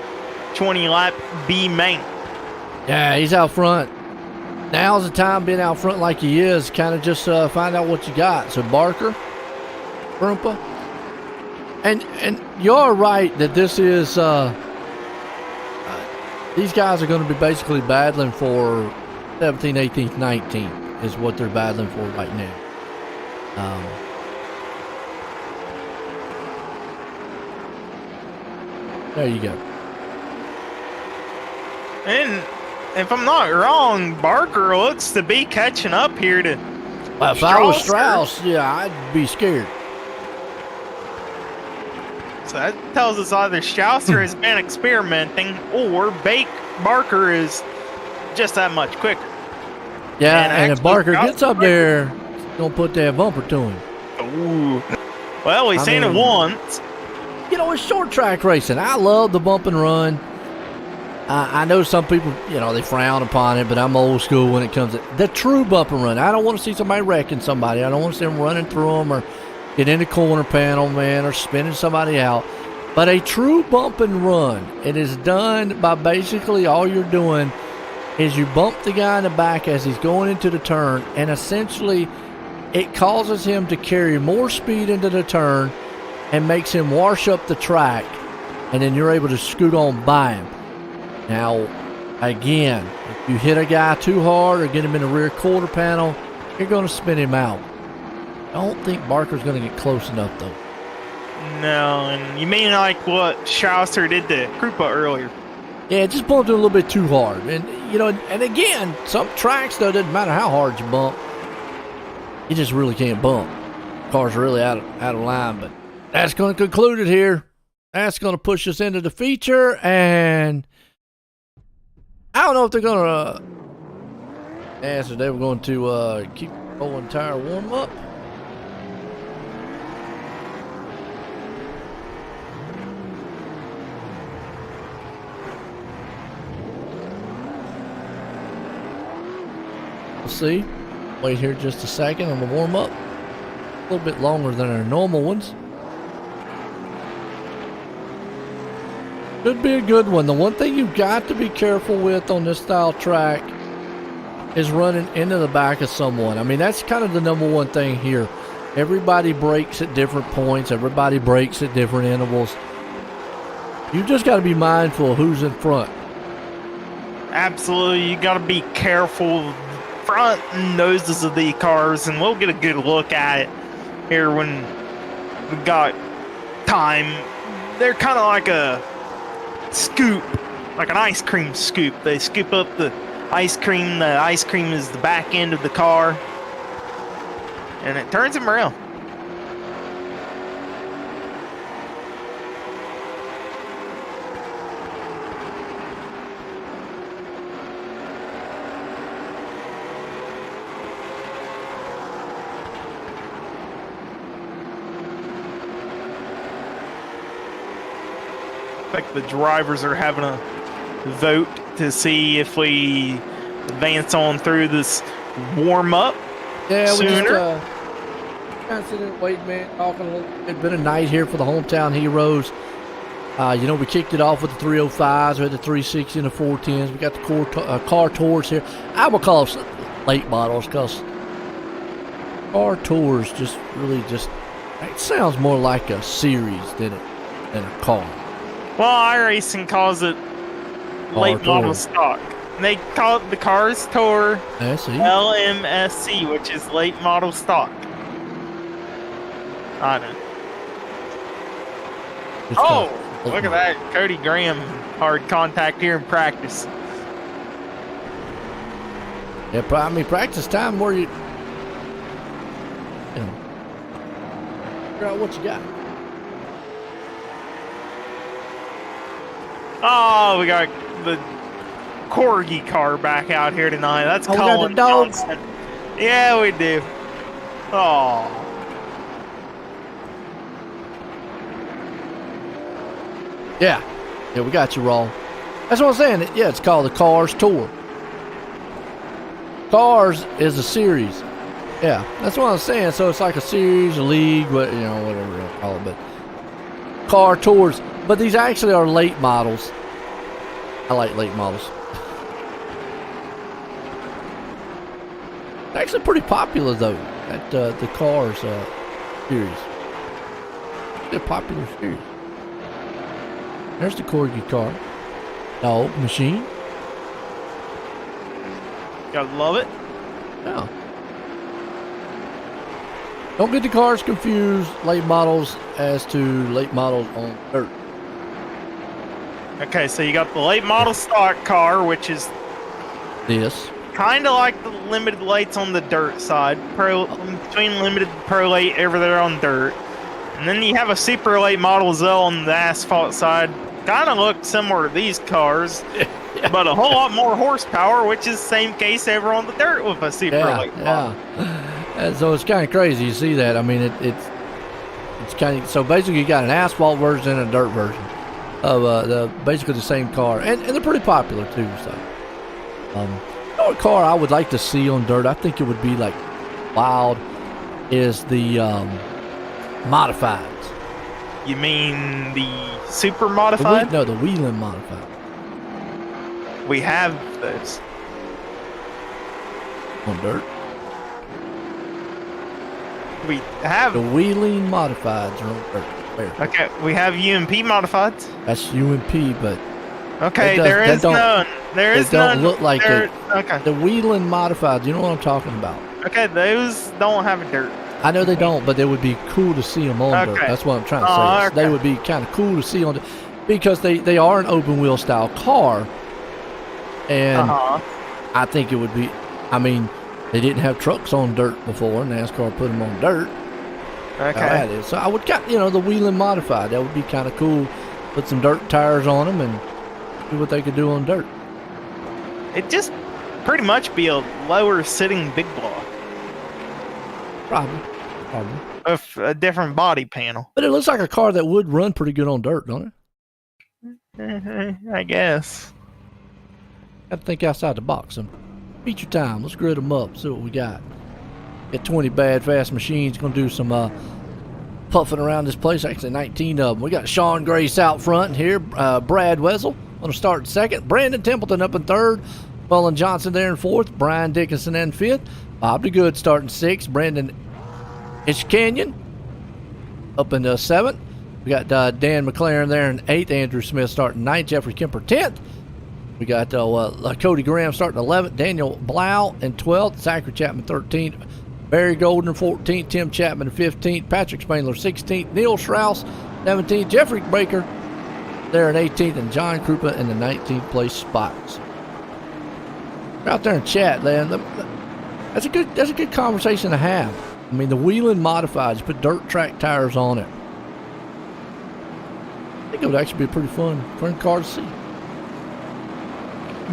20-lap B main. Yeah, he's out front. Now's the time being out front like he is. Kind of just find out what you got. So Barker, Brumpa. And you're right that this is these guys are going to be basically battling for 17th, 18th, 19th is what they're battling for right now. There you go. And if I'm not wrong, Barker looks to be catching up here to Well, if I was Strauss, yeah, I'd be scared. So that tells us either Strausser has been experimenting or Barker is just that much quicker. Yeah, and if Barker gets up there, he's going to put that bumper to him. Ooh. Well, we've seen it once. You know, it's short track racing. I love the bump and run. I know some people, you know, they frown upon it, but I'm old school when it comes to the true bump and run. I don't want to see somebody wrecking somebody. I don't want to see them running through them or get in the corner panel, man, or spinning somebody out. But a true bump and run, it is done by basically all you're doing is you bump the guy in the back as he's going into the turn, and essentially it causes him to carry more speed into the turn and makes him wash up the track, and then you're able to scoot on by him. Now, again, if you hit a guy too hard or get him in the rear quarter panel, you're going to spin him out. I don't think Barker's going to get close enough, though. No, and you mean like what Strausser did to Krupa earlier? Yeah, just bumped him a little bit too hard. And, you know, and again, some tracks, though, doesn't matter how hard you bump. You just really can't bump. Car's really out of line, but that's going to conclude it here. That's going to push us into the feature, and I don't know if they're going to answer. They were going to keep the whole entire warm-up. We'll see. Wait here just a second on the warm-up. A little bit longer than our normal ones. Could be a good one. The one thing you've got to be careful with on this style track is running into the back of someone. I mean, that's kind of the number one thing here. Everybody breaks at different points. Everybody breaks at different intervals. You just got to be mindful of who's in front. Absolutely. You got to be careful front noses of the cars, and we'll get a good look at it here when we got time. They're kind of like a scoop, like an ice cream scoop. They scoop up the ice cream. The ice cream is the back end of the car, and it turns them around. Like the drivers are having a vote to see if we advance on through this warm-up sooner. We just sit and wait, man. Talking a little bit. It's been a night here for the hometown heroes. You know, we kicked it off with the 305s, we had the 360 and the 410s. We got the car tours here. I would call them late models because car tours just really it sounds more like a series than a car. Well, iRacing calls it late model stock. They call it the Cars Tour LMSC, which is late model stock. I know. Look at that. Cody Graham, hard contact here in practice. Yeah, I mean, practice time where you know, figure out what you got. Oh, we got the Corgi car back out here tonight. That's Colin Johnson. Yeah, we do. Oh. Yeah, we got you wrong. That's what I'm saying. Yeah, it's called the Cars Tour. Cars is a series. Yeah, that's what I'm saying. So it's like a series, a league, whatever you call it. But car tours. But these actually are late models. I like late models. Actually pretty popular though at the Cars series. They're popular series. There's the Corgi car. Dog machine. Gotta love it. Yeah. Don't get the cars confused, late models, as to late models on dirt. Okay, so you got the late model stock car, which is this. Kind of like the limited lates on the dirt side. Between limited and pro late over there on dirt. And then you have a super late model as well on the asphalt side. Kind of look similar to these cars, but a whole lot more horsepower, which is the same case over on the dirt with a super late model. And so it's kind of crazy. You see that? I mean, it's kind of so basically you got an asphalt version and a dirt version of basically the same car, and they're pretty popular too. So, you know, a car I would like to see on dirt, I think it would be like wild, is the modifieds. You mean the super modified? No, the Wheeling modified. We have those on dirt. We have the Wheeling modifieds are on dirt. There. Okay, we have UMP modifieds. That's UMP, but okay, there is none. There is none. They don't look like it. Okay. The Wheeling modifieds. You know what I'm talking about? Okay, those don't have a dirt. I know they don't, but they would be cool to see them on dirt. That's what I'm trying to say. Okay. They would be kind of cool to see on dirt because they are an open wheel style car, and I think it would be. I mean, they didn't have trucks on dirt before. NASCAR put them on dirt. Okay. So I would got the Wheeling modified. That would be kind of cool. Put some dirt tires on them and see what they could do on dirt. It just pretty much be a lower sitting big block. Probably. With a different body panel. But it looks like a car that would run pretty good on dirt, don't it? I guess. Got to think outside the box. Feature time. Let's grid them up. See what we got. Get 20 bad fast machines. Going to do some puffing around this place. Actually, 19 of them. We got Sean Grace out front here. Brad Wessel going to start second. Brandon Templeton up in third. Cullen Johnson there in fourth. Brian Dickinson in fifth. Bob DeGood starting sixth. Brandon Canyon up in seventh. We got Dan McLaren there in eighth. Andrew Smith starting ninth. Jeffrey Kemper 10th. We got Cody Graham starting 11th. Daniel Blau in 12th. Zachary Chapman 13th. Barry Golden 14th. Tim Chapman 15th. Patrick Spangler 16th. Neil Strauss 17th. Jeffrey Baker there in 18th. And John Krupa in the 19th place spots. Out there in chat, man. That's a good conversation to have. I mean, the Wheeling modifieds, put dirt track tires on it. I think it would actually be a pretty fun car to see.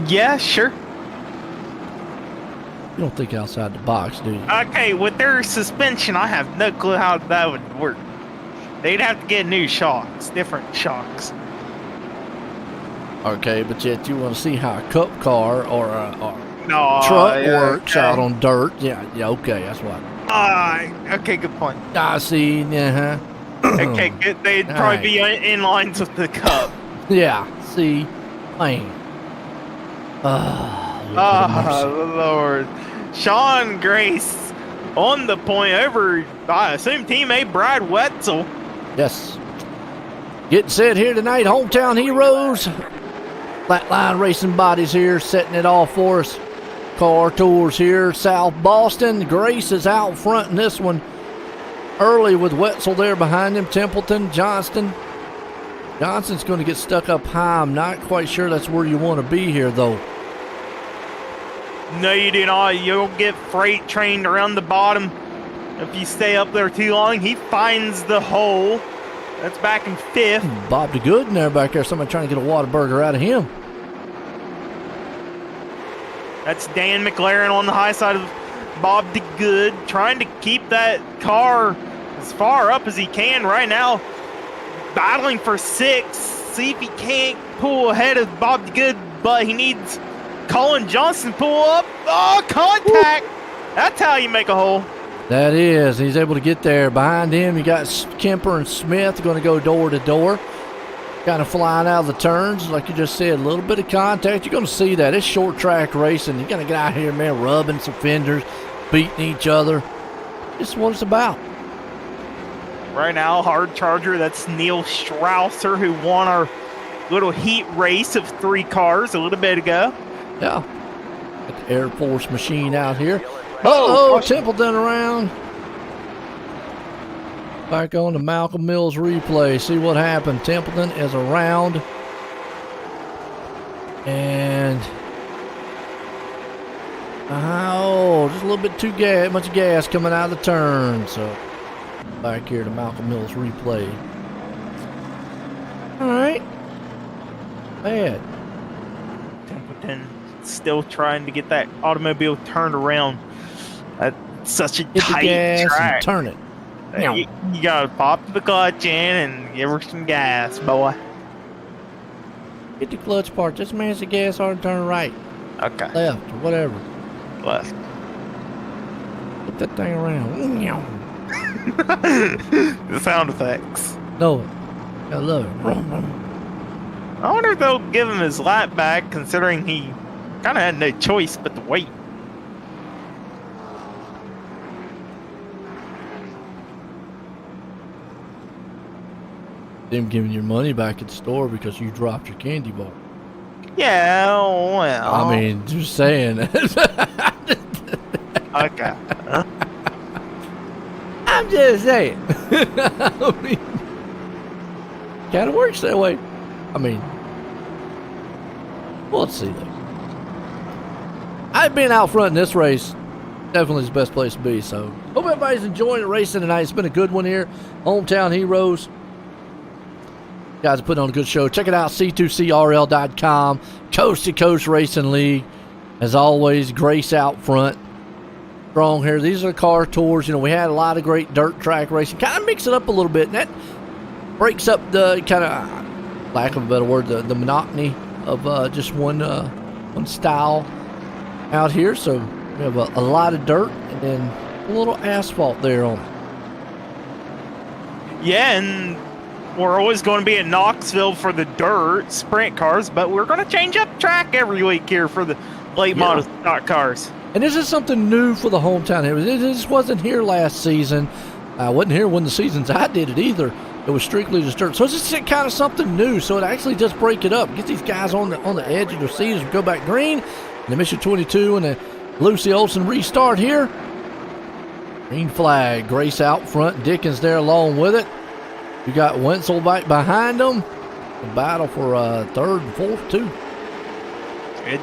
Yeah, sure. You don't think outside the box, do you? Okay, with their suspension, I have no clue how that would work. They'd have to get new shocks, different shocks. Okay, but yet you want to see how a cup car or a truck works out on dirt. Yeah, okay, that's what. Okay, good point. I see, Okay, good. They'd probably be in lines with the cup. Yeah, see, man. Lord. Sean Grace on the point over, I assume, teammate Brad Wetzel. Yes. Getting set here tonight, Hometown Heroes. Flatline Racing Bodies here, setting it all for us. Car Tours here, South Boston. Grace is out front in this one. Early with Wetzel there behind him. Templeton, Johnston's going to get stuck up high. I'm not quite sure that's where you want to be here, though. No, you do not. You'll get freight trained around the bottom. If you stay up there too long, he finds the hole. That's back in fifth. Bob DeGood in there back there. Somebody trying to get a Whataburger out of him. That's Dan McLaren on the high side of Bob DeGood, trying to keep that car as far up as he can right now. Battling for sixth. See if he can't pull ahead of Bob DeGood, but he needs Colin Johnson pull up. Oh, contact! Woo. That's how you make a hole. That is. He's able to get there. Behind him, you got Kemper and Smith going to go door to door. kind of flying out of the turns, like you just said, a little bit of contact. You're going to see that. It's short track racing. You're going to get out here, man, rubbing some fenders, beating each other. This is what it's about. Right now, hard charger, that's Neil Strausser, who won our little heat race of 3 cars a little bit ago. Yeah. Got the Air Force machine out here. Uh-oh, Templeton around. Back on the Malcolm Mills replay. See what happened. Templeton is around. And just a little bit too much gas coming out of the turn. So back here to Malcolm Mills replay. All right. Bad. Templeton still trying to get that automobile turned around. That's such a Hit the tight gas track. and turn it. You gotta pop the clutch in and give her some gas, boy. Hit the clutch part. Just manage the gas hard and turn right. Okay. Left or whatever. Left. Put that thing around. The sound effects. No. I love it. I wonder if they'll give him his lap back, considering he kind of had no choice but to wait. Them giving your money back at the store because you dropped your candy bar. Yeah, well. I mean, just saying. Okay. I'm just saying. I mean, kind of works that way. I mean, we'll see though. I've been out front in this race. Definitely the best place to be. So, hope everybody's enjoying the racing tonight. It's been a good one here. Hometown Heroes. Guys are putting on a good show. Check it out, C2CRL.com. Coast to Coast Racing League. As always, Grace out front. Strong here. These are the car tours. You know, we had a lot of great dirt track racing. Kind of mix it up a little bit. And that breaks up the kind of, lack of a better word, the monotony of just one style out here. So we have a lot of dirt and then a little asphalt there on it. Yeah, and we're always going to be at Knoxville for the dirt sprint cars, but we're going to change up track every week here for the late model stock cars. And this is something new for the hometown. This wasn't here last season. I wasn't here when the seasons I did it either. It was strictly just dirt. So it's just kind of something new. So it actually just break it up. Get these guys on the edge of their seats as we go back green. And the Mission 22 and the Lucy Olson restart here. Green flag. Grace out front. Dickens there along with it. You got Wenzel back behind them. The battle for third and fourth, too.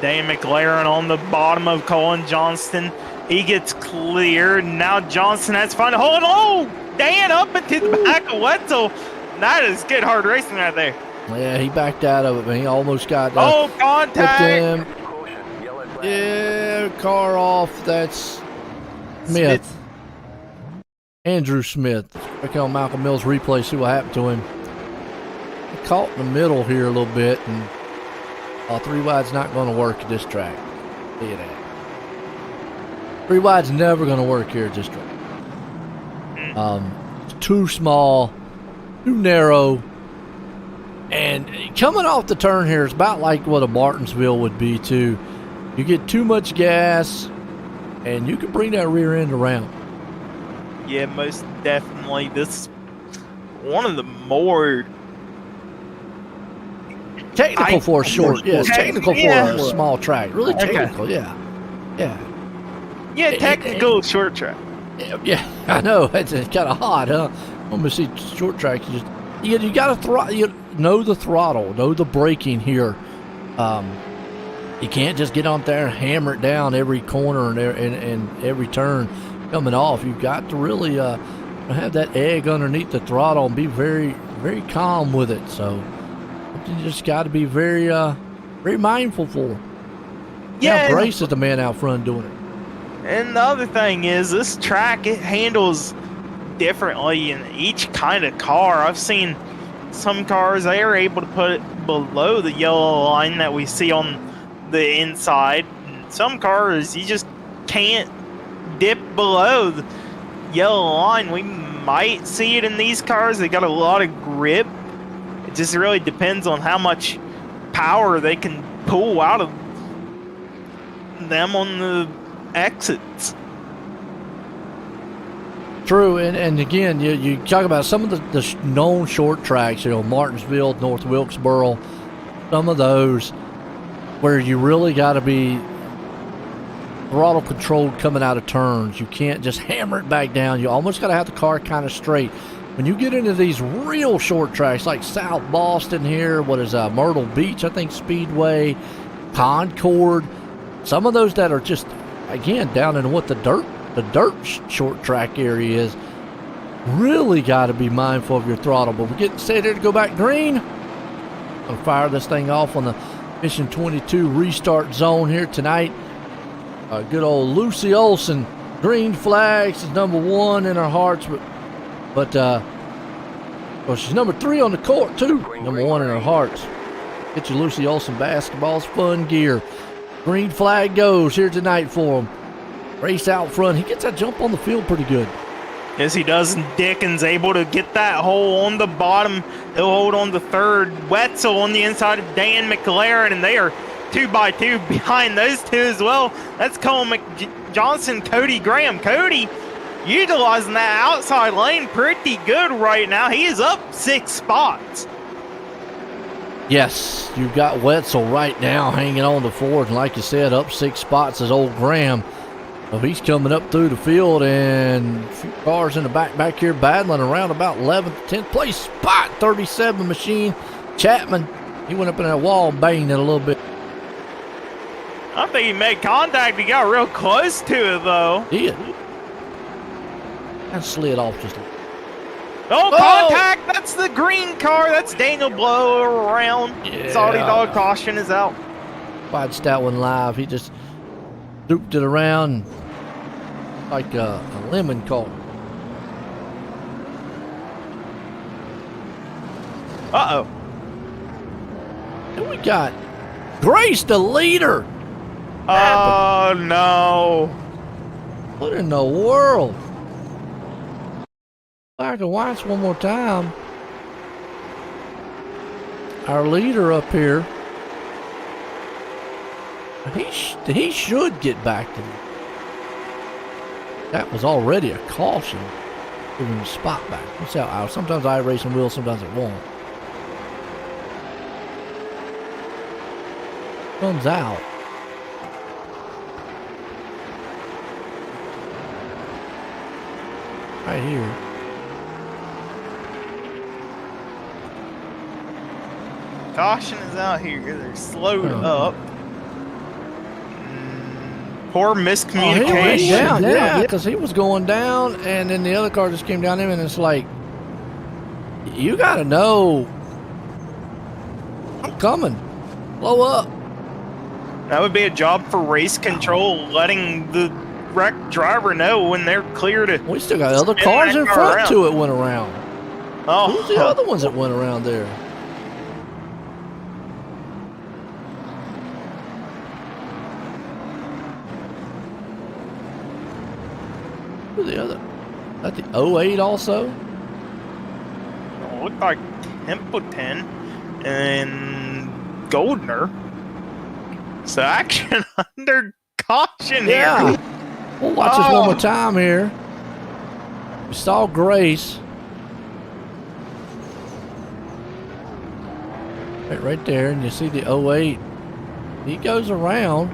Dan McLaren on the bottom of Colin Johnston. He gets cleared. Now Johnston has to find a hold. Oh, Dan up into the back of Wenzel. That is good hard racing right there. Yeah, he backed out of it, man. He almost got contact. Yeah, car off. That's Smith. Andrew Smith. Check on Malcolm Mills replay, see what happened to him. He caught in the middle here a little bit, and 3 wide's not going to work at this track. See that. 3 wide's never going to work here at this track. It's too small, too narrow, and coming off the turn here is about like what a Martinsville would be too. You get too much gas, and you can bring that rear end around. Yeah, most definitely. This is one of the more technical for a short. Yeah, it's technical for a small track. Really technical. Yeah. Yeah, technical short track. Yeah, I know. It's kind of hot, huh? I'm gonna see short track. You got to know the throttle, know the braking here. You can't just get on there and hammer it down every corner and every turn coming off. You've got to really have that egg underneath the throttle and be very, very calm with it. So you just got to be very, very mindful for. Yeah, Brace is the man out front doing it. And the other thing is, this track, it handles differently in each kind of car. I've seen some cars, they are able to put it below the yellow line that we see on the inside. Some cars, you just can't dip below the yellow line. We might see it in these cars. They got a lot of grip. It just really depends on how much power they can pull out of them on the exits. True, and again, you talk about some of the known short tracks, Martinsville, North Wilkesboro, some of those where you really got to be throttle controlled coming out of turns. You can't just hammer it back down. You almost got to have the car kind of straight. When you get into these real short tracks like South Boston here, Myrtle Beach, I think Speedway, Concord, some of those that are just, again, down in what the dirt short track area is, really got to be mindful of your throttle. But we're getting set here to go back green. I'll fire this thing off on the Mission 22 restart zone here tonight. Good old Lucy Olson, green flags is number 1 in our hearts, but she's number 3 on the court too. Number 1 in our hearts. Get your Lucy Olson basketball's fun gear. Green flag goes here tonight for him. Race out front. He gets that jump on the field pretty good. Yes, he does. And Dickens able to get that hole on the bottom. He'll hold on the third. Wetzel on the inside of Dan McLaren, and they are 2x2 behind those two as well. That's Cole Johnson, Cody Graham. Cody utilizing that outside lane pretty good right now. He is up 6 spots. Yes, you've got Wetzel right now hanging on to 4th, and like you said, up 6 spots is old Graham. So he's coming up through the field, and a few cars in the back here battling around about 11th, 10th place spot. 37 machine. Chapman, he went up in that wall and banged it a little bit. I think he made contact. He got real close to it, though. He did. And slid off just a little. Oh, contact! That's the green car. That's Daniel Blow around. Yeah. Saudi Dog caution is out. Watched that one live. He just looped it around like a lemon car. Uh-oh. And we got Grace, the leader. Oh, no. What in the world? Black and whites one more time. Our leader up here. He should get back to me. That was already a caution. Giving him a spot back. What's out? Sometimes I race and will, sometimes it won't. Comes out. Right here. Caution is out here. They're slowed up. Poor miscommunication. He went down, because he was going down, and then the other car just came down him, and it's like, you got to know, I'm coming. Blow up. That would be a job for race control, letting the wrecked driver know when they're clear to. We still got other cars in front around. to it went around. Oh, who's the other ones that went around there? Who's the other? That the 08 also? Looked like Templeton and Goldner. So action under caution here. We'll watch this one more time here. We saw Grace. Right there, and you see the 08. He goes around.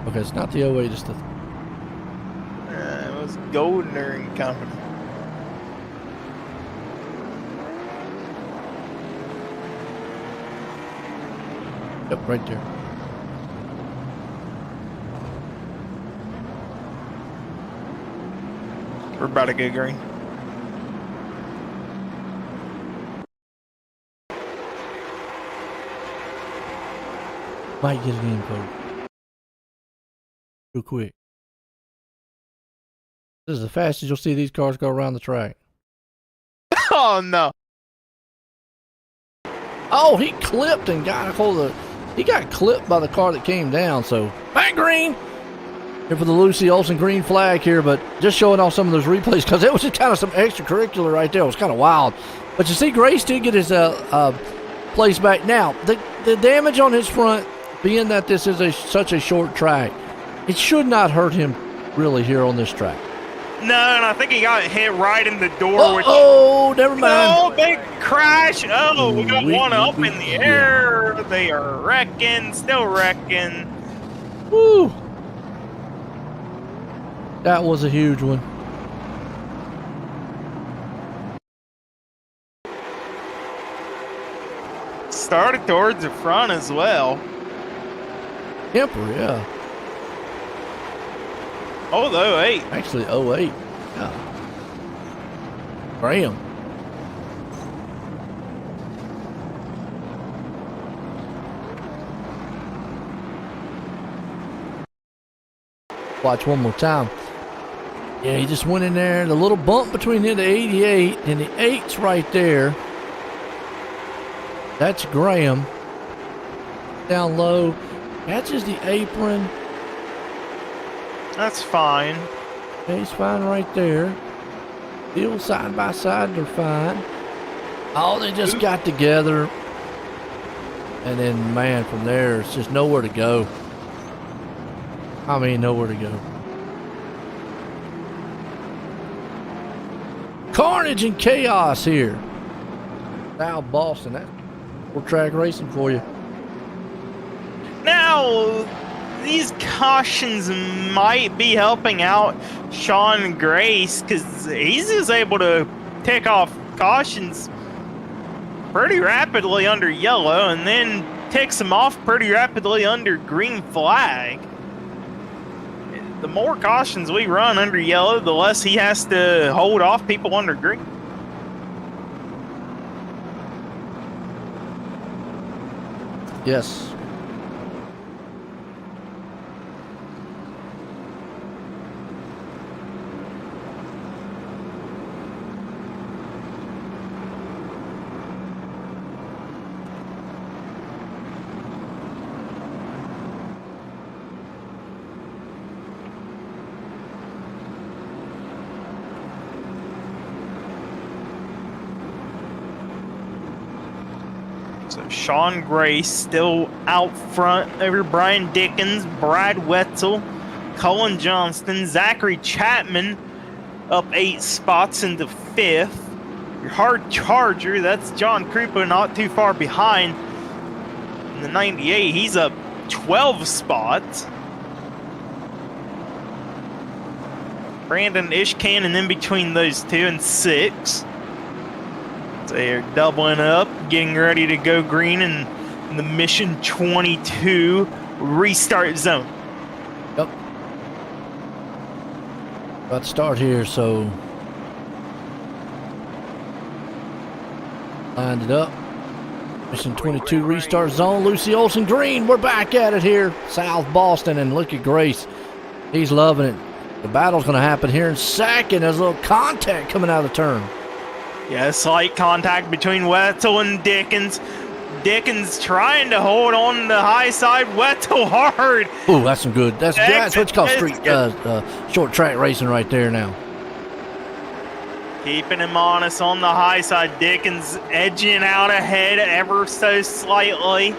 Okay, it's not the 08, it's the... It was Goldner and company. Yep, right there. We're about to get green. Might get it in, folks. Real quick. This is the fastest you'll see these cars go around the track. Oh, no. Oh, he clipped and got a hold of... He got clipped by the car that came down, so... Back green! here for the Lucy Olson green flag here, but just showing off some of those replays because it was just kind of some extracurricular right there. It was kind of wild. But you see Grace did get his place back. Now, the damage on his front, being that this is such a short track, it should not hurt him really here on this track. No, and I think he got hit right in the door. Oh, never mind. Oh, big crash. Oh, we got one up in the air. They are wrecking, still wrecking. Woo. That was a huge one. Started towards the front as well. Kemper, yeah. Oh, the 08. Actually, 08. Yeah. Graham. Watch one more time. Yeah, he just went in there. The little bump between the 88 and the 8's right there. That's Graham. Down low. Catches the apron. That's fine. Okay, he's fine right there. Still side by side, they're fine. Oh, they just got together. And then, man, from there, it's just nowhere to go. I mean, nowhere to go. Carnage and chaos here. South Boston, that's track racing for you. Now, these cautions might be helping out Sean Grace because he's just able to take off cautions pretty rapidly under yellow and then takes them off pretty rapidly under green flag. The more cautions we run under yellow, the less he has to hold off people under green. Yes. So Sean Grace still out front over Brian Dickens, Brad Wetzel, Cullen Johnston, Zachary Chapman up 8 spots into 5th. Your hard charger, that's John Krupa, not too far behind. In the 98, he's up 12 spots. Brandon Ishcannon in between those two in 6. They're doubling up, getting ready to go green in the Mission 22 restart zone. Yep. About to start here, so lined it up. Mission 22 restart zone. Lucy Olson green. We're back at it here. South Boston, and look at Grace. He's loving it. The battle's going to happen here in second. There's a little contact coming out of the turn. Yeah, slight contact between Wetzel and Dickens. Dickens trying to hold on the high side. Wetzel hard. Ooh, that's some good. That's what you call street short track racing right there now. Keeping him honest on the high side. Dickens edging out ahead ever so slightly.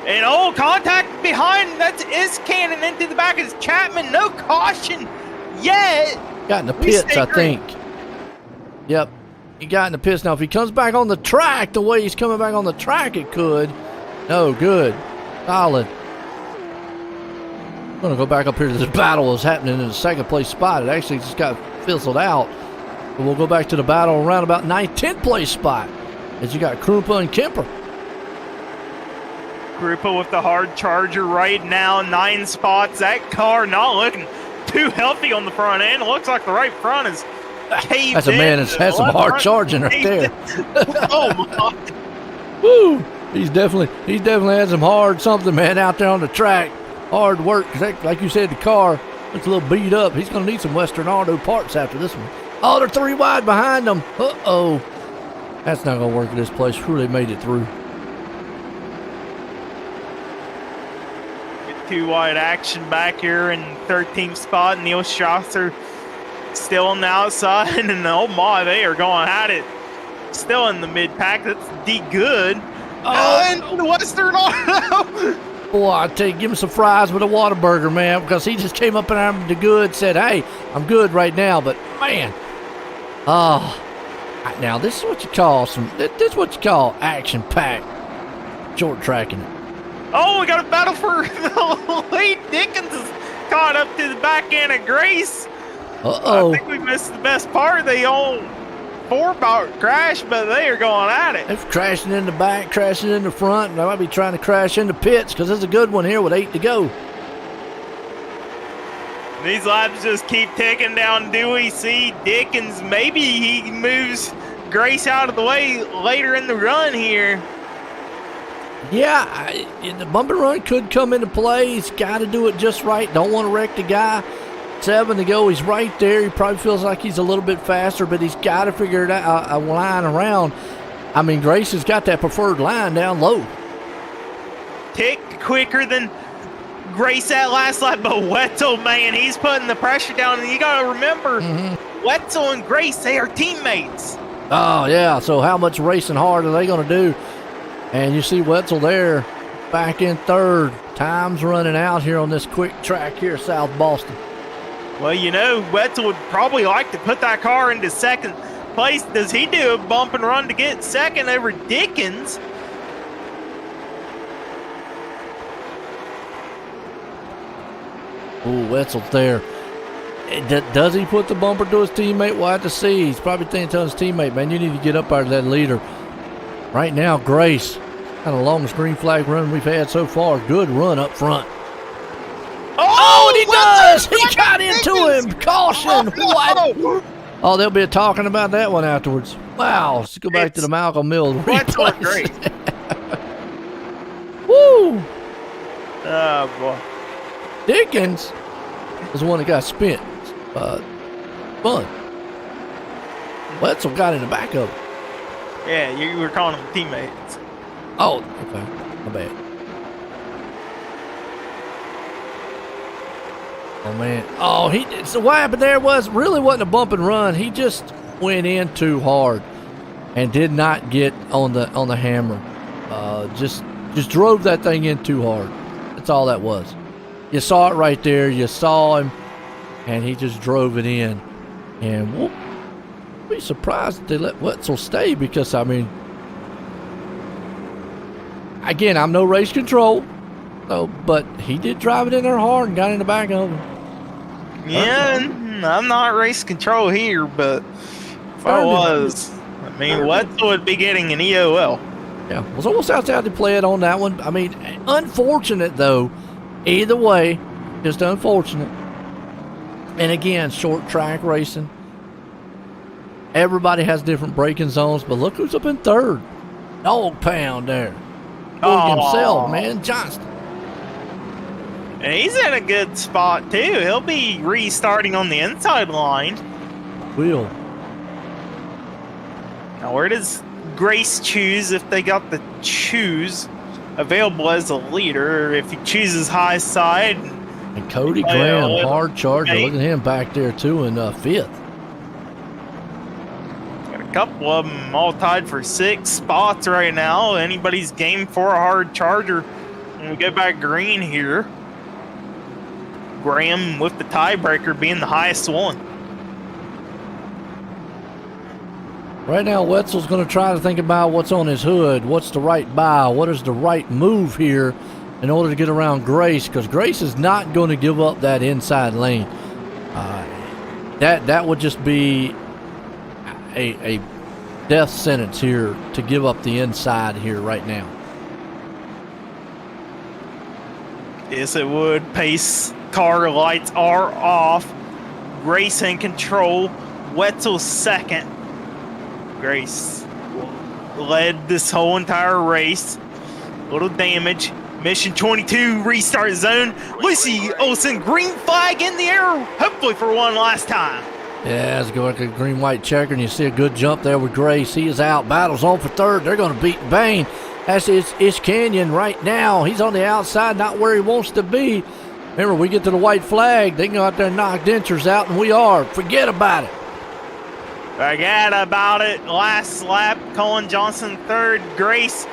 And contact behind. That's Ishcannon into the back. It's Chapman. No caution yet. Got in the pits, I think. Yep. He got in the pits. Now, if he comes back on the track the way he's coming back on the track, it could. No, good. Solid. I'm going to go back up here to this battle that's happening in the second place spot. It actually just got fizzled out. But we'll go back to the battle around about 9th, 10th place spot as you got Krupa and Kemper. Krupa with the hard charger right now. 9 spots. That car not looking too healthy on the front end. It looks like the right front is caved That's a man that's had some hard charging right there. Oh my! Woo! He's definitely had some hard something, man, out there on the track. Hard work, cause like you said, the car looks a little beat up. He's gonna need some Western Auto parts after this one. Oh, they're 3 wide behind them. Uh-oh. That's not gonna work at this place. Whew, they made it through. Two wide action back here in 13th spot. Neil Strasser still on the outside, and oh my, they are going at it. Still in the mid pack. That's D Good. And Western Auto. Boy, I tell you, give him some fries with a Whataburger, man, because he just came up and I'm the good, said, hey, I'm good right now, but man, now this is what you call action packed short tracking it. Oh, we got a battle for the lead. Dickens is caught up to the back end of Grace. Uh-oh. I think we missed the best part. They all four about crash, but they are going at it. They're crashing in the back, crashing in the front, and they might be trying to crash in the pits because there's a good one here with 8 to go. These laps just keep ticking down. Do we see Dickens? Maybe he moves Grace out of the way later in the run here. Yeah, the bump and run could come into play. He's got to do it just right. Don't want to wreck the guy. 7 to go. He's right there. He probably feels like he's a little bit faster, but he's got to figure it out, a line around. I mean, Grace has got that preferred line down low. Tick quicker than Grace at last lap, but Wetzel, man, he's putting the pressure down. And you got to remember, Wetzel and Grace, they are teammates. Oh, yeah. So how much racing hard are they going to do? And you see Wetzel there back in third. Time's running out here on this quick track here, South Boston. Well, you know, Wetzel would probably like to put that car into second place. Does he do a bump and run to get second over Dickens? Ooh, Wetzel's there. Does he put the bumper to his teammate? We'll have to see. He's probably telling his teammate, man, you need to get up out of that leader. Right now, Grace, kind of the longest green flag run we've had so far. Good run up front. Oh, and he does! He got into him! Caution! What? Oh, they'll be talking about that one afterwards. Wow, let's go back to the Malcolm Mill replay. Great. Woo! Oh, boy. Dickens was the one that got spent. Fun. Wetzel got in the back of it. Yeah, you were calling them teammates. Oh, okay. My bad. Oh, man. Oh, so what happened there wasn't a bump and run. He just went in too hard and did not get on the hammer. Just drove that thing in too hard. That's all that was. You saw it right there. You saw him, and he just drove it in. And we'll be surprised if they let Wetzel stay because, I mean, again, I'm no race control, but he did drive it in there hard and got in the back of him. Yeah, I'm not race control here, but if I was, I mean, Wetzel would be getting an EOL. Yeah, well, so we'll see how they play it on that one. I mean, unfortunate, though. Either way, just unfortunate. And again, short track racing. Everybody has different braking zones, but look who's up in third. Dog pound there. Himself, man, Johnston. And he's in a good spot, too. He'll be restarting on the inside line. Will. Now, where does Grace choose if they got the choose available as a leader? If he chooses high side. And Cody Graham, hard charger. Look at him back there, too, in fifth. Got a couple of them all tied for 6 spots right now. Anybody's game for a hard charger. When we go back green here, Graham with the tiebreaker being the highest one. Right now, Wetzel's going to try to think about what's on his hood. What's the right buy? What is the right move here in order to get around Grace? Because Grace is not going to give up that inside lane. That would just be a death sentence here to give up the inside here right now. Yes, it would. Pace car lights are off. Grace in control. Wetzel second. Grace led this whole entire race. Little damage. Mission 22 restart zone. Lucy Olsen, green flag in the air, hopefully for one last time. Yeah, it's going like a green-white checker, and you see a good jump there with Grace. He is out. Battle's on for third. They're going to beat Bain. That's Ish Canyon right now. He's on the outside, not where he wants to be. Remember, we get to the white flag, they can go out there and knock dentures out, and we are. Forget about it. Forget about it. Last lap, Colin Johnson third, Grace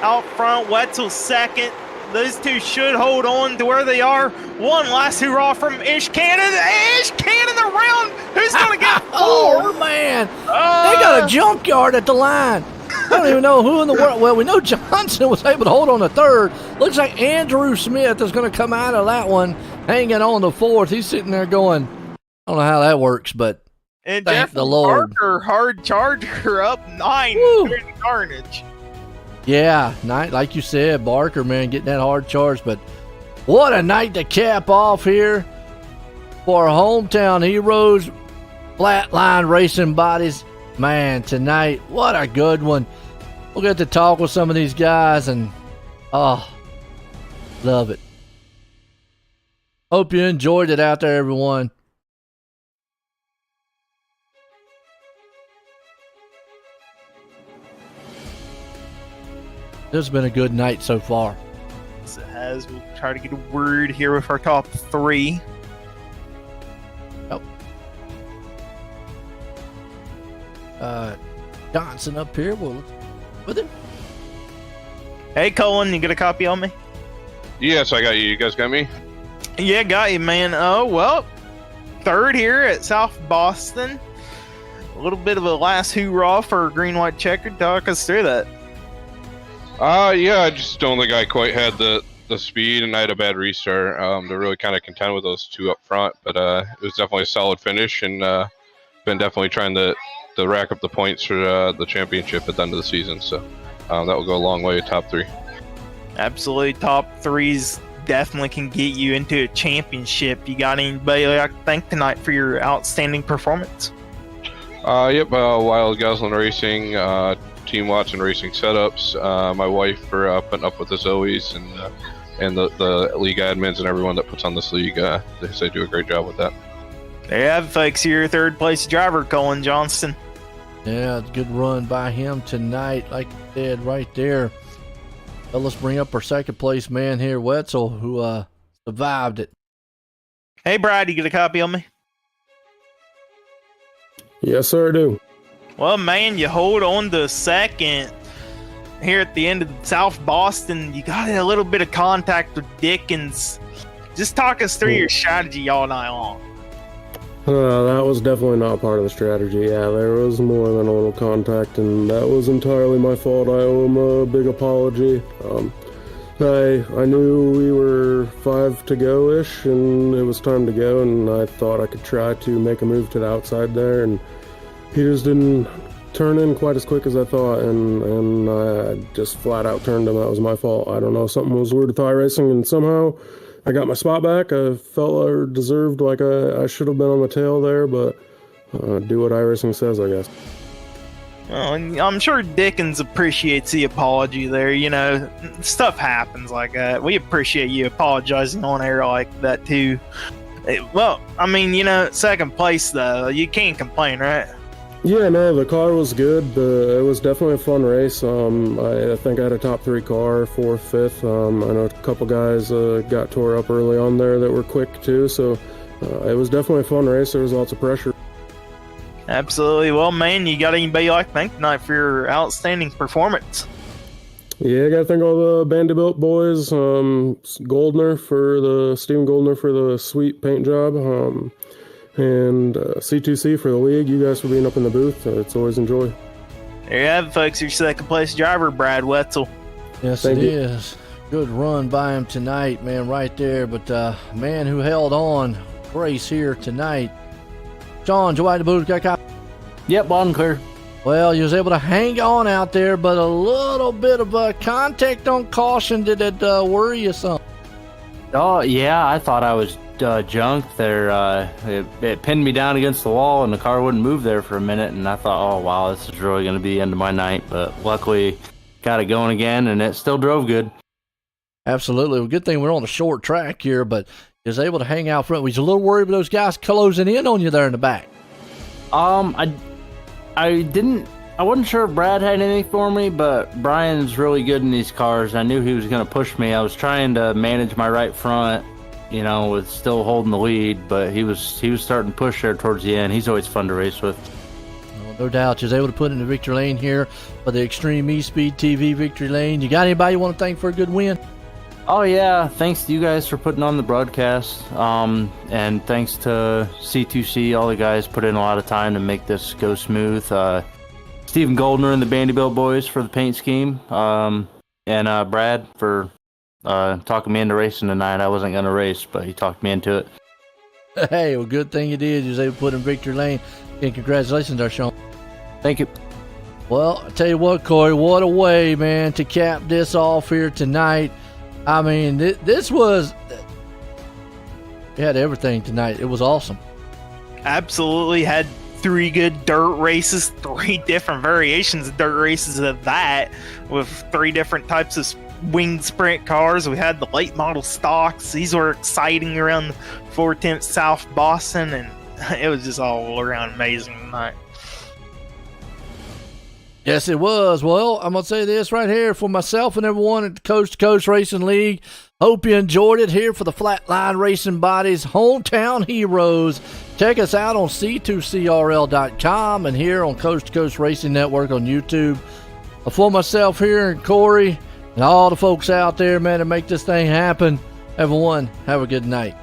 out front, Wetzel second. Those two should hold on to where they are. One last hurrah from Ish Cannon. Ish Cannon around. Who's going to get four? Oh, man. They got a junkyard at the line. I don't even know who in the world. Well, we know Johnson was able to hold on to third. Looks like Andrew Smith is going to come out of that one, hanging on to fourth. He's sitting there going, I don't know how that works, but and thank Jeff the Lord. Parker, hard charger up 9 during the carnage. Yeah, night like you said, Barker, man, getting that hard charge. But what a night to cap off here for our hometown heroes, Flatline Racing Bodies. Man, tonight, what a good one. We'll get to talk with some of these guys, and oh, love it. Hope you enjoyed it out there, everyone. This has been a good night so far. Yes, it has. We'll try to get a word here with our top 3. Johnson up here. Well, with him. Hey, Colin, you got a copy on me? Yes, I got you. You guys got me? Yeah, got you, man. Oh, well, third here at South Boston. A little bit of a last hoorah for Green White Checkered. Talk us through that. Yeah, I just don't think I quite had the speed, and I had a bad restart. They're really kind of content with those two up front, but it was definitely a solid finish, and been definitely trying to rack up the points for the championship at the end of the season. So that will go a long way to top 3. Absolutely, top 3s definitely can get you into a championship. You got anybody I can thank tonight for your outstanding performance? Yep, Wild Goslin Racing, Team Watson Racing Setups, my wife for putting up with us always, and the league admins and everyone that puts on this league. They do a great job with that. There you have it, folks. Your third place driver, Colin Johnston. Yeah, it's a good run by him tonight, like you said right there. Well, let's bring up our second place man here, Wetzel, who survived it. Hey, Brad, you get a copy on me? Yes, sir, I do. Well, man, you hold on to second here at the end of South Boston. You got a little bit of contact with Dickens. Just talk us through your strategy all night long. That was definitely not part of the strategy. Yeah, there was more than a little contact, and that was entirely my fault. I owe him a big apology. I knew we were 5 to go-ish, and it was time to go, and I thought I could try to make a move to the outside there, and he just didn't turn in quite as quick as I thought, and I just flat out turned him. That was my fault. I don't know, something was weird with iRacing, and somehow I got my spot back. I felt I deserved, like I should have been on the tail there, but do what iRacing says, I guess. Well, and I'm sure Dickens appreciates the apology there. You know, stuff happens like that. We appreciate you apologizing on air like that, too. Well, I mean, you know, second place, though. You can't complain, right? Yeah, no, the car was good. It was definitely a fun race. I think I had a top 3 car, 4th, 5th. I know a couple guys got tore up early on there that were quick too, so it was definitely a fun race. There was lots of pressure. Absolutely. Well, man, you got anybody like thank tonight for your outstanding performance? Yeah, I got to thank all the Vanderbilt boys, Stephen Goldner for the sweet paint job. And C2C for the league. You guys for being up in the booth. It's always enjoy. There you have it, folks. Your second place driver, Brad Wetzel. Yes, Thank it you. is. Good run by him tonight, man, right there. But man who held on, Grace here tonight. Sean, Dwight the booth, got copy? Yep, bottom clear. Well, you was able to hang on out there, but a little bit of contact on caution. Did it worry you some? Oh, yeah, I thought I was junked there. It pinned me down against the wall, and the car wouldn't move there for a minute, and I thought, oh, wow, this is really going to be the end of my night. But luckily, got it going again, and it still drove good. Absolutely. Well, good thing we're on a short track here, but you was able to hang out front. Was you a little worried with those guys closing in on you there in the back? I didn't I wasn't sure if Brad had anything for me, but Brian's really good in these cars. I knew he was going to push me. I was trying to manage my right front, with still holding the lead, but he was starting to push there towards the end. He's always fun to race with. Well, no doubt. You was able to put in the victory lane here for the Extreme E-Speed TV victory lane. You got anybody you want to thank for a good win? Oh, yeah. Thanks to you guys for putting on the broadcast. And thanks to C2C. All the guys put in a lot of time to make this go smooth. Stephen Goldner and the Vanderbilt boys for the paint scheme. And Brad for talking me into racing tonight. I wasn't going to race, but he talked me into it. Hey, well, good thing you did. You was able to put in victory lane. And congratulations there, Sean. Thank you. Well, I tell you what, Corey, what a way, man, to cap this off here tonight. I mean, this was... It had everything tonight. It was awesome. Absolutely had 3 good dirt races, 3 different variations of dirt races of that, with 3 different types of wing sprint cars. We had the late model stocks. These were exciting around 410 South Boston, and it was just all around amazing tonight. Yes, it was. Well, I'm going to say this right here for myself and everyone at the Coast2Coast Racing League. Hope you enjoyed it here for the Flatline Racing Bodies Hometown Heroes. Check us out on C2CRL.com and here on Coast2Coast Racing Network on YouTube. For myself here and Corey and all the folks out there, man, to make this thing happen, everyone, have a good night.